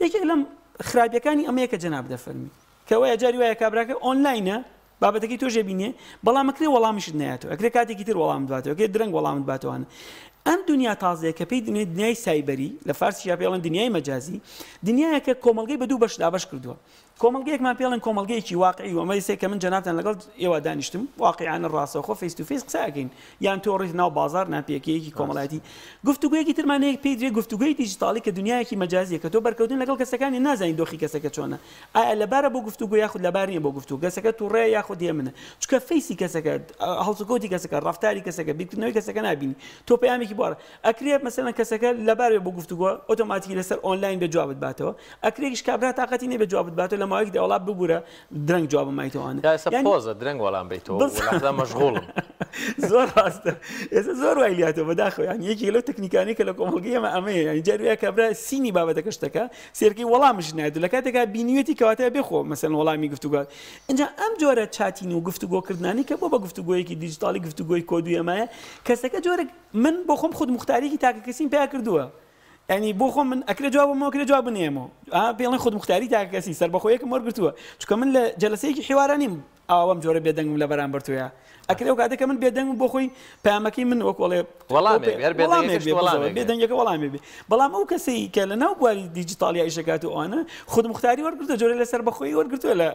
L: یەکێک لەم خراپیەکانی ئەمەیە کە جەناب دەفەرمی کە وایە جاری وایە کابراکە ئۆنلاینە بابەتەکەی تۆ ژێبینێ بەڵام ئەکرێ وەڵامیشت نایەتەوە ئەکرێ کاتێکی تر وەڵام بداتەوە ئەکرێ درەنگ وەڵامت باتەوەوانە ئەم دنیا تازەیە کە پێی دنیای سایبەری لە فارسییا پێڵێن دنیای مەجازی دنیایەکە کۆمەڵگەی بە دوو بەش دابەش کردووە کۆمەڵگەیەکمان پێڵێن کۆمەڵگەیەکی واقعی و ئەمە سێ کە من جەنابتان لەگەڵ ئێوە دانیشتم واقعیانە ڕاستەوخۆ فیس تو فیس قسەکەین یان تۆ ڕێت ناو بازار ناپێکەیەکی کۆمەڵایەتی گفتوگویەکی ترمانەیەک پێی درێ گفتوگوی دیجیتاڵی کە دنیایەکی مەجازیە کە تۆ بەرکەوتن لەگەڵ کەسەکانی نازانین دۆخی کەسەکە چۆنە ئایا لەبارە بۆ گفتوگو یاخود لەبارە بۆ گفتوگو کەسەکە تووڕێ یاخود منە چکە فیسی کەسەکە هەڵسوکەوتی کەسەکە ڕفتاری کەسەکە بیرکردنەوەی کەسەکە نبینی تۆ پەیامێکی بوارە ئەکرێ مەسەلەن کەسەکە لەبارە بۆ گفتوگۆ ئۆتۆماتیکی لەسەر ئۆنلاین بە جوابت باتەوە ئەکرێکیش کابرا تااقەتی نێ بە جوابت باتەوە لە ماوەیەکدا وڵات ببوورە درەنگ جوابم مایتەوەوانە
B: پۆزە درەنگ وەڵام بیتەوە مەشغوڵم
L: زۆر ڕاستە ئێستا زۆر وای لاتەوە بەداخۆ یانی یەکی لەو تەکنیکانی کە لە کۆمەڵگەی ئەمە ئەمەیە ینی جاروایە کابرا سینی بابەتەکە شتەکە سێرکەی وەڵامش نایدو لە کاتێکا بینیوێتی کەواتە بێخۆ مەسەلەن وەڵامی گفتوگۆ اینجا ئەم جۆرە چاتینی و گفتوگۆکردنانی کە بۆ بە گفتوگۆیەکی دیجیتاڵی گفتوگۆی کۆدوی ئەمایە کەسەکە جۆرە من بۆ خۆم خود مختاریکی تاکە کەسیم پێیا کردووە ینی بۆ خۆم من ئەکرێ جوابمەوە کرێ جواب بنێمەوە پێڵێن خود مختاری تاکە کەسی سەر بەخۆیەکم وەرگرتووە چکە من لە جەلسەیەکی حیوارانیم ئەوەم جۆرە بێدەنگم لە بەرامبەر تۆیە ئەکرێ و کاتێکە من بێدەنگم بۆ خۆی پەیامەکەی من وەکوڵێ بێدەنگەکە وەڵامێ بێ بەڵام ئەو کەسەی کە لە ناو بواری دیجیتاڵی ئیشەکات و ئەوانە خود مختاری وەرگرتە جۆرە لەسەر بەخۆی وەرگرتووە لە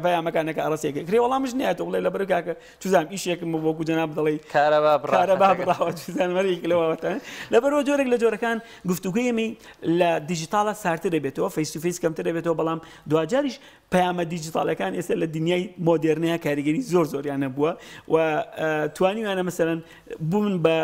L: پەیامەکانەکە ئەڕاستیەکە کرێ وەڵامش نایەتەوە بڵێ لەبەر کاکە چوزام ئیشێکم بۆ جەناب دەڵێ کارەبا بڕاوە چوزانمەرێکی لەوەوەتە لەبەرەوە جۆرێک لە جۆرەکان گفتوگویەمی لە دیجیتاڵە سارترە بێتەوە فیس تو فیس کەمترە بێتەوە بەڵام دوجاریش پەیامە دیجیتاڵەکان ئێستا لە دنیای مۆدرنەیە کاریگەری زۆر زۆریانە بووە و توانیوانە مەسەلەن بوون بە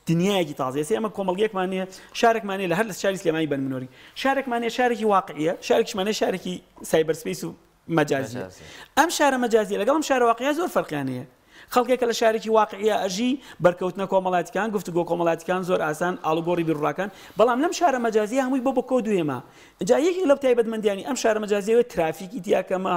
L: دنیایەکی تازە ئێستا ئەمە کۆمەڵگەیەکمانەیە شارێکمانەیە لە هەر لە شاری سلێمانی بەنمنۆری شارێکمانەیە شارێکی واقعیە شارێکیشمانەیە شارێکی سایبەرسپیس و مەجازیە ئەم شارە مەجازیە لەگەڵ ئەم شارە واقعیە زۆر فەرقیانەیە خەڵکێکە لە شارێکی واقعیە ئەژی بەرکەوتنە کۆمەڵاتیەکان گفتوگۆ کۆمەڵاتیەکان زۆر ئاسان ئاڵگۆڕی بڕڕاکەن بەڵام لەم شارە مەجازیە هەمووی بۆ کۆ دوێمە جا یەکی لەو تایبەتمەندیانی ئەم شارە مەجازیەوە ترافیکی تیاکەمە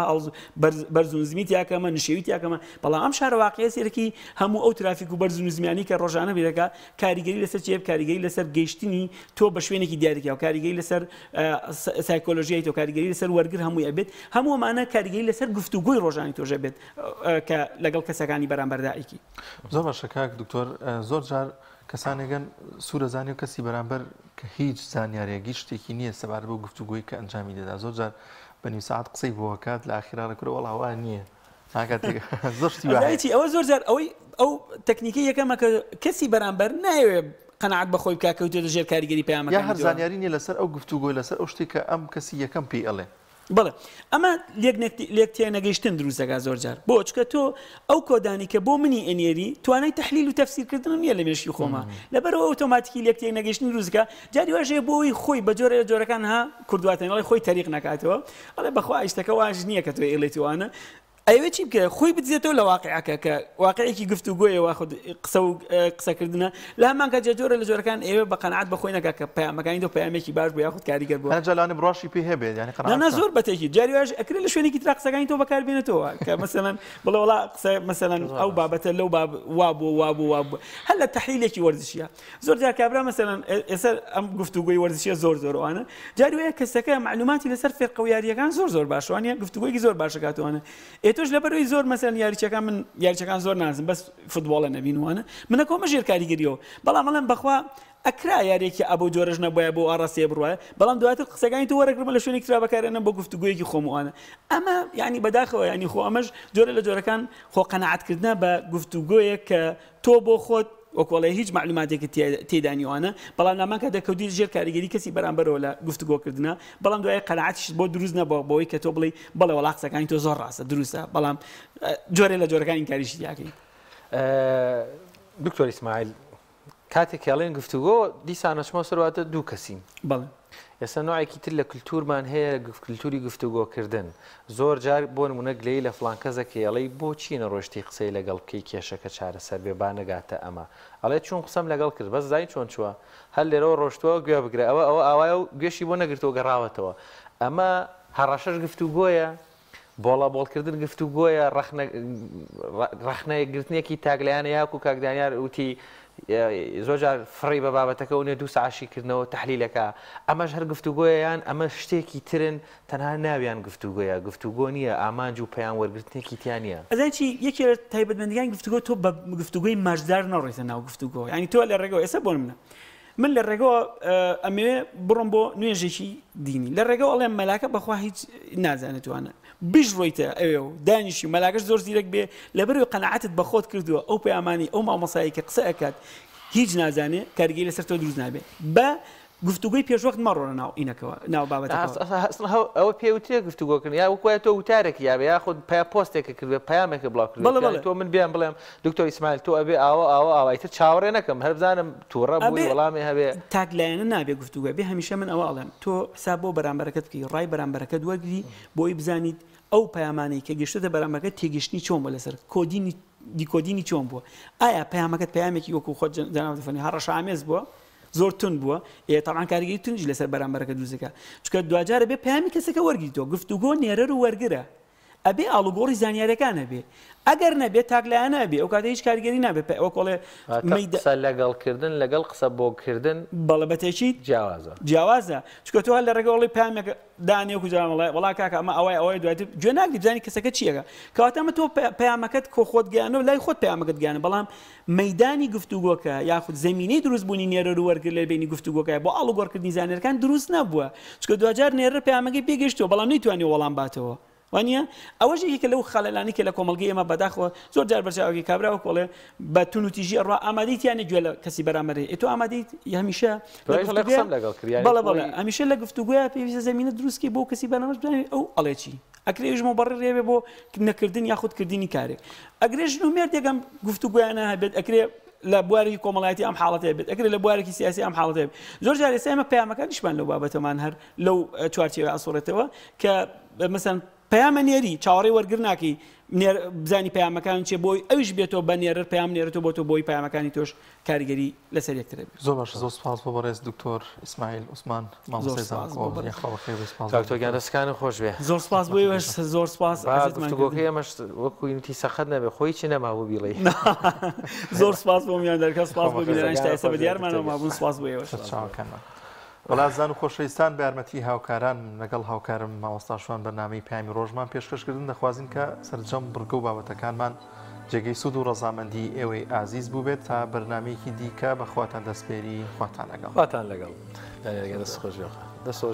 L: بەرزونزمی تیاکەمە نشێوی تیاکەمە بەڵام ئەم شارە واقعیە سێرەکی هەموو ئەو ترافیک و بەرزونزمیانی کە ڕۆژانە بێرەکە کاریگەری لەسەر چێ کاریگەری لەسەر گەیشتنی تۆ بە شوێنێکی دیارێکەوە کاریگەری لەسەر سایکۆلۆژیای تۆ کاریگەری لەسەر وەرگر هەمووی ئەبێت هەموو ئەمانە کاریگەری لەسەر گفتوگۆی ڕۆژانی تۆژە بێت کە لەگەڵ کەسەکانی بەرامبەردایکی
A: زۆر باشە کاک دکتۆر زۆر جار کەسانێگەن سوورەزانی و کەسی بەرامبەر کە هیچ زانیاریەکی شتێکی نییە سەبار بۆ گفتوگۆی کە ئەنجامی دەدا زۆر جار بە نیم ساعت قسەی بۆ کات لە ئاخیرا لەکرۆ وەڵاوان نییە زۆر شتی
L: ئەوە زۆر جار ئەو تەکنیکی یەکەمە کە کەسی بەرامبەر نایوێت قەنەعەت بەخۆی بکاکەوتێتە ژێر کاریگەری پەیامەکە
A: یا هەر زانیاری نییە لەسەر ئەو گفتوگۆی لەسەر ئەو شتێک کە ئەم کەسی یەکەم پێی ئەڵێ
L: بڵێ ئەمە لێک تێ نەگەیشتن دروستەکە زۆر جار بۆ چکە تۆ ئەو کۆدانی کە بۆ منی ئەنێری توانای تەحلیل و تەفسیرکردن نییە لە مێشکی خۆمە لەبەرەوە ئۆتۆماتیکی لێک تێ نەگەیشتنی دروستکە جاری واژەیە بۆی خۆی بە جۆرە جۆرەکان ها کوردواتێنەڵی خۆی تەریق نکاتەوە ئەڵێ بەخوا ئیشتەکە واژ نییە کە تۆ ئێڵێتوانە ئەوێ چی بکە خۆی بدزێتەوە لە واقعەکە کە واقعێکی گفتوگۆیەوە قسە و قسەکردنە لە هەمان کە جۆرە لە جۆرەکان ئێوە بە قەنەعەت بەخۆی نەکە کە پەیامەکانی تۆ پەیامێکی باش بۆ یاخود کاریگەر بووە
A: جەلانە بڕاشی پێ هەبێت یعنی قەنەعەت
L: نه زۆر بەتێکی جاری واژ ئەکرێت لە شوێنێکی ترا قسەکانی تۆ بەکاربێنێتەوە کە مەسەلەن بڵێ وڵا قسە مەسەلەن ئەو بابەتە لەو وابوو هەر لە تەحلیلێکی وەرزشیە زۆر جار کابرا مەسەلەن ئێستا ئەم گفتوگۆی وەرزشیە زۆرەوانە جاری وایە کەسەکە معلوماتی لەسەر فێرقە و یاریەکان زۆر باشوانە گفتوگۆیی زۆر باشەکاتوانە ئێتۆش لەبەرەوەی زۆر مەسەلەن یاریچەکان من یاریچەکان زۆر نازم بەس فوتبۆڵە نەبینوانە منە کۆمە ژێر کاریگەریەوە بەڵام مەڵێن بەخوا ئەکرا یارێکی ئەبوو جۆرەش نەبووە بۆ ئاڕاستێ بڕوایە بەڵام دواتر قسەکانی تو وەرەگرمە لە شوێنێک ترا بەکارێنە بۆ گفتوگویەکی خۆموانە ئەمە یعنی بەداخەوە ینی خۆ ئەمەش جۆرە لە جۆرەکان خۆ قەنەعەتکردنە بە گفتوگۆیەک کە تۆ بۆ خۆت وەکوڵێ هیچ معلوماتێکی تێدانیوانە بەڵام نامانکە دەکەوتی ژێر کاریگەری کەسی بەرامبەرەوە لە گفتوگۆکردنە بەڵام دوای قەنەعەتیش بۆ دروست نەبووە بۆی کە تۆ بڵێ بەڵێ وەڵا قسەکانی تۆ زۆر ڕاستە دروستە بەڵام جۆرێ لە جۆرەکانی کاریشی دیاکەی
B: دکتۆر ئیسماعیل کاتێک کاڵێن گفتوگۆ دیسانەچمە سەرواتە دوو کەسین
L: بەڵێ
B: ئێستا نوعێکی تر لە کللتورمان هەیە کللتوری گفتوگۆکردن زۆر جار بۆ نمونە گلەی لە فڵان کەسە کێڵەی بۆ چی نەڕۆشتی قسەی لەگەڵ بکەی کێشەکە چارەسەر بێ با نەگاتە ئەمە ئەڵێ چۆن قسەم لەگەڵ کرد بەس زای چۆن چووە هەر لێرەوە ڕۆشتووە گوێ بگرێ ئەوە ئاوایە و گوێشی بۆ نەگرتەوە گەڕاوەتەوە ئەمە هەڕەشەش گفتوگۆیە بۆڵە بۆڵکردن گفتوگۆیە ڕەخنەیەگرتنێکی تاگلیانە یاکو کاکدانیار وتی زۆر جار فڕی بە بابەتەکە و نێ دوو سعاشیکردنەوە تەحلیلەکە ئەمەش هەر گفتوگۆیان ئەمە شتێکی ترن تەنها ناویان گفتوگۆیە گفتوگۆ نییە ئامانج و پەیام وەرگرتنێکی تیان نییە
L: ئەزانچی یەکی لە تایبەتمەندیەکانی گفتوگۆ تۆ بە گفتوگۆی ماژدار نەڕێتە ناو گفتوگۆ ینی تۆ لە ڕێگەوە ئێستا بۆ منە من لە ڕێگەوە ئەمێ بڕم بۆ نوێژێکی دینی لە ڕێگەوە ئەڵێم مەلاکە بەخوا هیچ نازانێتوانە بیژڕۆیتە ئەوێ و دانیشی مەلاکەش زۆر زیرەک بێ لەبەرەوەی قەنەعەتت بە خۆت کردووە ئەو پەیامانی ئەو مامۆسایی کە قسە ئەکات هیچ نازانێ کارگەری لەسەر تۆ دروست نابێت بە گفتوگۆی پێشوەخت مەڕۆنە ناو ئینەکەوە ناو بابەتەکە
B: ئەوە پێوترێ گفتوگۆکردن یا وەکوە تۆ وتارێکی یاێ یاخود پۆستێکە کردوێ پەیامێکە بڵاوکرد تۆ من بیان بڵێم دکتۆر ئیسماعیل تۆ ئەبێ ئاوایتر چاوەڕێ نەکەم هەر بزانم تووڕە بووی وەڵامی هەبێ
L: تاکلایەنە نابێ گفتوگۆ بێ هەمیشە من ئەوە ئەڵێم تۆ حساب بۆ بەرامبەرەکەت بکەی ڕای بەرامبەرەکەت وەرگری بۆی بزانیت ئەو پەیامانەی کە گەشتە بەرامبەرەکەت تێگەشتنی چۆن بۆ لەسەر کۆدینی دیکۆدینی چۆن بووە ئایا پەیامەکەت پەیامێکی وەکو خۆت جەنابەتفەرمی هەڕەشامێز بووە زۆر تون بووە تەڵان کاریگەری تونج لەسەر بەرامبەرەکە دروستەکە چونکە دوجارە بێ پەیامی کەسەکە وەرگیتەوە گفتوگۆ نێرەر و وەرگرە ئەبێ ئاڵوگۆڕی زانیاریەکانە بێ ئەگەر نەبێت تاکلایەنە نەبێ ئەو کاتە هیچ کاریگەری نابێت ئەوە کۆڵێ
B: قسە لەگەڵکردن لەگەڵ قسە بۆکردن
L: بەڵێ بەتێکی جیاوازە چونکە تۆ هەر لە ڕێگەوەڵی پامێک دانیێک و جامەڵێ وڵا کاکە ئەمە ئەوەی دواتر گوێ ناگری بزانی کەسەکە چیەکە کەواتەمە تۆ پەیامەکەت کۆ خۆت گیانەوە لای خۆت پەیامەکەت گیانە بەڵام مەیدانی گفتوگۆکە یاخود زەمینەی دروستبوونی نێرە و وەرگر لە بینی گفتوگۆکە بۆ ئاڵوگۆڕکردنی زانیەکان دروست نەبووە چونکە دوجار نێرە پەیامەکەی پێگەشتەوە بەڵام نەیتوانی وەڵام باتەوە وانە ئەوەش یەکێکە لەو خەلەلانی کە لە کۆمەلگەی ئێمە بەداخەوە زۆر جار بەرچاوی کابراوە کۆڵێ بە تون و تیژی ڕوا ئامادەیتیانە گوێ لە کەسی بەرامبەرێ ئێتۆ ئامادەیت هەمیشە بەڵێ هەمیشە لە گفتوگوۆیە پێویستە زەمینە دروستکەی بۆ کەسی بەرامبەر بدانێت ئەو ئەڵێکی ئەکرێژ مەبەڕێ ڕێبێ بۆ نەکردن یاخودکردنی کارێک ئەگرێژ نومێر یەکەم گفتوگویانە هەبێت ئەکرێ لە بوارێکی کۆمەڵایەتی ئەم حاڵەتەیە بێت ئەگەر لە بوارێکی سیاسی ئەم حاڵەتەیە بێت زۆر جار ئێستا ئێمە پەیامەکانیشمان لەو بابەتەمان هەر لەو چوارچێوە ئاسۆڕێتەوە کە مەسەن پەیامە نێری چاوەڕێی وەرگر ناکەی بزانی پەیامەکان چێ بۆی ئەوش بێتەوە بە نێرە پەیام نێرێتەوە بۆ تۆ بۆی پەیامەکانی تۆش کاریگەری لەسەر یەکترە بێت.
A: زۆر باش زۆر سپاس بۆ بەڕێز دکتۆر ئیسماعیل عوسمان
B: دکتۆرگیان دەستکانە خۆش بێ.
L: زۆر سپاس بۆی زۆر سپاس
B: گفتگۆکەی ئەمەش وەکوینتی سەخت نەبێ خۆی چی نەمابوو بیڵێ.
L: زۆر سپاس بۆ میان دەرکە سپاس بۆ بیلەنج تا ئێستا بە دیارمانەوە مابوون سپاس بۆ ئێوە.
A: وڵاتزان و خۆشەویستان بە یارمەتی هاوکاران لەگەڵ هاوکارم مامۆستاشوان بەنامەی پامی ڕۆژمان پێشکەشکردن دەخوازین کە سەرجەم بڕگە و بابەتەکانمان جێگەی سوود و ڕەزامەندی ئێوەی ئازیز بوو بێت تا بەرنمەیەکی دیکە بەخواتان دەستپێری خواتان لەگەڵ
B: دەست خۆش دەست